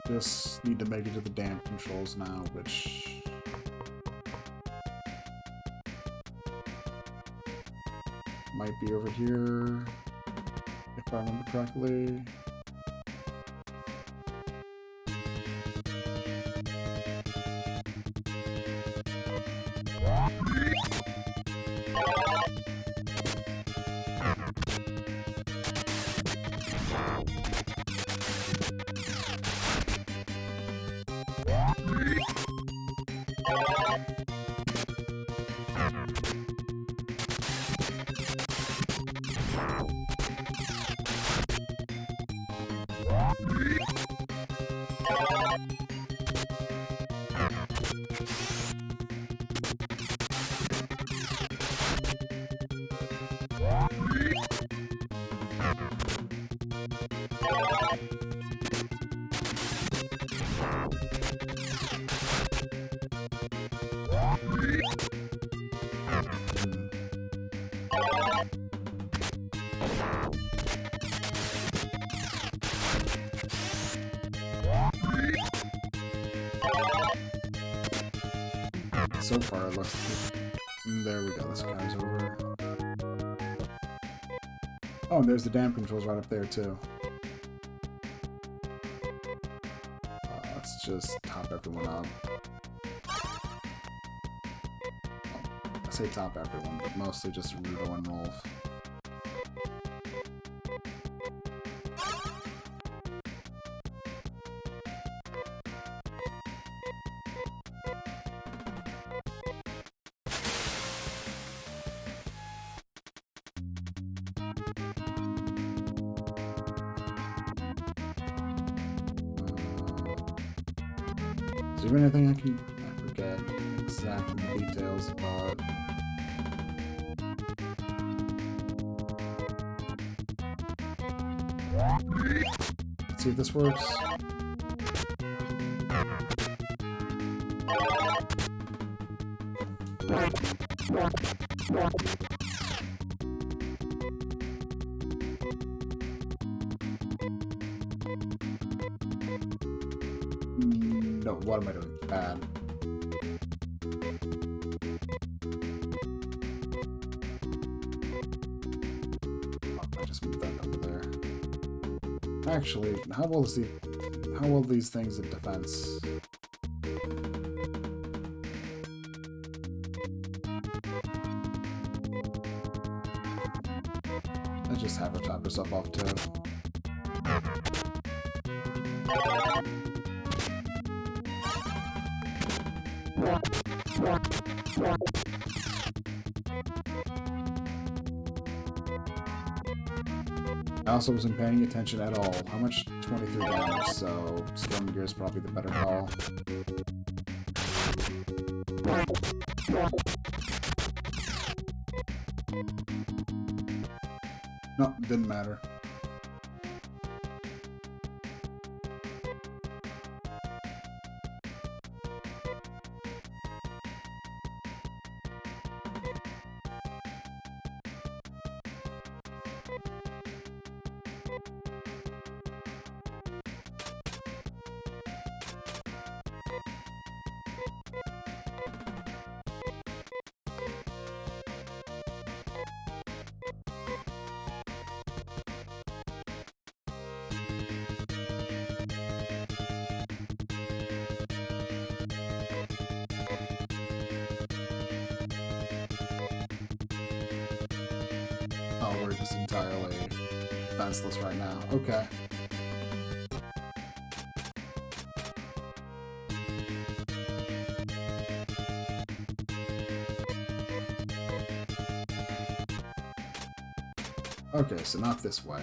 Just need to make it to the damn controls now, which might be over here, if I remember correctly. So far, it looks like... There we go, this guy's over. Oh, and there's the dam controls right up there, too. Let's just top everyone up. I say top everyone, but mostly just Rudo and Rolf. Is there anything I forget exact details about? Let's see if this works. No, what am I doing? Bad. Oh, I just moved that over there. Actually, how well these things in defense? I just have her top herself off too. I also wasn't paying attention at all. How much? 23 damage, so Storm Gear is probably the better call. No, didn't matter. Oh, we're just entirely defenseless right now. Okay. Okay, so not this way.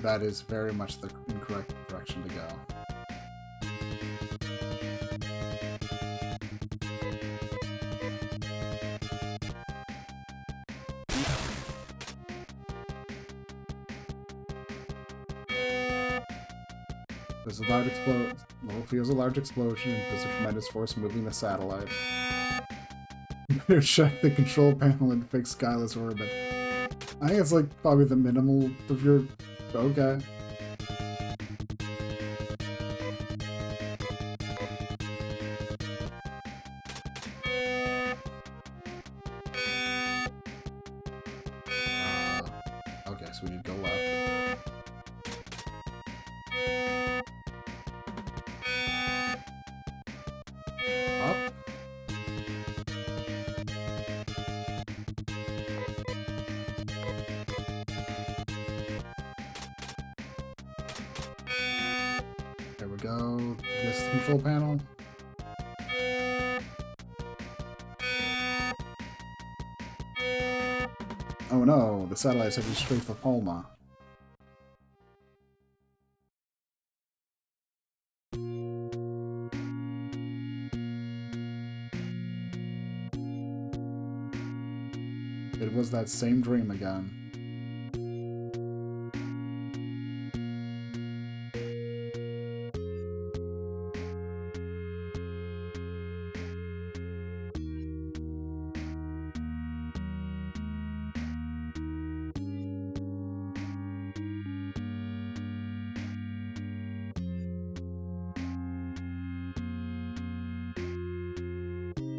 That is very much the incorrect direction to go. There's a large explosion. Well, feels a large explosion and there's a tremendous force moving the satellite. Better check the control panel and fix Skyla's orbit. I think it's like probably the minimal of your... Okay. Okay, so we need to go left. Up. There we go. This control panel. Oh no, the satellite's heading straight for Palma. It was that same dream again.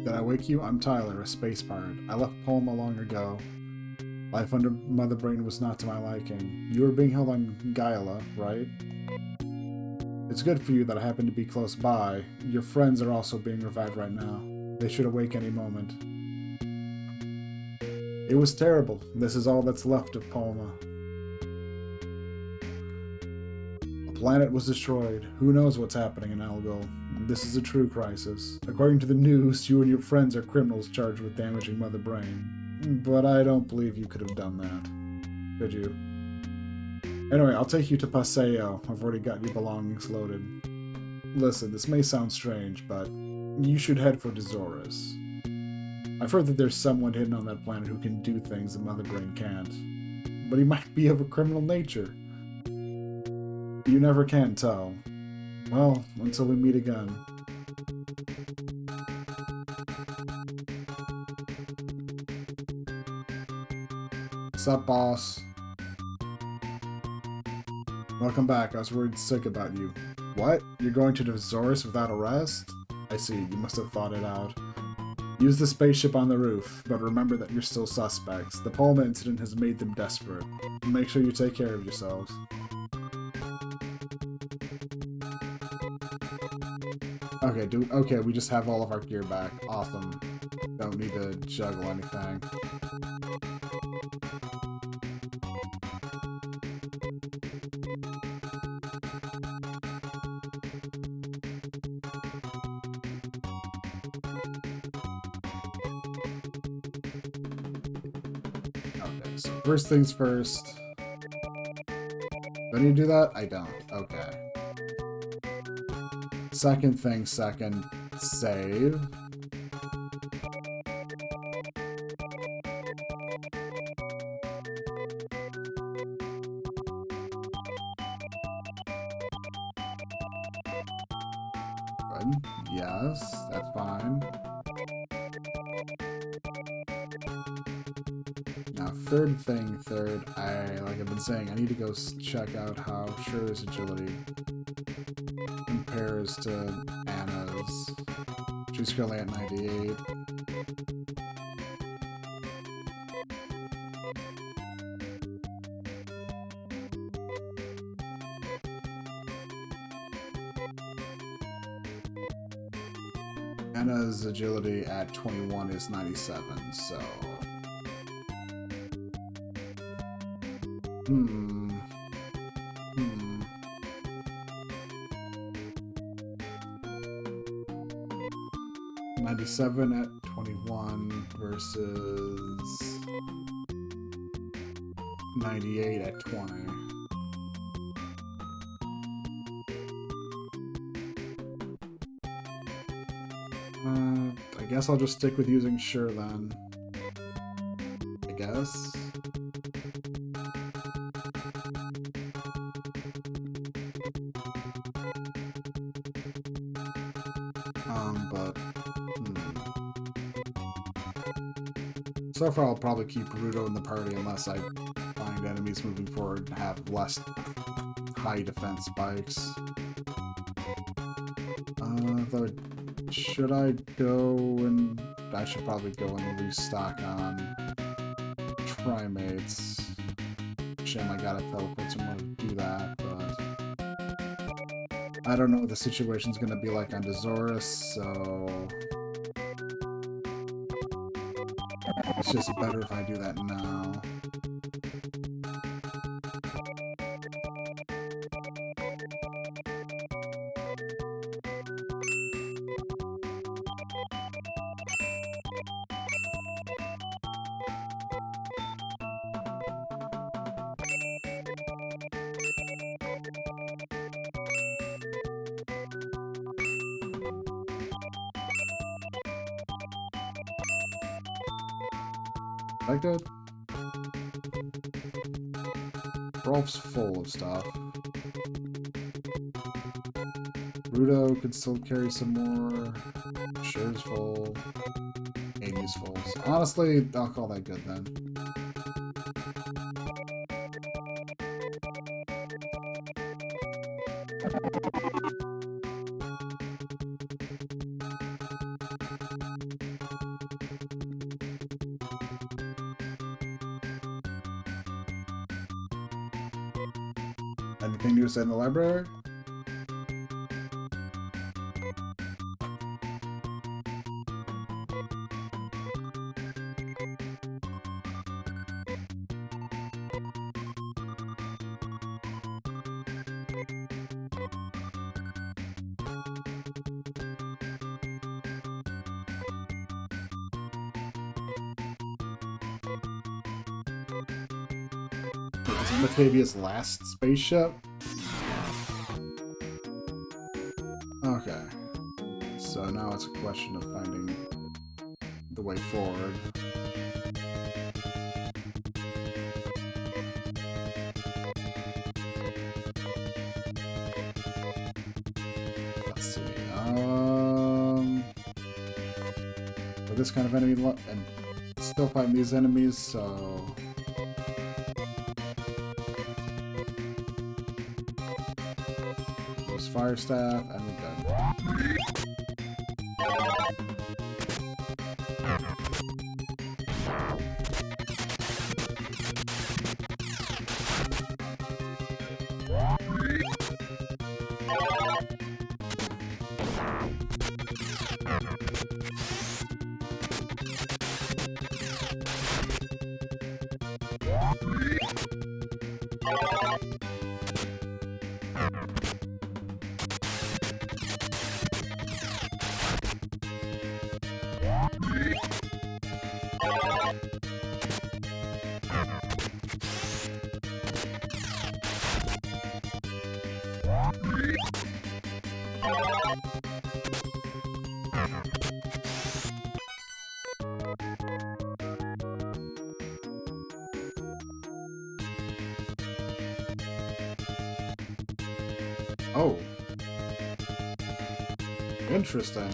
Did I wake you? I'm Tyler, a space pirate. I left Palma long ago. Life under Mother Brain was not to my liking. You were being held on Gaia, right? It's good for you that I happen to be close by. Your friends are also being revived right now. They should awake any moment. It was terrible. This is all that's left of Palma. A planet was destroyed. Who knows what's happening in Algol? This is a true crisis. According to the news, you and your friends are criminals charged with damaging Mother Brain. But I don't believe you could have done that. Could you? Anyway, I'll take you to Paseo. I've already got your belongings loaded. Listen, this may sound strange, but you should head for Dezorus. I've heard that there's someone hidden on that planet who can do things that Mother Brain can't. But he might be of a criminal nature. You never can tell. Well, until we meet again. Sup, boss? Welcome back. I was worried sick about you. What? You're going to Dezorus without arrest? I see. You must have thought it out. Use the spaceship on the roof, but remember that you're still suspects. The Palma incident has made them desperate. Make sure you take care of yourselves. Okay, we just have all of our gear back. Awesome. Don't need to juggle anything. Okay, so first things first. Do I need to do that? I don't. Okay. Second thing second, save. Good. Yes, that's fine. Now, third, like I've been saying, I need to go check out how Shura's agility compares to Anna's. She's currently at 98. Anna's agility at 21 is 97, so... 97 at 21 versus 98 at 20. I guess I'll just stick with using Sure then. I guess. But so far I'll probably keep Rudo in the party unless I find enemies moving forward and have less high defense spikes. Though, should I go and... I should probably go and restock on Trimates. Shame I gotta teleport someone to do that, but... I don't know what the situation's gonna be like on Dezorus, so... It's just better if I do that now. That good? Rolf's full of stuff. Rudo could still carry some more. Sure's full. Amy's full. So honestly, I'll call that good then. Anything new said in the library? Is it Batavia's last spaceship? Okay. So now it's a question of finding the way forward. Let's see. With this kind of enemy, and still fighting these enemies, so... Use Fire Staff, and we're good. Oh. Interesting.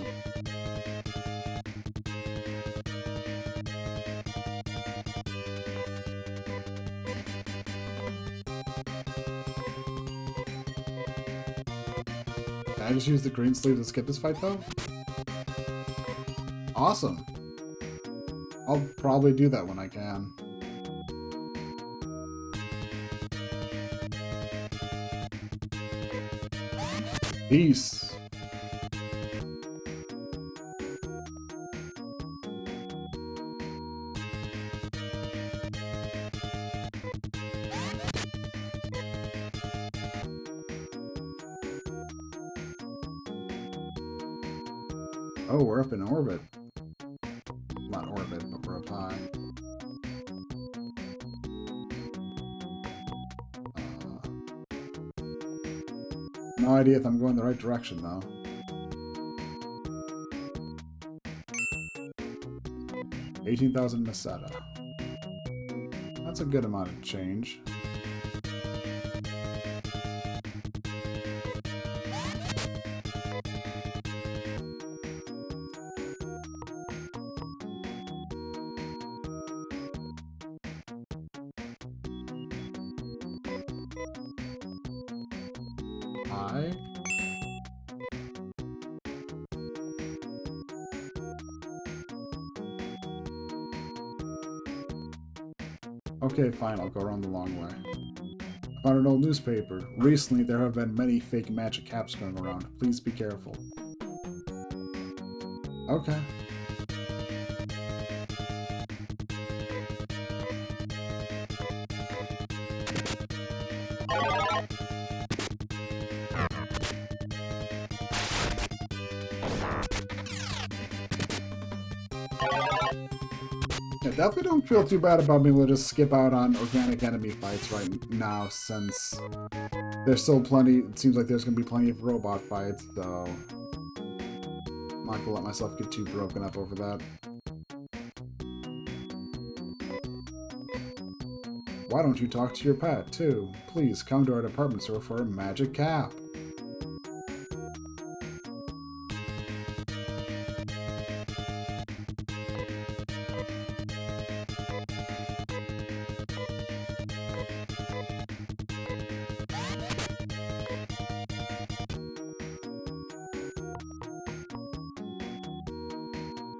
Can I just use the green sleeve to skip this fight, though? Awesome. I'll probably do that when I can. Peace. Oh, we're up in orbit. Not orbit, but we're up high. No idea if I'm going the right direction, though. $18,000 Meseta. That's a good amount of change. High. Okay, fine, I'll go around the long way. I found an old newspaper. Recently, there have been many fake magic caps going around. Please be careful. Okay. Yeah, definitely don't feel too bad about being able to just skip out on organic enemy fights right now, since there's still plenty. It seems like there's going to be plenty of robot fights, though. I'm not going to let myself get too broken up over that. Why don't you talk to your pet, too? Please come to our department store for a magic cap.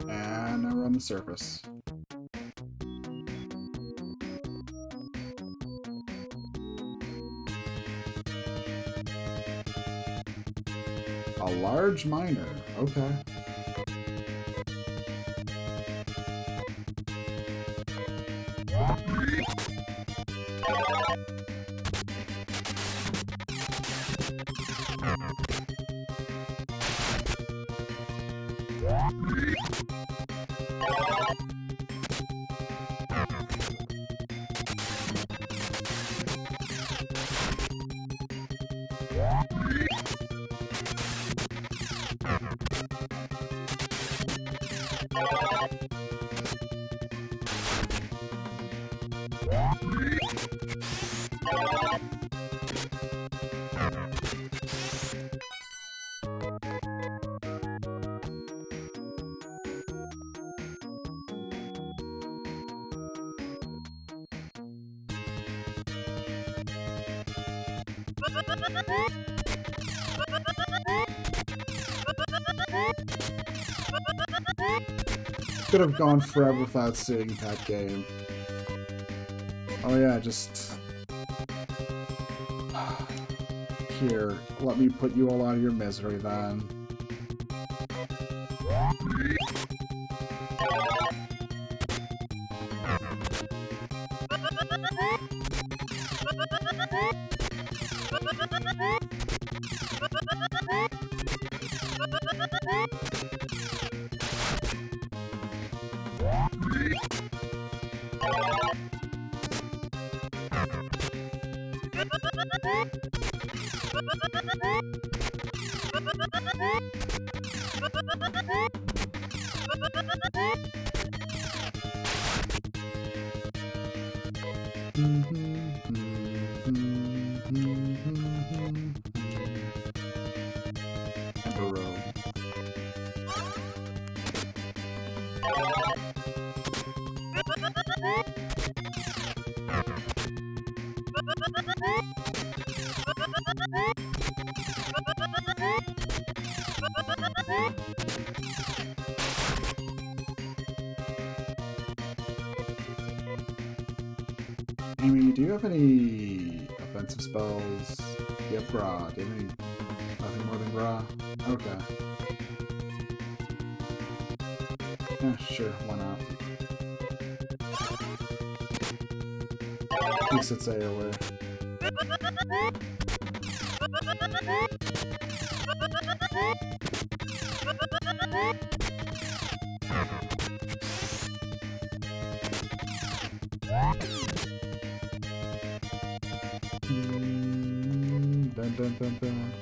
And now we're on the surface. A large miner. Okay. Could have gone forever without seeing that game. Oh yeah, just... Here, let me put you all out of your misery then. Amy, do you have any offensive spells? You have Gra. Do you have any... Nothing more than Gra? Okay. Yeah, sure, why not? At least it's AoE. Dun, dun, dun, dun.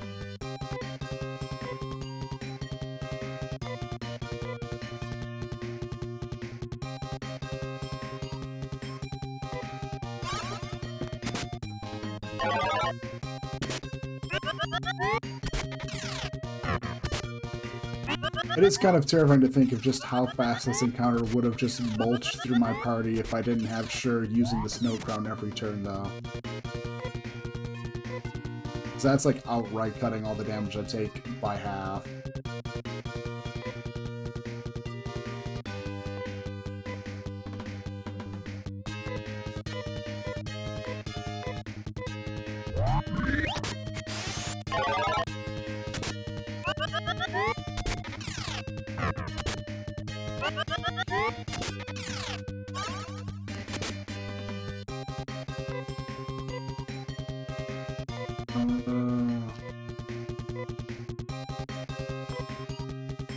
It is kind of terrifying to think of just how fast this encounter would have just mulched through my party if I didn't have Sure using the Snow Crown every turn, though. So that's like outright cutting all the damage I take by half.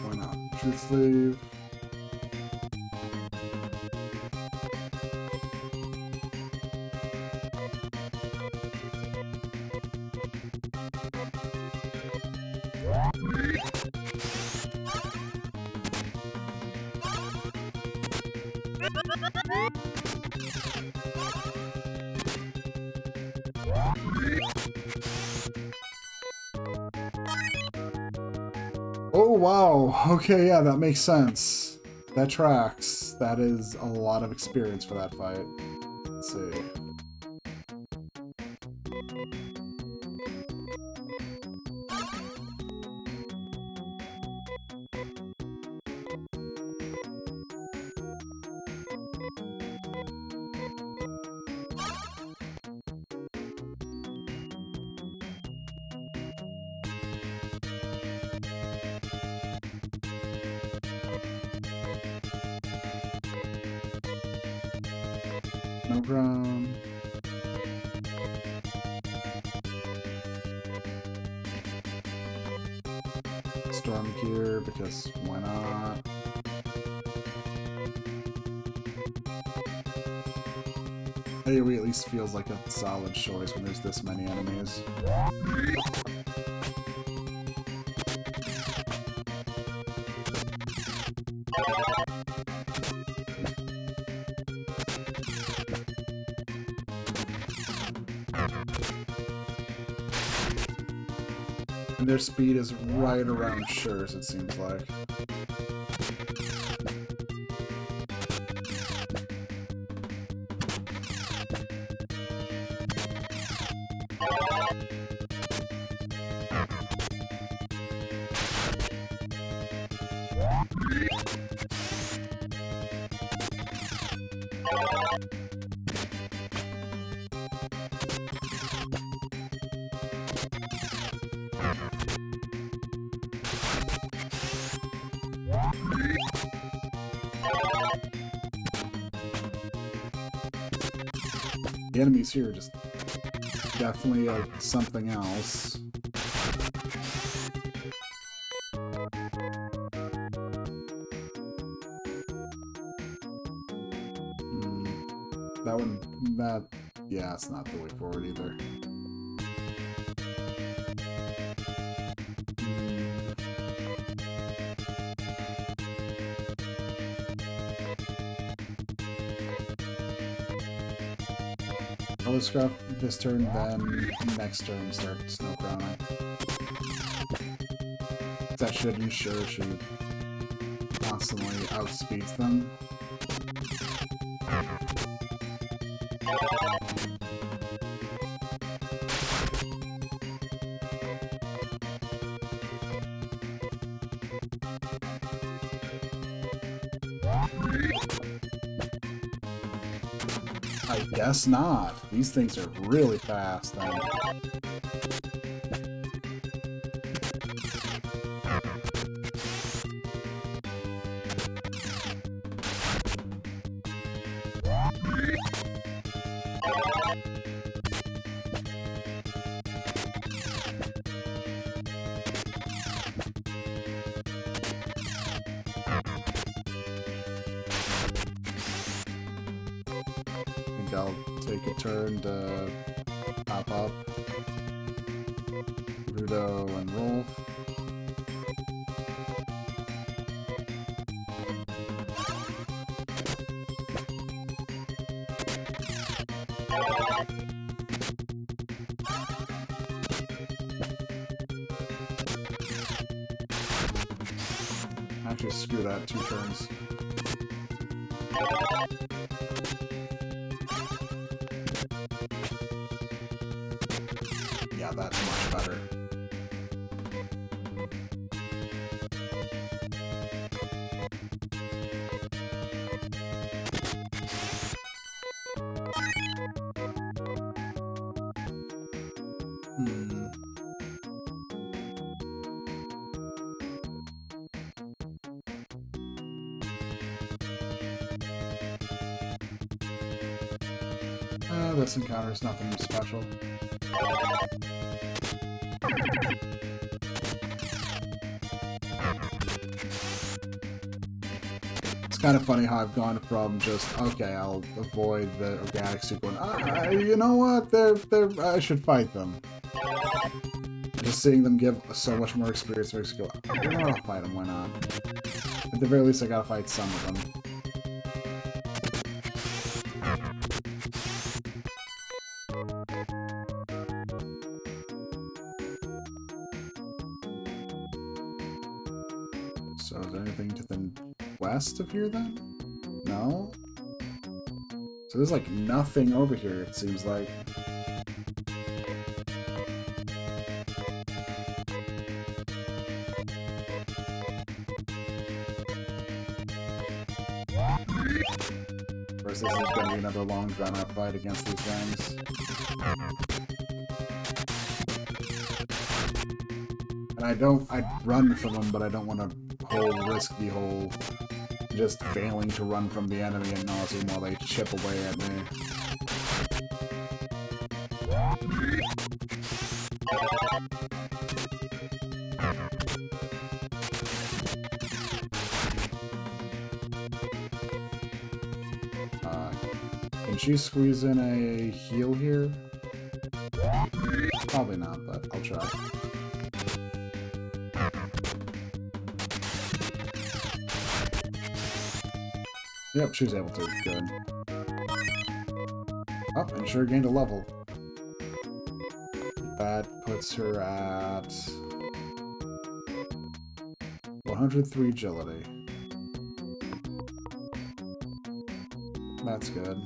Why not? Truth Sleeve. wow. Okay, yeah, that makes sense. That tracks. That is a lot of experience for that fight. Let's see. No ground. Storm Gear, because why not? AoE at least feels like a solid choice when there's this many enemies. And their speed is right around Sure's, it seems like. The enemies here are just definitely something else. Yeah, it's not the way forward either. I'll scrap this turn, then next turn start snow crowning. That should ensure she constantly outspeeds them. I guess not. These things are really fast then. I'll take a turn to pop up Rudo and Rolf. Actually, screw that, 2 turns. Yeah, that's much better. This encounter is nothing special. It's kind of funny how I've gone from just, okay, I'll avoid the organic soup one. You know what? I should fight them. Just seeing them give so much more experience makes me go, you know what, I'll fight them, why not? At the very least, I gotta fight some of them. So is there anything to the west of here then? No? So there's like nothing over here, it seems like. Of course, this is going to be another long drawn-out fight against these things. And I'd run from them, but I don't want to risk the whole just failing to run from the enemy at nauseam while they chip away at me. Can she squeeze in a heal here? Probably not, but I'll try. Yep, she's able to. Good. Oh, and sure gained a level. That puts her at 103 agility. That's good.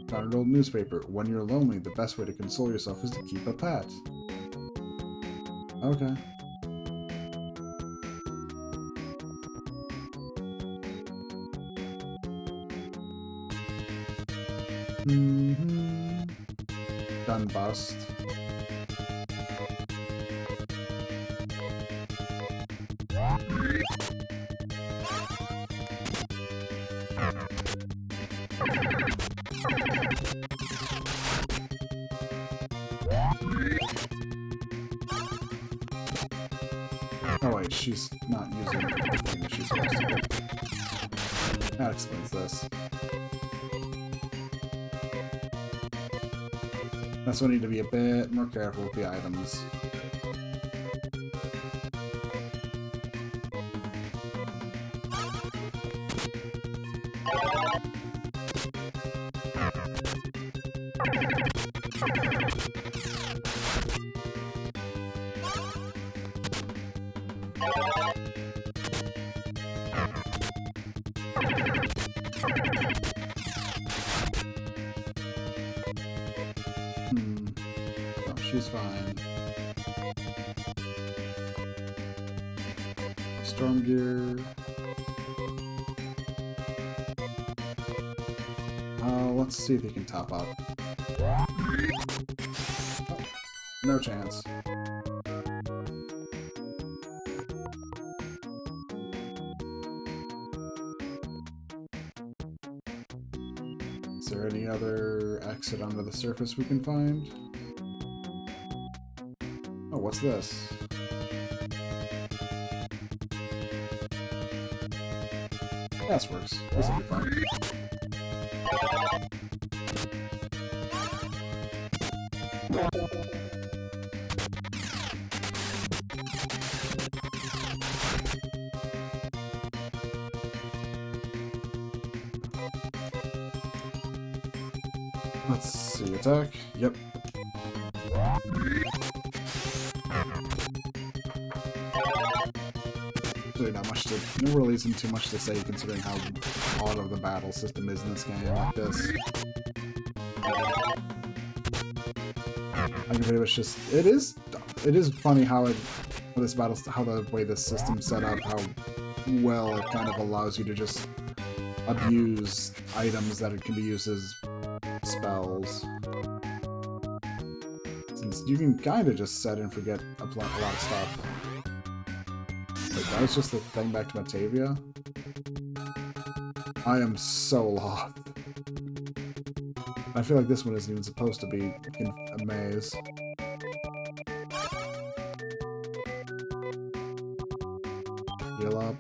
Found an old newspaper. When you're lonely, the best way to console yourself is to keep a pet. Okay. Gun bust. Oh wait, she's not using the thing that she's supposed to do. That explains this. That's why I need to be a bit more careful with the items. No, she's fine. Storm gear. Let's see if he can top up. Oh, no chance. Is there any other exit under the surface we can find? Oh, what's this? This works. This will be fun. Let's see, attack. Yep. Really not much to. There really isn't too much to say considering how odd the battle system is in this game like this. I can pretty much just. It is funny how this battle, how the way this system's set up, how well it kind of allows you to just abuse items that it can be used as spells. Since you can kind of just set and forget a lot of stuff. Wait, that was just the thing back to Batavia? I am so lost. I feel like this one isn't even supposed to be in a maze. Heal up.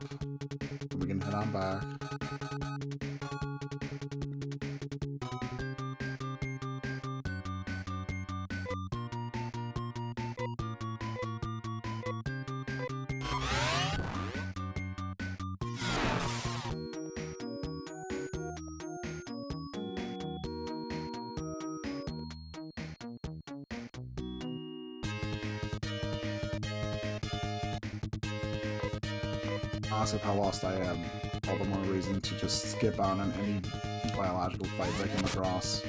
And we can head on back. Honestly, with how lost I am, all the more reason to just skip out on any biological fights I come across.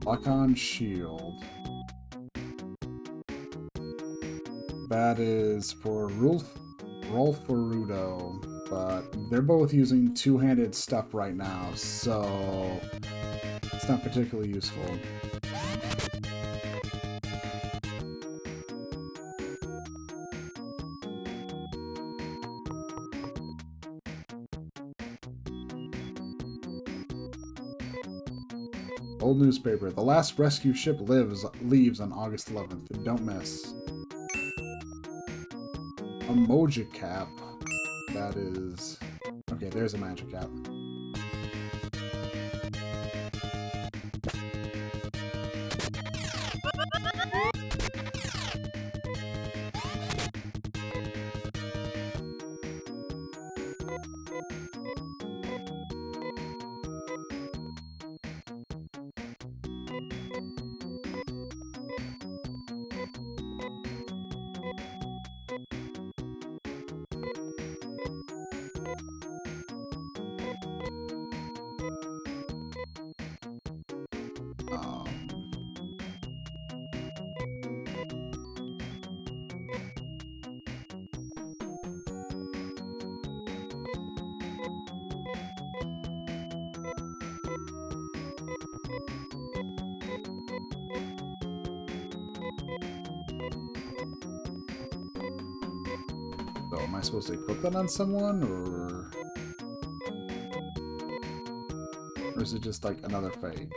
Lock on shield. That is for Rolf or Rudo, but they're both using two-handed stuff right now, so it's not particularly useful. Old newspaper. The last rescue ship leaves on August 11th. Don't miss. A Moja Cap. That is... Okay, there's a magic cap. So, am I supposed to equip that on someone, or is it just like another fake?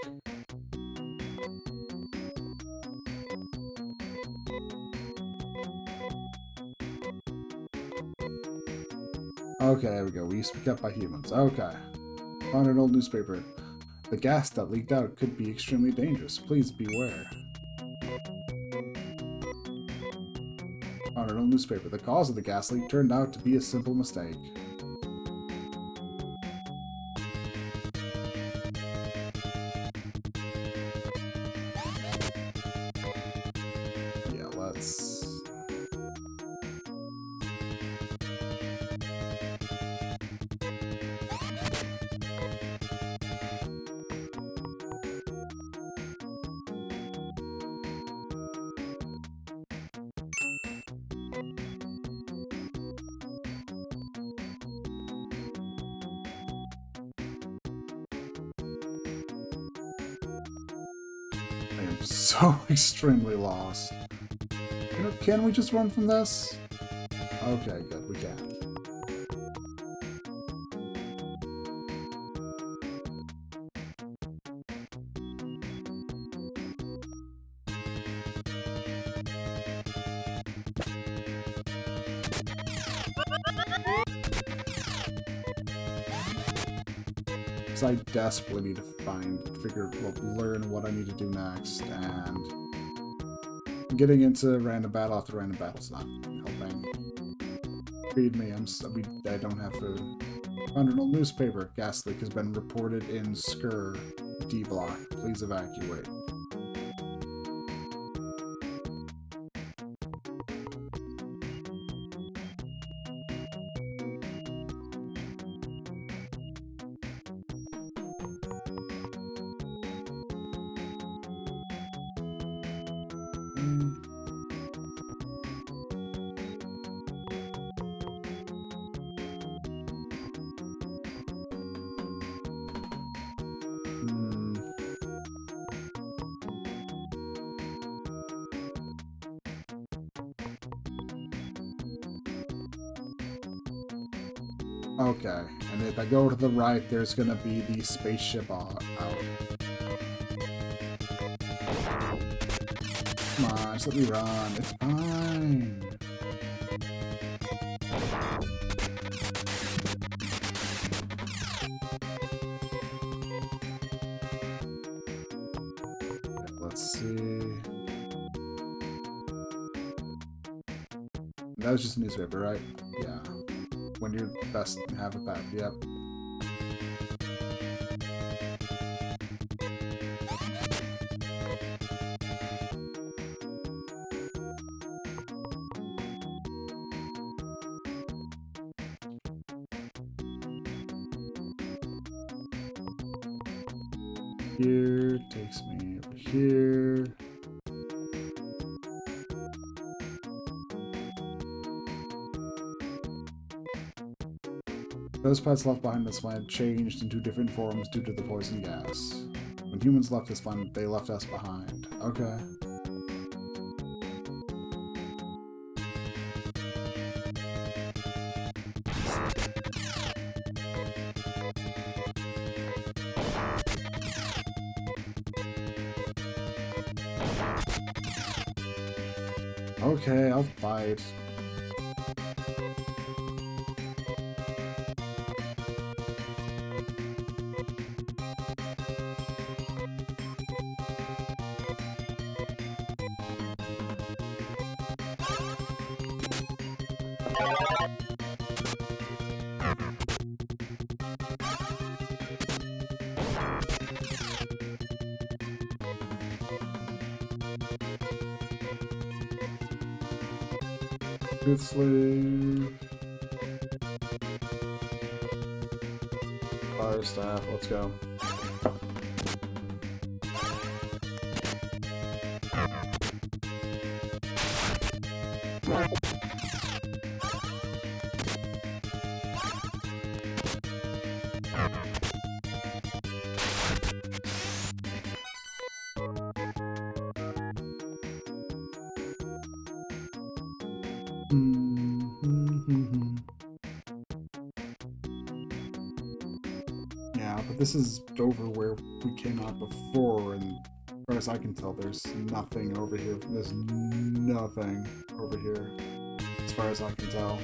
Okay, there we go. We used to be kept by humans. Okay. Found an old newspaper. The gas that leaked out could be extremely dangerous. Please beware. Found an old newspaper. The cause of the gas leak turned out to be a simple mistake. Yeah, let's... I am so extremely lost. You know, can we just run from this? Okay, good, we can. Because I desperately need to learn what I need to do next, and getting into random battle after random battle's not helping. Feed me, I don't have food. Found an old newspaper. Gas leak has been reported in Skur D block. Please evacuate. Okay, and if I go to the right, there's gonna be the spaceship out. Come on, just let me run. It's fine. Okay, let's see. That was just a newspaper, right? Yeah. When you're best, have it back. Yep. here, takes me over here. Those pets left behind this planet changed into different forms due to the poison gas. When humans left this planet, they left us behind. Okay. Okay, I'll fight. Good slave. Fire staff, let's go. Yeah, but this is over where we came out before, and as far as I can tell, there's nothing over here. There's nothing over here, as far as I can tell.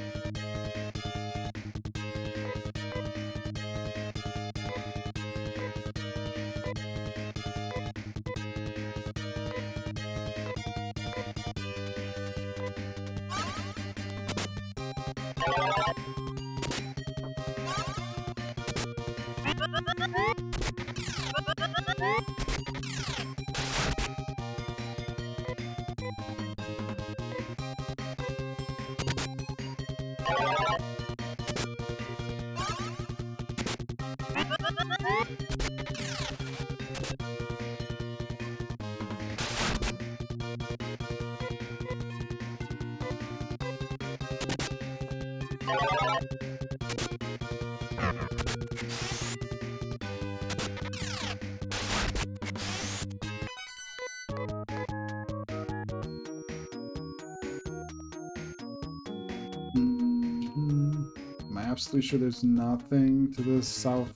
Am I absolutely sure there's nothing to the southwest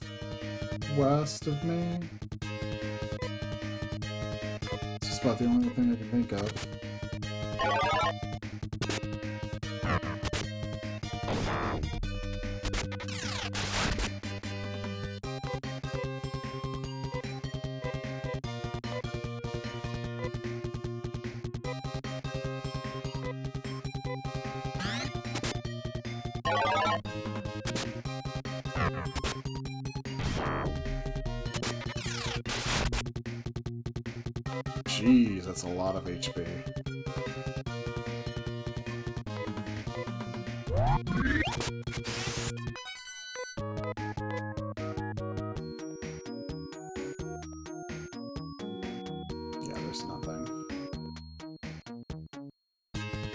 of me? It's just about the only thing I can think of. Jeez, that's a lot of HP. Yeah, there's nothing.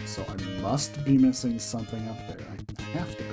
So I must be missing something up there. I have to be.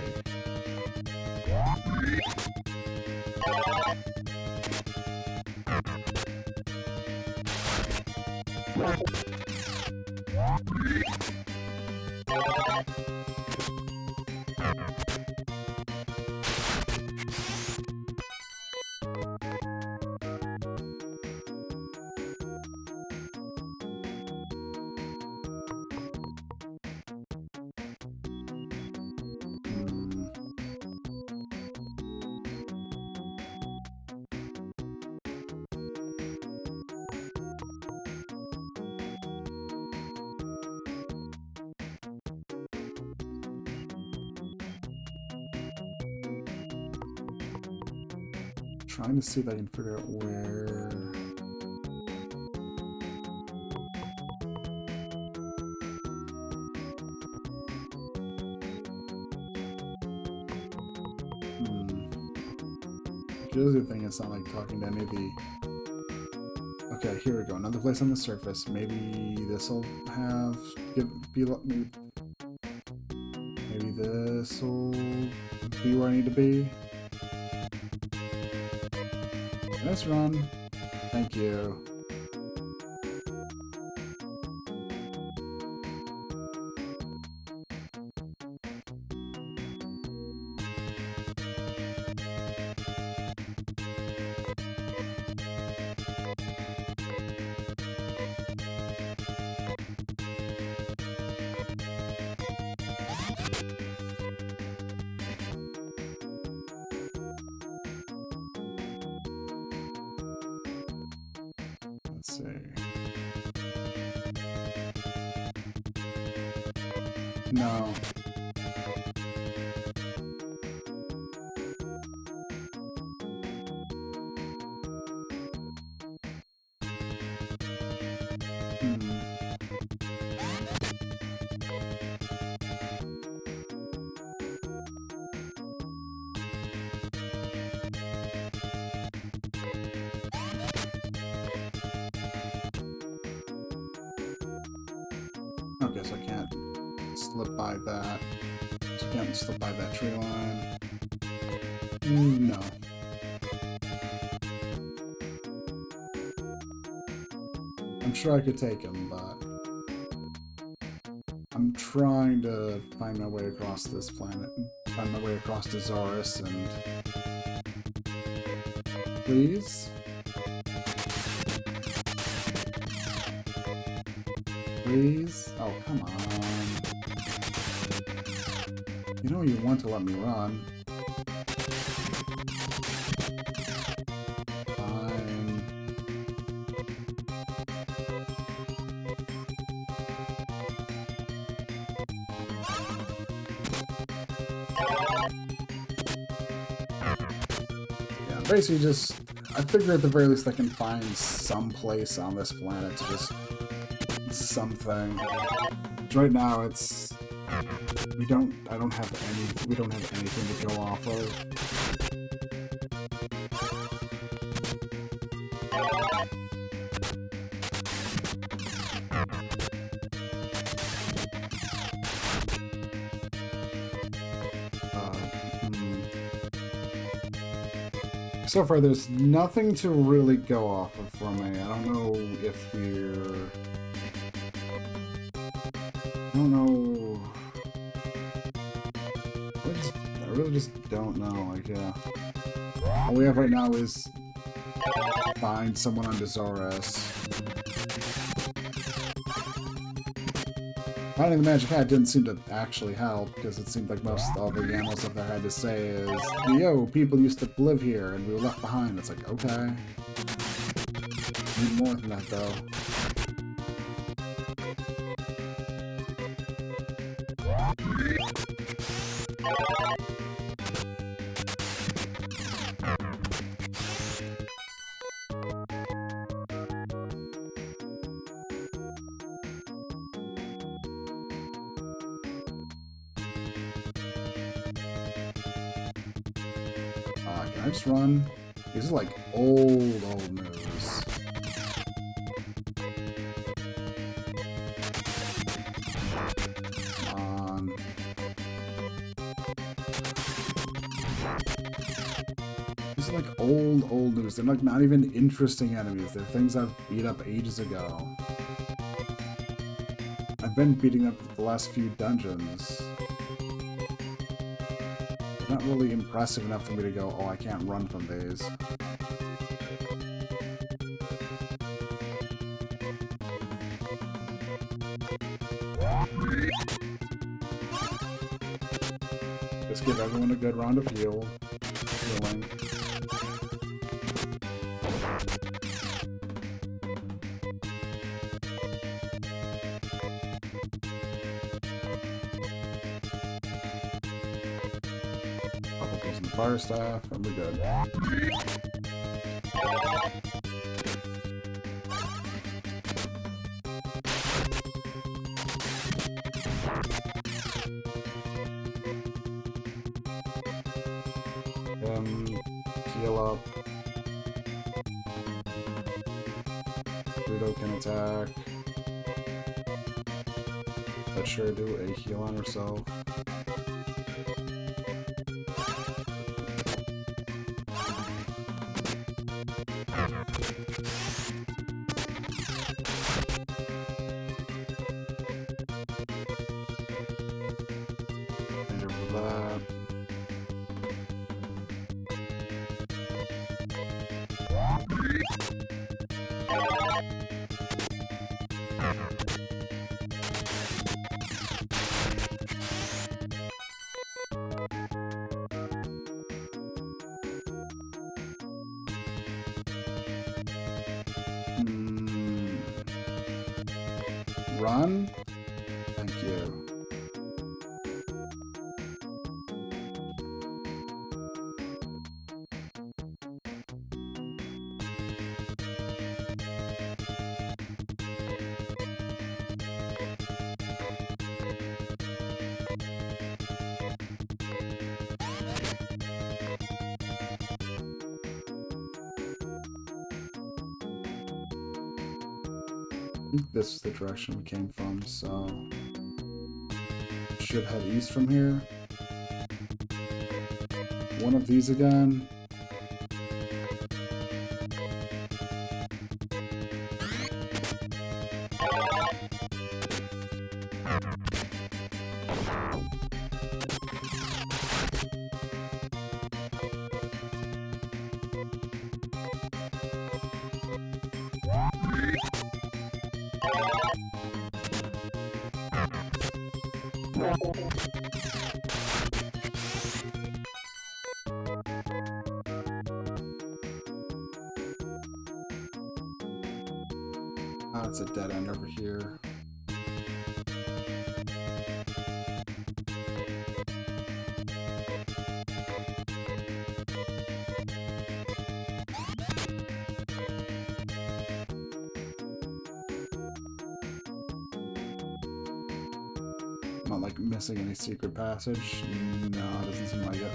Trying to see if I can figure out where... The other thing, it's not like talking to any of the Okay, here we go. Another place on the surface. Maybe this'll have maybe this'll be where I need to be. Let's run. Thank you. Let's see. No. Okay, so I can't slip by that. So I can't slip by that tree line. No. I'm sure I could take him, but I'm trying to find my way across this planet. Find my way across to Zorus and... Please? Please? Oh, come on. You know you want to let me run. Fine. Yeah, basically just... I figure at the very least I can find some place on this planet to just... something. Right now it's... we don't have anything to go off of. So far there's nothing to really go off of for me. I don't know if we're... I don't know. I really just don't know. Like, yeah. All we have right now is find someone on Zorus. Finding the magic hat didn't seem to actually help, because it seemed like most all the animal stuff that I had to say is, yo, people used to live here and we were left behind. It's like, okay. Need more than that, though. Can I just run? These are like old news. Come on. These are like old news. They're like not even interesting enemies. They're things I've beat up ages ago. I've been beating up the last few dungeons. Not really impressive enough for me to go, oh, I can't run from these. Just give everyone a good round of healing. Fire staff, and we're good. Heal up. can attack. Let's sure do a heal on herself. Run? Thank you. I think this is the direction we came from, so should head east from here. One of these again. It's a dead end over here. I'm not like missing any secret passage. No, it doesn't seem like it.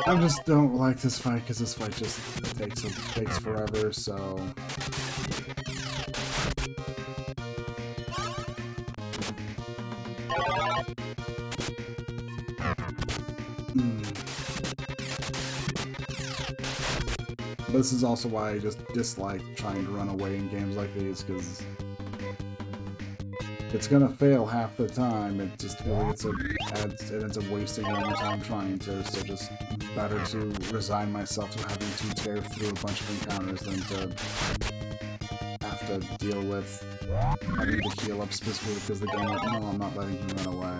I just don't like this fight because this fight just takes forever, so... This is also why I just dislike trying to run away in games like these, because it's gonna fail half the time. It just feels like it ends up wasting all my time trying to, so just better to resign myself to having to tear through a bunch of encounters than to have to deal with having to heal up specifically because the game like, no, I'm not letting you run away.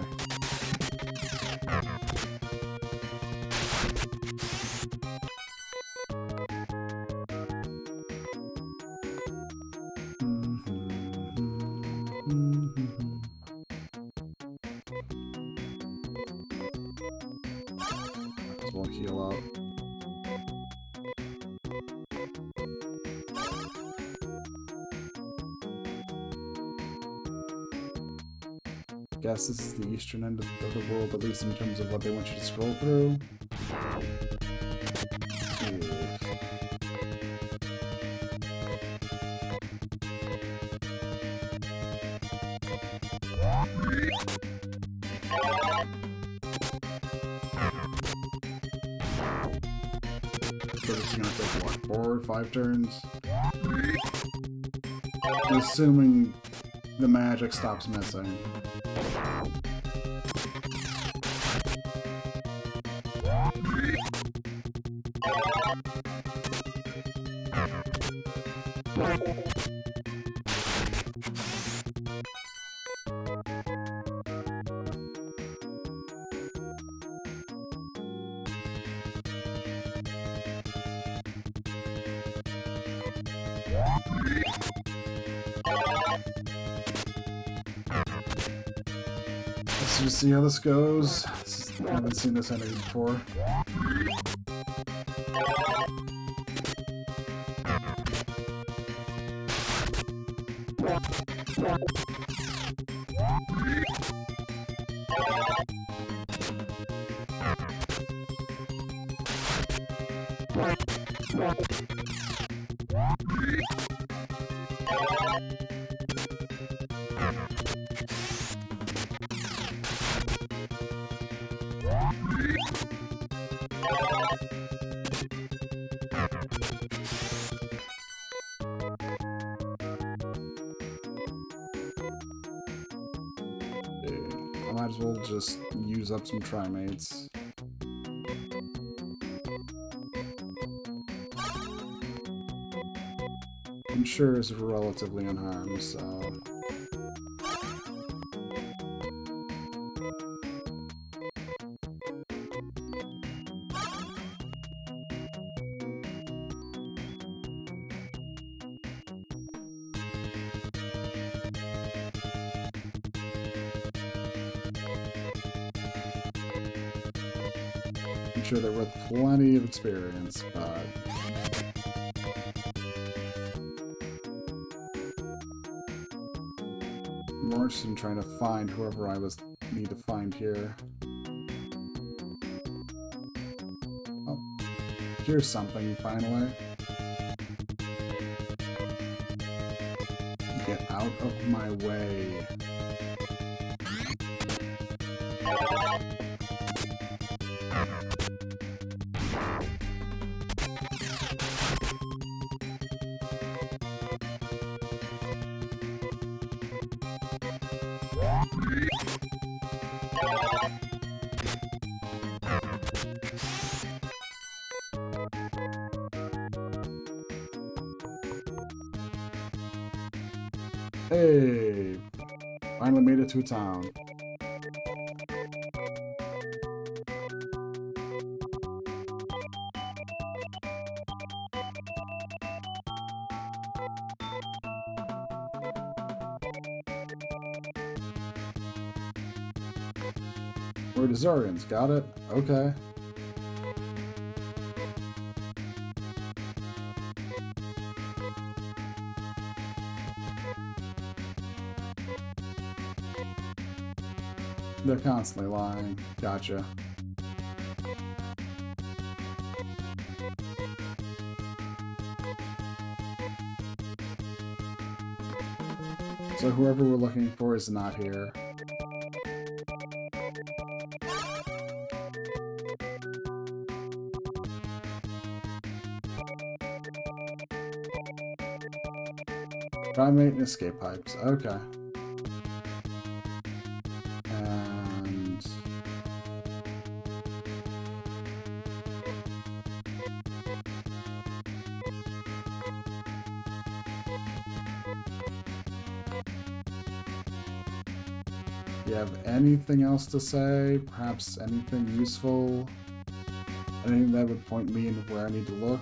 We'll heal up. Guess this is the eastern end of the world, at least in terms of what they want you to scroll through. So this is gonna take, what, 4 or 5 turns? Assuming the magic stops missing. Let's just see how this goes. I haven't seen this enemy before. I might as well just use up some trimates. I'm sure is relatively unharmed, so... I'm sure they're worth plenty of experience, but... I'm more interested in trying to find whoever I need to find here. Oh, here's something, finally. Get out of my way. Hey! Finally made it to a town. We're Desarians, got it? Okay. They're constantly lying. Gotcha. So whoever we're looking for is not here. Primate and escape pipes. Okay. And... do you have anything else to say? Perhaps anything useful? Anything that would point me into where I need to look?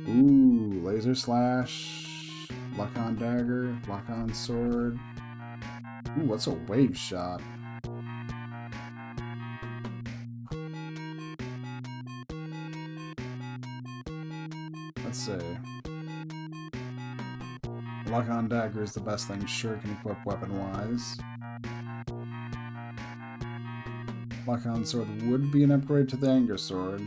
Ooh, laser slash, lock-on dagger, lock-on sword. Ooh, what's a wave shot? Let's see. Lock-on dagger is the best thing Sure can equip weapon-wise. Lock-on sword would be an upgrade to the anger sword.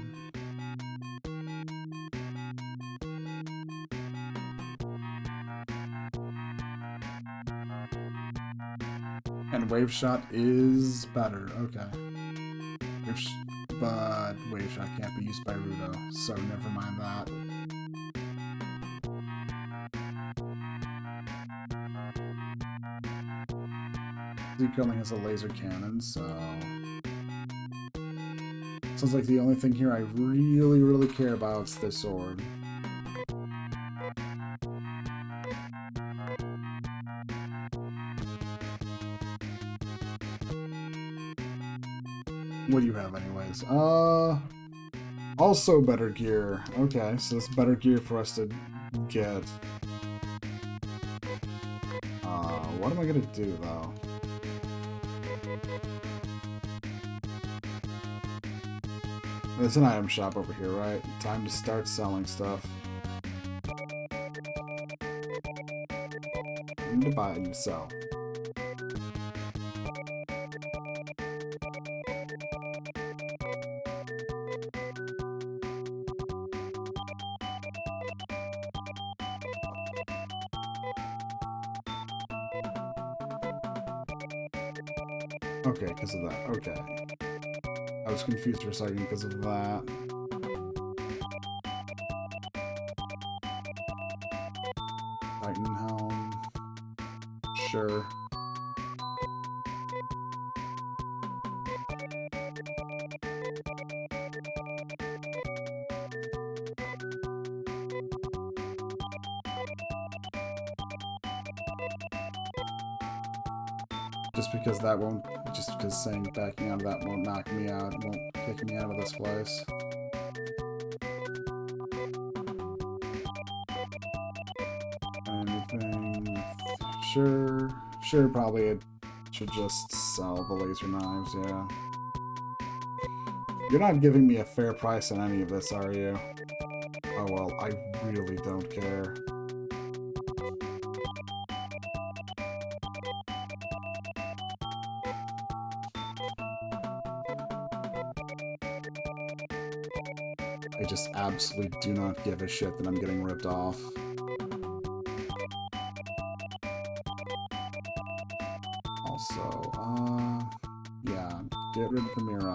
And wave shot is better. Okay. But wave shot can't be used by Rudo, so never mind that. Zeke only has a laser cannon, so... sounds like the only thing here I really care about is this sword. What do you have anyways? Also better gear. Okay, so it's better gear for us to get. What am I gonna do, though? There's an item shop over here, right? Time to start selling stuff. I need to buy and to sell. Okay, because of that. Okay. I was confused for a second because of that. Titan helm. Sure. Just because that won't, just because saying backing out of that won't knock me out, won't kick me out of this place. Anything? Sure. Sure, probably it should just sell the laser knives, yeah. You're not giving me a fair price on any of this, are you? Oh well, I really don't care. I just absolutely do not give a shit that I'm getting ripped off. Also, yeah, get rid of the mirror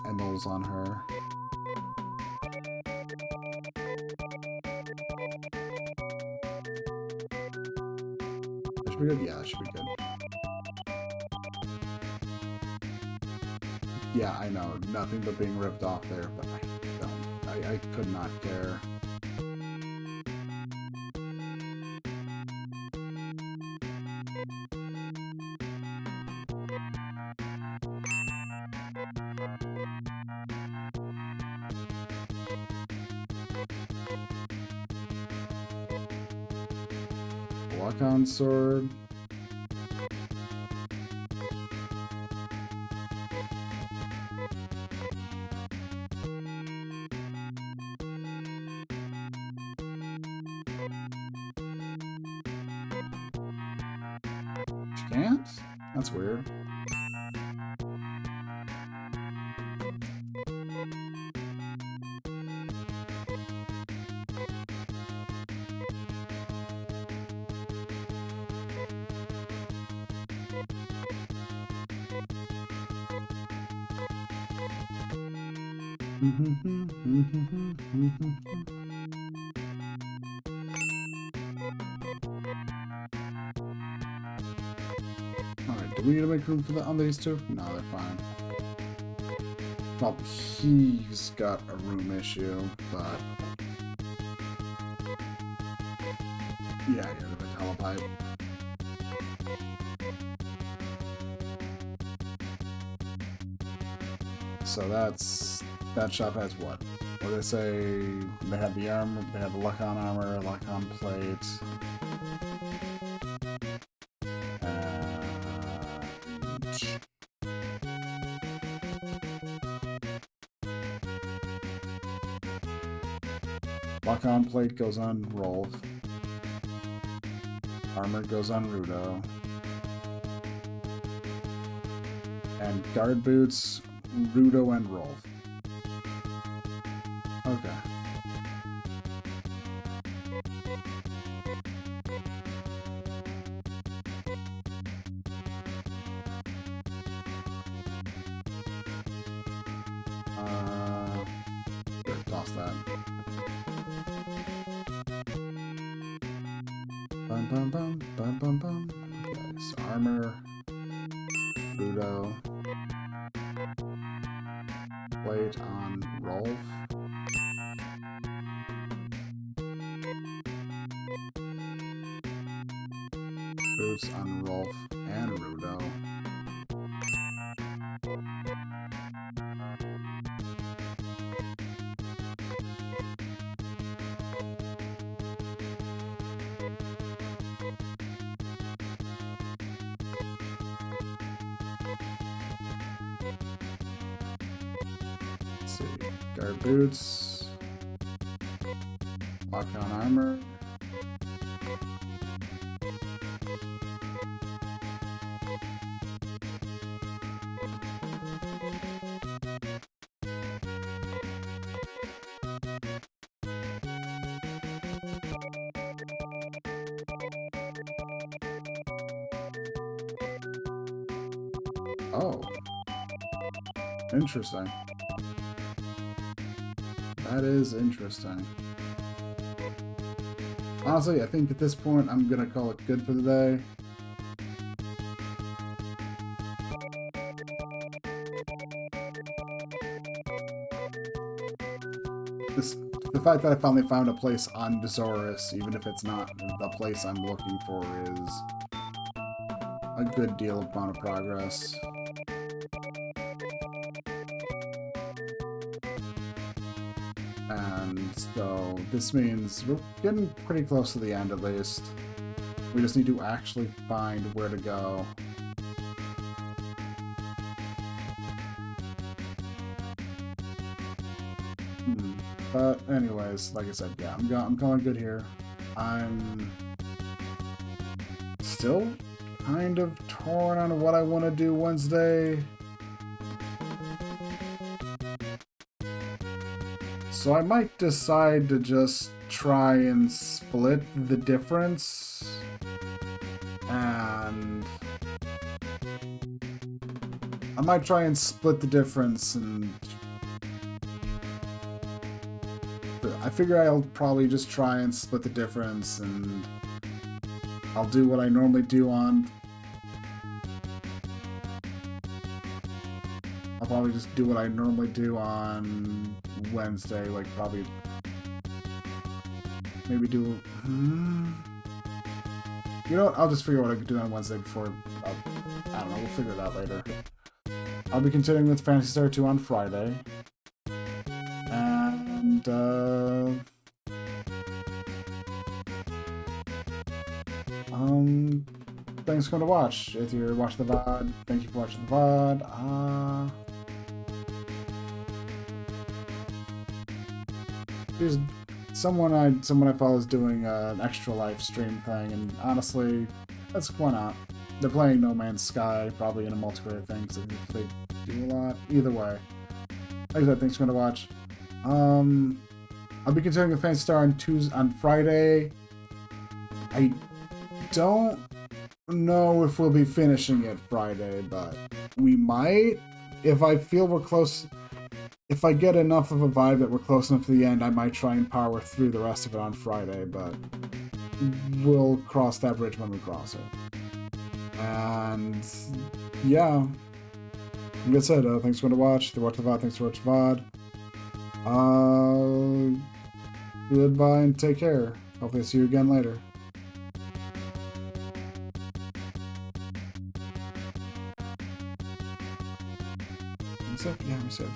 emeralds on her. That should be good? Yeah, that should be good. Yeah, I know, nothing but being ripped off there, but I don't. I could not care. Lock-on sword. She can't? That's weird. Alright, do we need to make room for on these two? No, they're fine. Well, he's got a room issue, but... Yeah, I got a telepipe. So that shop has what? What do they say? They had the armor, they had the lock-on armor, lock-on plate. Lock-on plate goes on Rolf. Armor goes on Rudo. And guard boots, Rudo and Rolf. Okay. Good, toss that. Bum bum bum bum bum bum. Okay, so armor, Rudo. Plate on Rolf. Boots on Rolf and Rudo. Guard boots. Lock-on armor. Oh. Interesting. That is interesting. Honestly, I think at this point I'm gonna call it good for the day. The fact that I finally found a place on Besaurus, even if it's not the place I'm looking for, is a good deal of amount of progress. And so this means we're getting pretty close to the end, at least. We just need to actually find where to go. But anyways, like I said, yeah, I'm going good here. I'm still kind of torn on what I want to do Wednesday. So I might decide to just try and split the difference. And I might try and split the difference, and I figure I'll probably just try and split the difference, and I'll do what I normally do on... I'll probably just do what I normally do on Wednesday, like probably... Maybe do... You know what, I'll just figure out what I could do on Wednesday before... I don't know, we'll figure it out later. I'll be continuing with Phantasy Star 2 on Friday. And, thanks for coming to watch. If you're watching the VOD, thank you for watching the VOD. There's someone I follow is doing an extra life stream thing, and honestly, that's why not. They're playing No Man's Sky, probably in a multiplayer thing, so they do a lot. Either way, like I said, thanks for coming to watch. I'll be continuing with Phantasy Star on Friday. I don't know if we'll be finishing it Friday, but we might. If I feel we're close, if I get enough of a vibe that we're close enough to the end, I might try and power through the rest of it on Friday, but we'll cross that bridge when we cross it. And yeah, like I said, thanks for coming to watch. If you watch the VOD, thanks for watching the VOD. Goodbye and take care. Hopefully I'll see you again later. That's it? Yeah, we said.